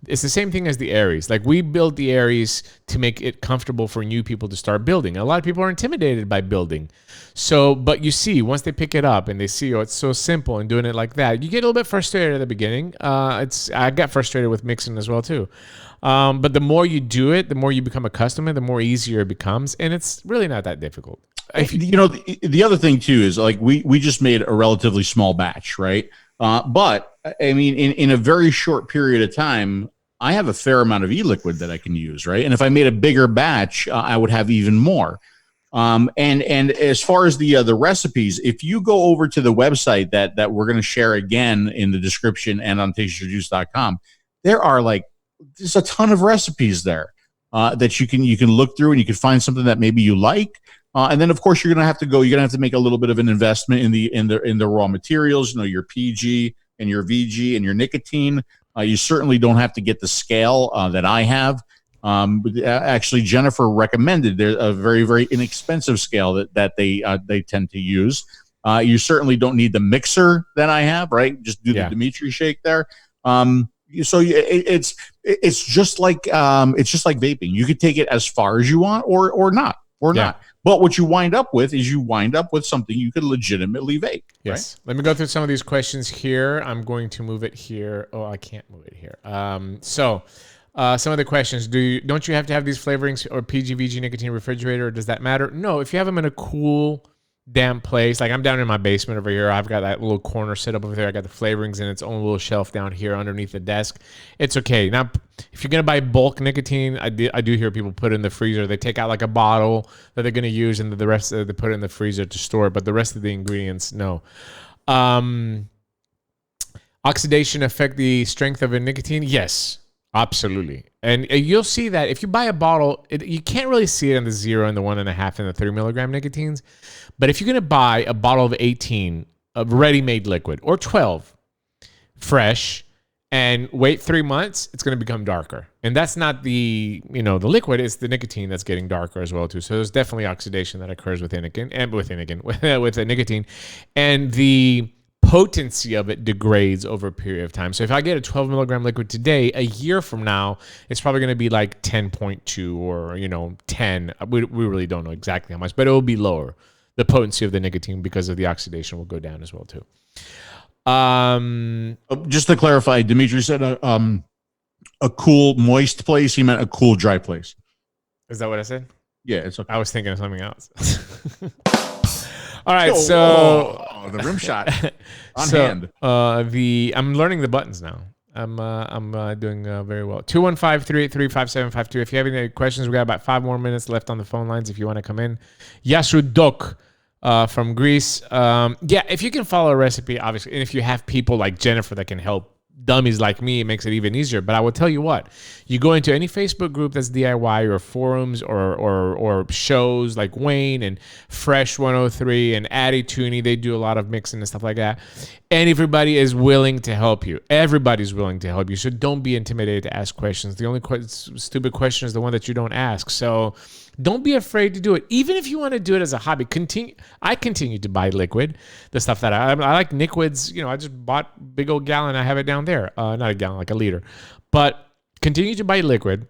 it's the same thing as the Aries. Like, we build the Aries to make it comfortable for new people to start building. A lot of people are intimidated by building. So, but you see, once they pick it up and they see, oh, it's so simple and doing it like that, you get a little bit frustrated at the beginning. I got frustrated with mixing as well too. But the more you do it, the more you become accustomed, the more easier it becomes, and it's really not that difficult. The other thing too is, like, we just made a relatively small batch, right? But I mean, in a very short period of time, I have a fair amount of e-liquid that I can use, right? And if I made a bigger batch, I would have even more. And as far as the recipes, if you go over to the website that we're going to share again in the description and on tasteyourjuice.com, there are there's a ton of recipes there that you can look through, and you can find something that maybe you like. And then, of course, you're going to have to make a little bit of an investment in the raw materials, your PG and your VG and your nicotine. You certainly don't have to get the scale that I have. Actually, Jennifer recommended a very, very inexpensive scale that they tend to use. You certainly don't need the mixer that I have, right? Just do the Dimitris shake there. So it's just like vaping. You could take it as far as you want, or not. But what you wind up with is something you could legitimately vape. Yes. Right? Let me go through some of these questions here. I'm going to move it here. Oh, I can't move it here. Some of the questions: don't you have to have these flavorings or PG, VG, nicotine refrigerator? Or does that matter? No. If you have them in a cool, damp place, like I'm down in my basement over here, I've got that little corner set up over there. I got the flavorings in its own little shelf down here underneath the desk. It's okay. Now, if you're gonna buy bulk nicotine, I do hear people put it in the freezer. They take out like a bottle that they're gonna use, and the rest they put it in the freezer to store it. But the rest of the ingredients, no. Oxidation affect the strength of a nicotine? Yes. Absolutely. And you'll see that if you buy a bottle, you can't really see it in the 0 and the 1.5 and the 3 milligram nicotines. But if you're going to buy a bottle of 18 of ready-made liquid, or 12 fresh, and wait 3 months, it's going to become darker. And that's not the liquid, it's the nicotine that's getting darker as well too. So there's definitely oxidation that occurs with nicotine, with the nicotine. And the potency of it degrades over a period of time. So if I get a 12 milligram liquid today, a year from now, it's probably going to be like 10.2 or 10. We really don't know exactly how much, but it will be lower. The potency of the nicotine, because of the oxidation, will go down as well too. Just to clarify, Dimitri said a cool, moist place. He meant a cool, dry place. Is that what I said? Yeah, it's okay. I was thinking of something else. All right, so the rim shot on hand. I'm learning the buttons now. I'm doing very well. 215-383-5752. If you have any questions, we got about 5 more minutes left on the phone lines if you want to come in. Yasudok from Greece. If you can follow a recipe, obviously, and if you have people like Jennifer that can help dummies like me, it makes it even easier. But I will tell you what, you go into any Facebook group that's DIY, or forums, or shows like Wayne and Fresh 103 and Addy Tooney, they do a lot of mixing and stuff like that. And everybody is willing to help you. Everybody's willing to help you. So don't be intimidated to ask questions. The only stupid question is the one that you don't ask. So don't be afraid to do it. Even if you want to do it as a hobby, I continue to buy liquid, the stuff that I like. Nicquids, I just bought a big old gallon. I have it down there. Not a gallon, like a liter. But continue to buy liquid.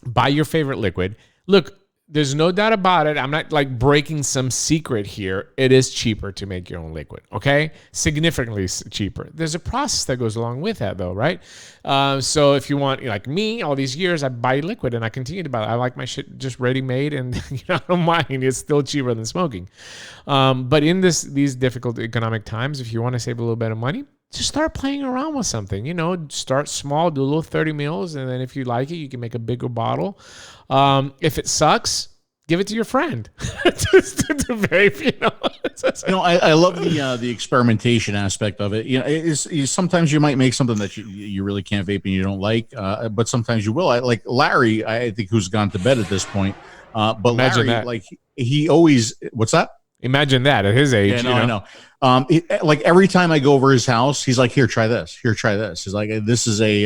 Buy your favorite liquid. Look, there's no doubt about it. I'm not like breaking some secret here. It is cheaper to make your own liquid, okay? Significantly cheaper. There's a process that goes along with that, though, right? So if you want, like me, all these years, I buy liquid and I continue to buy it. I like my shit just ready-made, and I don't mind. It's still cheaper than smoking. But in these difficult economic times, if you want to save a little bit of money, just start playing around with something. Start small, do a little 30 mils, and then if you like it, you can make a bigger bottle. If it sucks, give it to your friend. Just to vape, I love the experimentation aspect of it. Sometimes you might make something that you really can't vape and you don't like, but sometimes you will. Like Larry, I think, who's gone to bed at this point. But Imagine Larry, that. he always, what's that? Imagine that at his age. Yeah, no, I know. Like every time I go over his house, he's like, "Here, try this. Here, try this." He's like, "This is a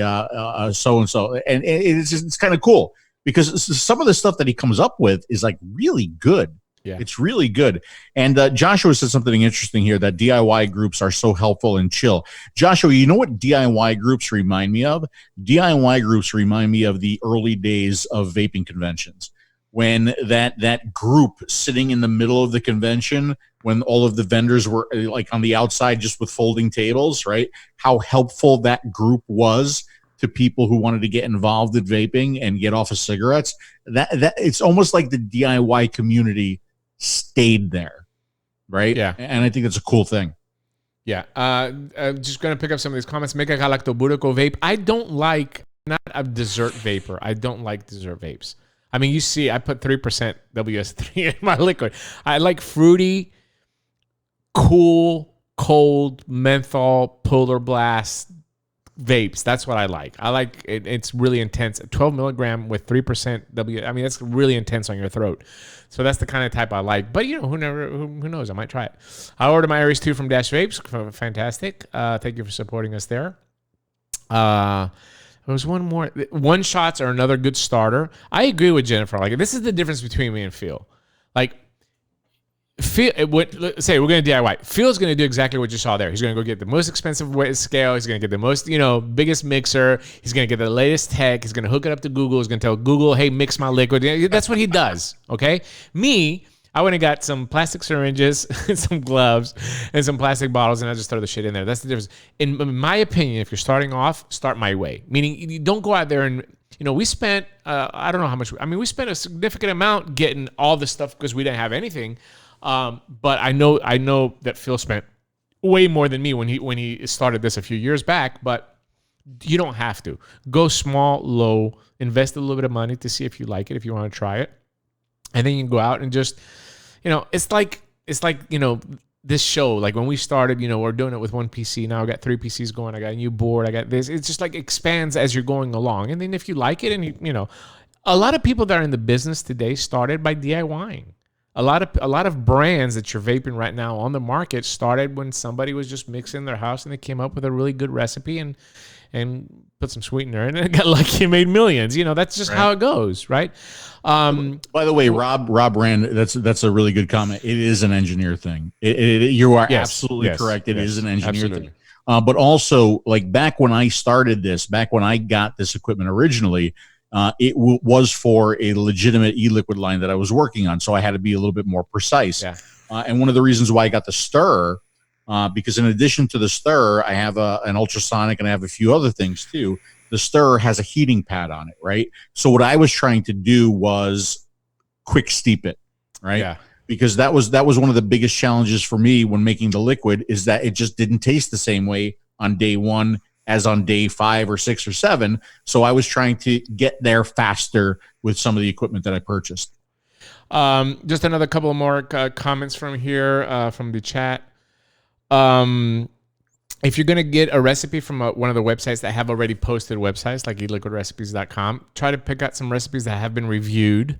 so and so," and it's kind of cool because some of the stuff that he comes up with is like really good. Yeah. It's really good. And Joshua said something interesting here, that DIY groups are so helpful and chill. Joshua, you know what DIY groups remind me of? DIY groups remind me of the early days of vaping conventions, when that group sitting in the middle of the convention, when all of the vendors were like on the outside just with folding tables, right? How helpful that group was to people who wanted to get involved with vaping and get off of cigarettes. That it's almost like the DIY community stayed there, right? Yeah. And I think that's a cool thing. Yeah. Just going to pick up some of these comments. 𝗃𝗽𝗲 vape. I don't like, not a dessert vapor. I don't like dessert vapes. I mean, you see, I put 3% WS3 in my liquid. I like fruity, cool, cold, menthol, polar blast vapes. That's what I like. I like it. It's really intense. 12 milligram with 3% I mean, that's really intense on your throat. So that's the kind of type I like. But you know, who knows? I might try it. I ordered my Aries 2 from Dash Vapes. Fantastic. Thank you for supporting us there. There was one more. One shots are another good starter. I agree with Jennifer. Like, this is the difference between me and Phil. Like, let's say we're going to DIY. Phil's going to do exactly what you saw there. He's going to go get the most expensive scale. He's going to get the most, biggest mixer. He's going to get the latest tech. He's going to hook it up to Google. He's going to tell Google, hey, mix my liquid. That's what he does, okay? Me, I went and got some plastic syringes and some gloves and some plastic bottles, and I just throw the shit in there. That's the difference. In my opinion, if you're starting off, start my way. Meaning, you don't go out there and, we spent, I don't know how much. I mean, we spent a significant amount getting all this stuff because we didn't have anything. But I know that Phil spent way more than me when he started this a few years back, but you don't have to. Go small, low, invest a little bit of money to see if you like it, if you want to try it. And then you can go out and just, it's like this show, like when we started, we're doing it with one PC. Now I got 3 PCs going. I got a new board. I got this. It's just like expands as you're going along. And then if you like it and a lot of people that are in the business today started by DIYing. A lot of brands that you're vaping right now on the market started when somebody was just mixing their house and they came up with a really good recipe and put some sweetener in it and got lucky and made millions. That's just how it goes, right? By the way, Rob Rand, that's a really good comment. It is an engineer thing. You are absolutely correct. It is an engineer thing. But also, like back when I started this, back when I got this equipment originally, it was for a legitimate e-liquid line that I was working on, so I had to be a little bit more precise. Yeah. And one of the reasons why I got the stir, because in addition to the stir, I have an ultrasonic and I have a few other things too. The stir has a heating pad on it, right? So what I was trying to do was quick steep it, right? Yeah. Because that was one of the biggest challenges for me when making the liquid, is that it just didn't taste the same way on day 1 as on day 5 or 6 or 7. So I was trying to get there faster with some of the equipment that I purchased. Just another couple of more comments from here, from the chat. If you're going to get a recipe from one of the websites that have already posted websites like eliquidrecipes.com, try to pick out some recipes that have been reviewed,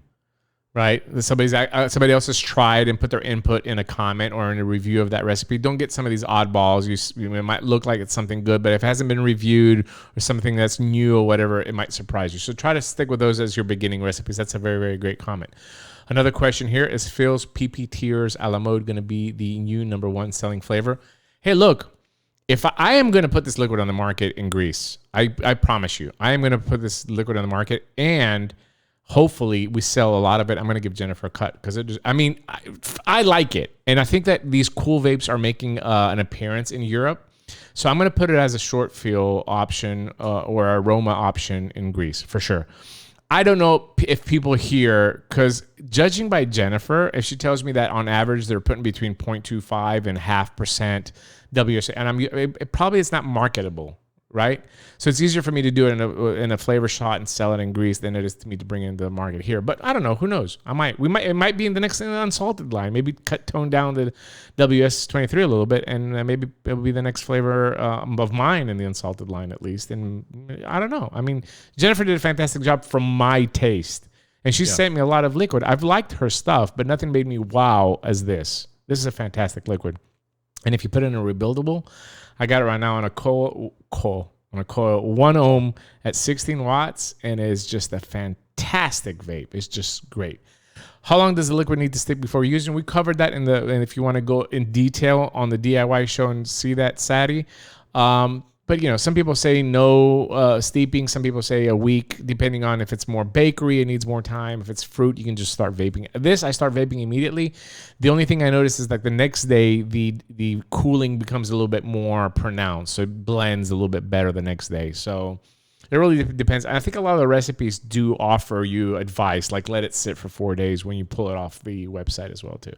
right? Somebody else has tried and put their input in a comment or in a review of that recipe. Don't get some of these oddballs. It might look like it's something good, but if it hasn't been reviewed or something that's new or whatever, it might surprise you. So try to stick with those as your beginning recipes. That's a very, very great comment. Another question here is, Phil's PP Tears a la mode going to be the new #1 selling flavor? Hey, look, if I am going to put this liquid on the market in Greece, I promise you, I am going to put this liquid on the market, and hopefully we sell a lot of it. I'm going to give Jennifer a cut because I like it. And I think that these cool vapes are making an appearance in Europe. So I'm going to put it as a short feel option or aroma option in Greece for sure. I don't know if people here, because judging by Jennifer, if she tells me that on average they're putting between 0.25 and 0.5% WS, and probably it's not marketable, right? So it's easier for me to do it in a flavor shot and sell it in Greece than it is to me to bring it into the market here. But I don't know. Who knows? It might be in the next unsalted line. Maybe tone down the WS23 a little bit, and maybe it'll be the next flavor of mine in the unsalted line at least. And I don't know. I mean, Jennifer did a fantastic job from my taste, and she sent me a lot of liquid. I've liked her stuff, but nothing made me wow as this. This is a fantastic liquid. And if you put it in a rebuildable, I got it right now on a coil 1 ohm at 16 watts, and it's just a fantastic vape. It's just great. How long does the liquid need to stick before using? We covered that and if you want to go in detail on the DIY show and see that, Sadie. But, you know, some people say no steeping. Some people say a week, depending on if it's more bakery, it needs more time. If it's fruit, you can just start vaping. This, I start vaping immediately. The only thing I notice is that the next day, the cooling becomes a little bit more pronounced. So it blends a little bit better the next day. So it really depends. And I think a lot of the recipes do offer you advice, like let it sit for 4 days when you pull it off the website as well, too.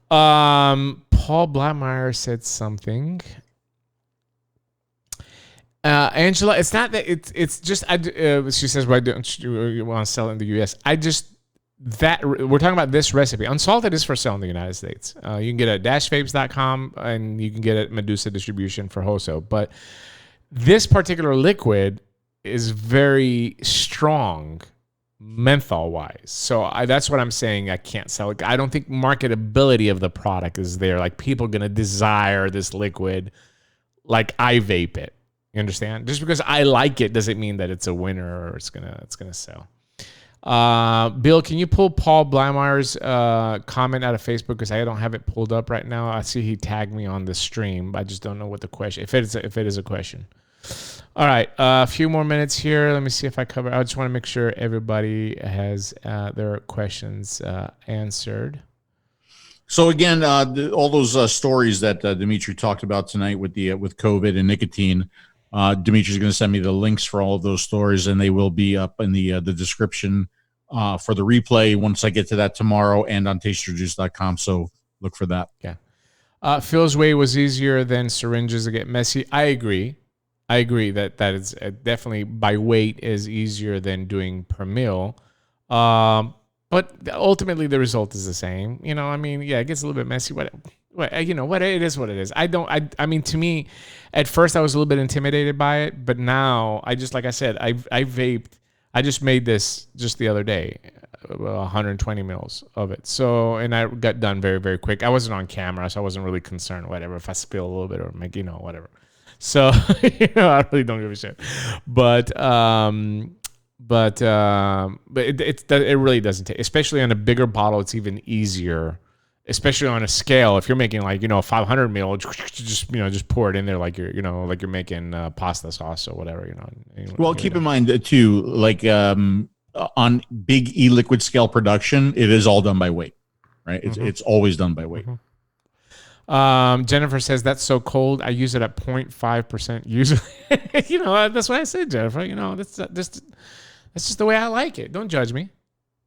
Paul Blattmeyer said something. Angela, it's not that it's just she says, why don't you want to sell it in the US? We're talking about this recipe. Unsalted is for sale in the United States. You can get it at -vapes.com and you can get it at 𝗵𝗍 distribution for wholesale. But this particular liquid is very strong menthol wise. So that's what I'm saying. I can't sell it. I don't think marketability of the product is there. Like people are going to desire this liquid like I vape it. You understand? Just because I like it doesn't mean that it's a winner or it's gonna sell. Bill, can you pull Paul Blattmeyer's comment out of Facebook because I don't have it pulled up right now? I see he tagged me on the stream, but I just don't know what the question. If it is a question. All right, a few more minutes here. Let me see if I cover. I just want to make sure everybody has their questions answered. So again, all those stories that Dimitri talked about tonight with COVID and nicotine. Dimitri's going to send me the links for all of those stories, and they will be up in the description for the replay once I get to that tomorrow and on tasterjuice.com. So look for that. Yeah. Phil's way was easier than syringes to get messy. I agree that is definitely by weight is easier than doing per mil. But ultimately the result is the same. You know, I mean, yeah, it gets a little bit messy. You know what? It is what it is. I mean, to me, at first I was a little bit intimidated by it, but now like I said, I vaped. I just made this just the other day, 120 mils of it. So, and I got done very, very quick. I wasn't on camera, so I wasn't really concerned, whatever, if I spill a little bit or make, you know, whatever. So, you know, I really don't give a shit. But it really doesn't take, especially on a bigger bottle, it's even easier. Especially on a scale, if you're making like, you know, 500 mil, just pour it in there like you're making pasta sauce or whatever, you know. Well, keep in mind too, like on big e-liquid scale production, it is all done by weight, right? It's always done by weight. Jennifer says that's so cold. I use it at 0.5% usually. You know, that's what I said, Jennifer. You know, that's just the way I like it. Don't judge me.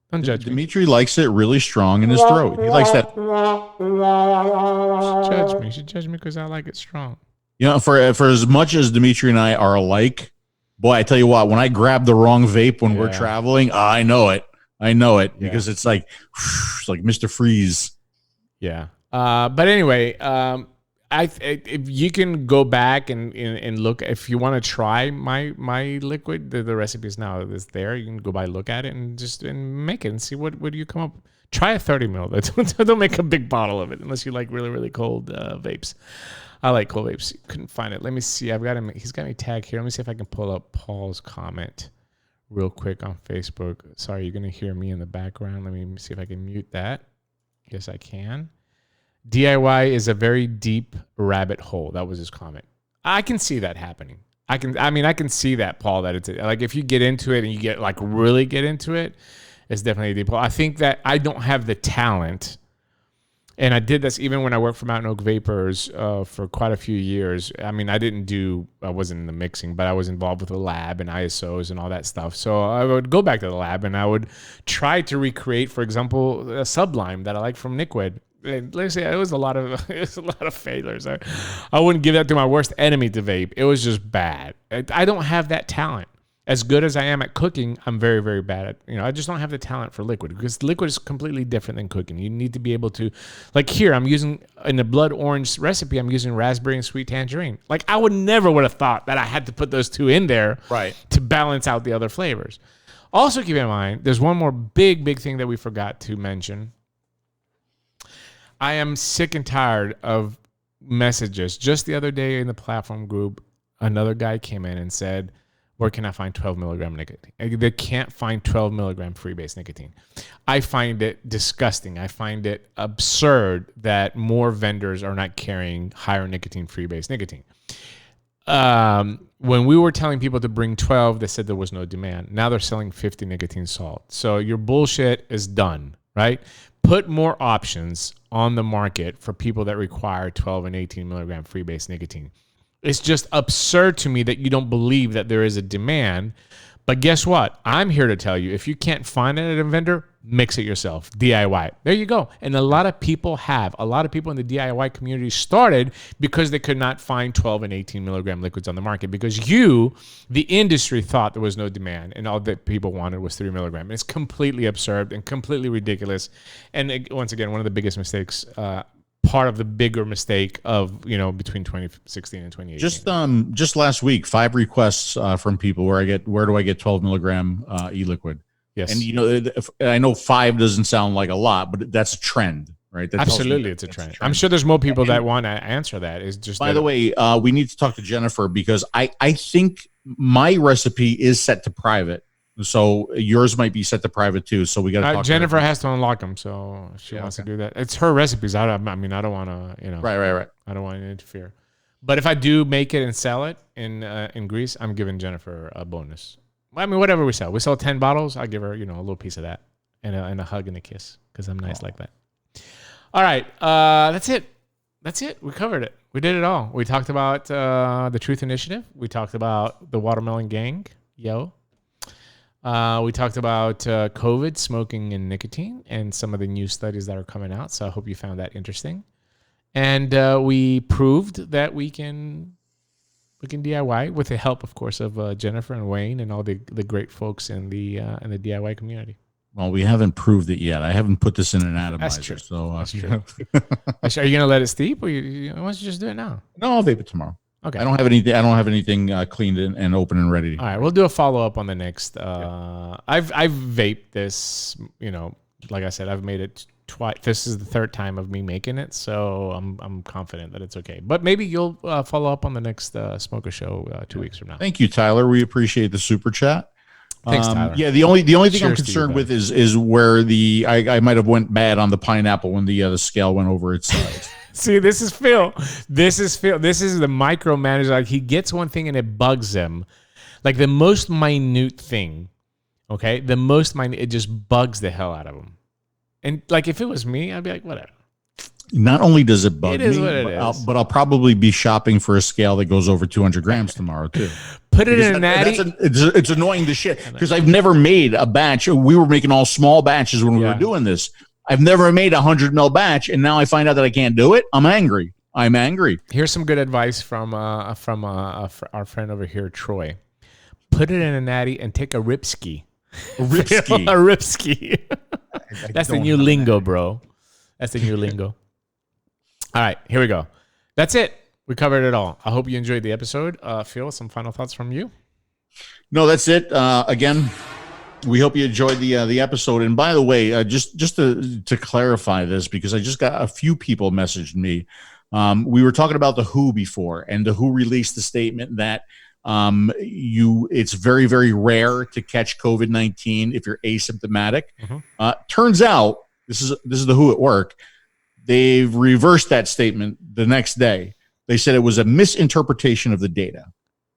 Don't judge me. Dimitri likes it really strong in his throat. He likes that. You should judge me because I like it strong. You know, for as much as Dimitri and I are alike, boy, I tell you what, when I grab the wrong vape when we're traveling, I know it because it's like Mr. Freeze. Yeah. But anyway, if you can go back and look, if you want to try my liquid, the recipe is now is there. You can go by, look at it, and just make it and see what do you come up. Try a 30 mil. Don't make a big bottle of it unless you like really, really cold vapes. I like cold vapes. Couldn't find it. Let me see. I've got him. He's got me tagged here. Let me see if I can pull up Paul's comment real quick on Facebook. Sorry, you're gonna hear me in the background. Let me see if I can mute that. Yes, I can. DIY is a very deep rabbit hole. That was his comment. I can see that happening. I can see that, Paul, that it's like if you get into it and you get like really get into it, it's definitely a deep hole. I think that I don't have the talent, and I did this even when I worked for Mountain Oak Vapers for quite a few years. I mean, I wasn't in the mixing, but I was involved with the lab and ISOs and all that stuff. So I would go back to the lab and I would try to recreate, for example, a sublime that I like from Nicotine. Let's say it was a lot of failures. I wouldn't give that to my worst enemy to vape. It was just bad. I don't have that talent. As good as I am at cooking, I'm very, very bad at, I just don't have the talent for liquid because liquid is completely different than cooking. You need to be able to, like here, I'm using, in the blood orange recipe, I'm using raspberry and sweet tangerine. Like I would have thought that I had to put those two in there to balance out the other flavors. Also keep in mind, there's one more big thing that we forgot to mention. I am sick and tired of messages. Just the other day in the platform group, another guy came in and said, Where can I find 12 milligram nicotine? They can't find 12 milligram freebase nicotine. I find it disgusting. I find it absurd that more vendors are not carrying higher nicotine freebase nicotine. When we were telling people to bring 12, they said there was no demand. Now they're selling 50 nicotine salt. So your bullshit is done, right? Put more options on the market for people that require 12 and 18 milligram freebase nicotine. It's just absurd to me that you don't believe that there is a demand. But guess what? I'm here to tell you, if you can't find it at a vendor, mix it yourself. DIY. There you go. And a lot of people have. A lot of people in the DIY community started because they could not find 12 and 18 milligram liquids on the market because you, the industry, thought there was no demand and all that people wanted was 3 milligram. It's completely absurd and completely ridiculous. And once again, one of the biggest mistakes, part of the bigger mistake of, between 2016 and 2018. Just last week, 5 requests from people where do I get 12 milligram e-liquid? Yes. And I know 5 doesn't sound like a lot, but that's a trend, right? That Absolutely, it's a trend. I'm sure there's more people that want to answer that. Is just by the way, we need to talk to Jennifer because I think my recipe is set to private. So yours might be set to private too. So we got to talk. Jennifer has to unlock them, so she wants to do that. It's her recipes. I don't want to, Right. I don't want to interfere. But if I do make it and sell it in Greece, I'm giving Jennifer a bonus. I mean, whatever we sell 10 bottles. I give her, a little piece of that and a hug and a kiss because I'm nice like that. All right, that's it. We covered it. We did it all. We talked about the Truth Initiative. We talked about the Watermelon Gang. We talked about COVID, smoking, and nicotine, and some of the new studies that are coming out. So I hope you found that interesting. And we proved that we can DIY with the help, of course, of Jennifer and Wayne and all the great folks in the DIY community. Well, we haven't proved it yet. I haven't put this in an atomizer. That's true. So That's true. Are you gonna let it steep, or why don't you just do it now? No, I'll vape it tomorrow. Okay. I don't have anything cleaned and open and ready. All right, we'll do a follow up on the next. I've vaped this. Like I said, I've made it twice. This is the 3rd time of me making it, so I'm confident that it's okay. But maybe you'll follow up on the next Smoker Show 2 weeks from now. Thank you, Tyler. We appreciate the super chat. Thanks, Tyler. Yeah, the only thing I'm Cheers to concerned you, with is where I might have went bad on the pineapple when the scale went over its size. See, this is Phil. This is the micromanager. Like, he gets one thing and it bugs him. Like the most minute thing, okay? It just bugs the hell out of him. And like, if it was me, I'd be like, whatever. Not only does it bug me, but I'll probably be shopping for a scale that goes over 200 grams tomorrow too. Put it in a natty. It's annoying the shit because I've never made a batch. We were making all small batches when we were doing this. I've never made a 100 ml batch, and now I find out that I can't do it. I'm angry. Here's some good advice from our friend over here, Troy. Put it in a natty and take a ripski. A ripski. A ripski. That's the new lingo, bro. That's the new lingo. All right, here we go. That's it. We covered it all. I hope you enjoyed the episode. Phil, some final thoughts from you? No, that's it. Again, we hope you enjoyed the episode. And by the way, just to clarify this, because I just got a few people messaged me. We were talking about the WHO before, and the WHO released the statement that it's very, very rare to catch COVID-19 if you're asymptomatic. Mm-hmm. Turns out, this is the WHO at work. They've reversed that statement the next day. They said it was a misinterpretation of the data.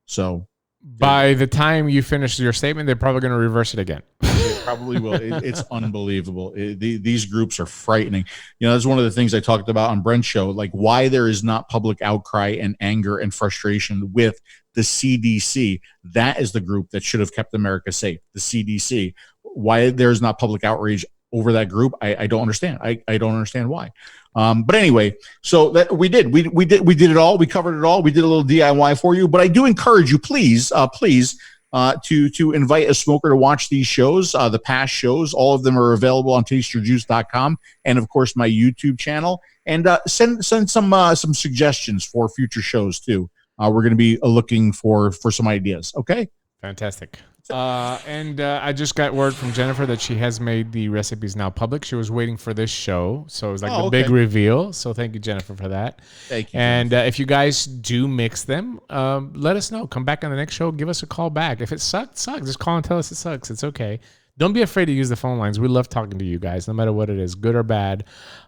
So by the time you finish your statement, they're probably going to reverse it again. They probably will. It's unbelievable. These groups are frightening. That's one of the things I talked about on Brent's show, like why there is not public outcry and anger and frustration with the CDC. That is the group that should have kept America safe, the CDC. Why there's not public outrage over that group, I don't understand. I don't understand why. But anyway, so that we did it all. We covered it all. We did a little DIY for you. But I do encourage you, please, to invite a smoker to watch these shows, the past shows. All of them are available on tasteyourjuice.com and of course my YouTube channel. And send some suggestions for future shows too. We're going to be looking for some ideas. Okay. Fantastic. And I just got word from Jennifer that she has made the recipes now public. She was waiting for this show, so it was like the big reveal. So thank you, Jennifer, for that. Thank you. And if you guys do mix them, let us know. Come back on the next show. Give us a call back. If it sucks. Just call and tell us it sucks. It's okay. Don't be afraid to use the phone lines. We love talking to you guys, no matter what it is, good or bad.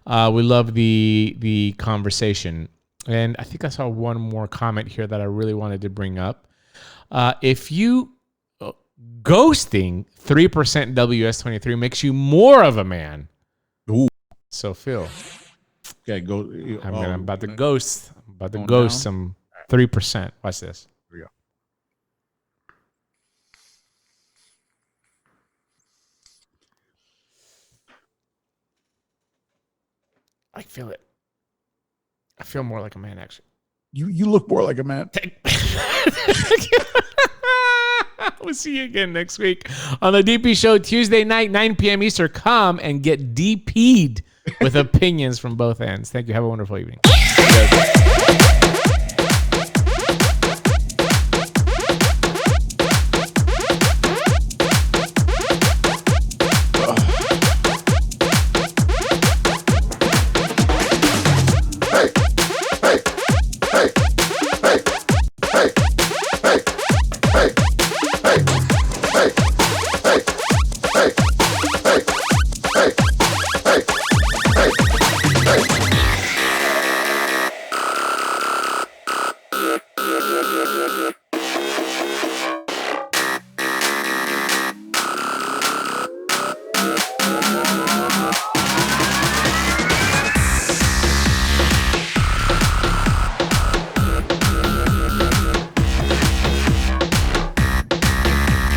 We love the conversation. And I think I saw one more comment here that I really wanted to bring up. If you ghosting 3% WS23 makes you more of a man. Ooh. So Phil, Okay, go. I'm about to ghost. I'm about to ghost some 3%. Watch this. Here we go. I feel it. I feel more like a man, actually. You look more like a man. We'll see you again next week on the DP Show, Tuesday night, 9 p.m. Eastern. Come and get DP'd with opinions from both ends. Thank you. Have a wonderful evening.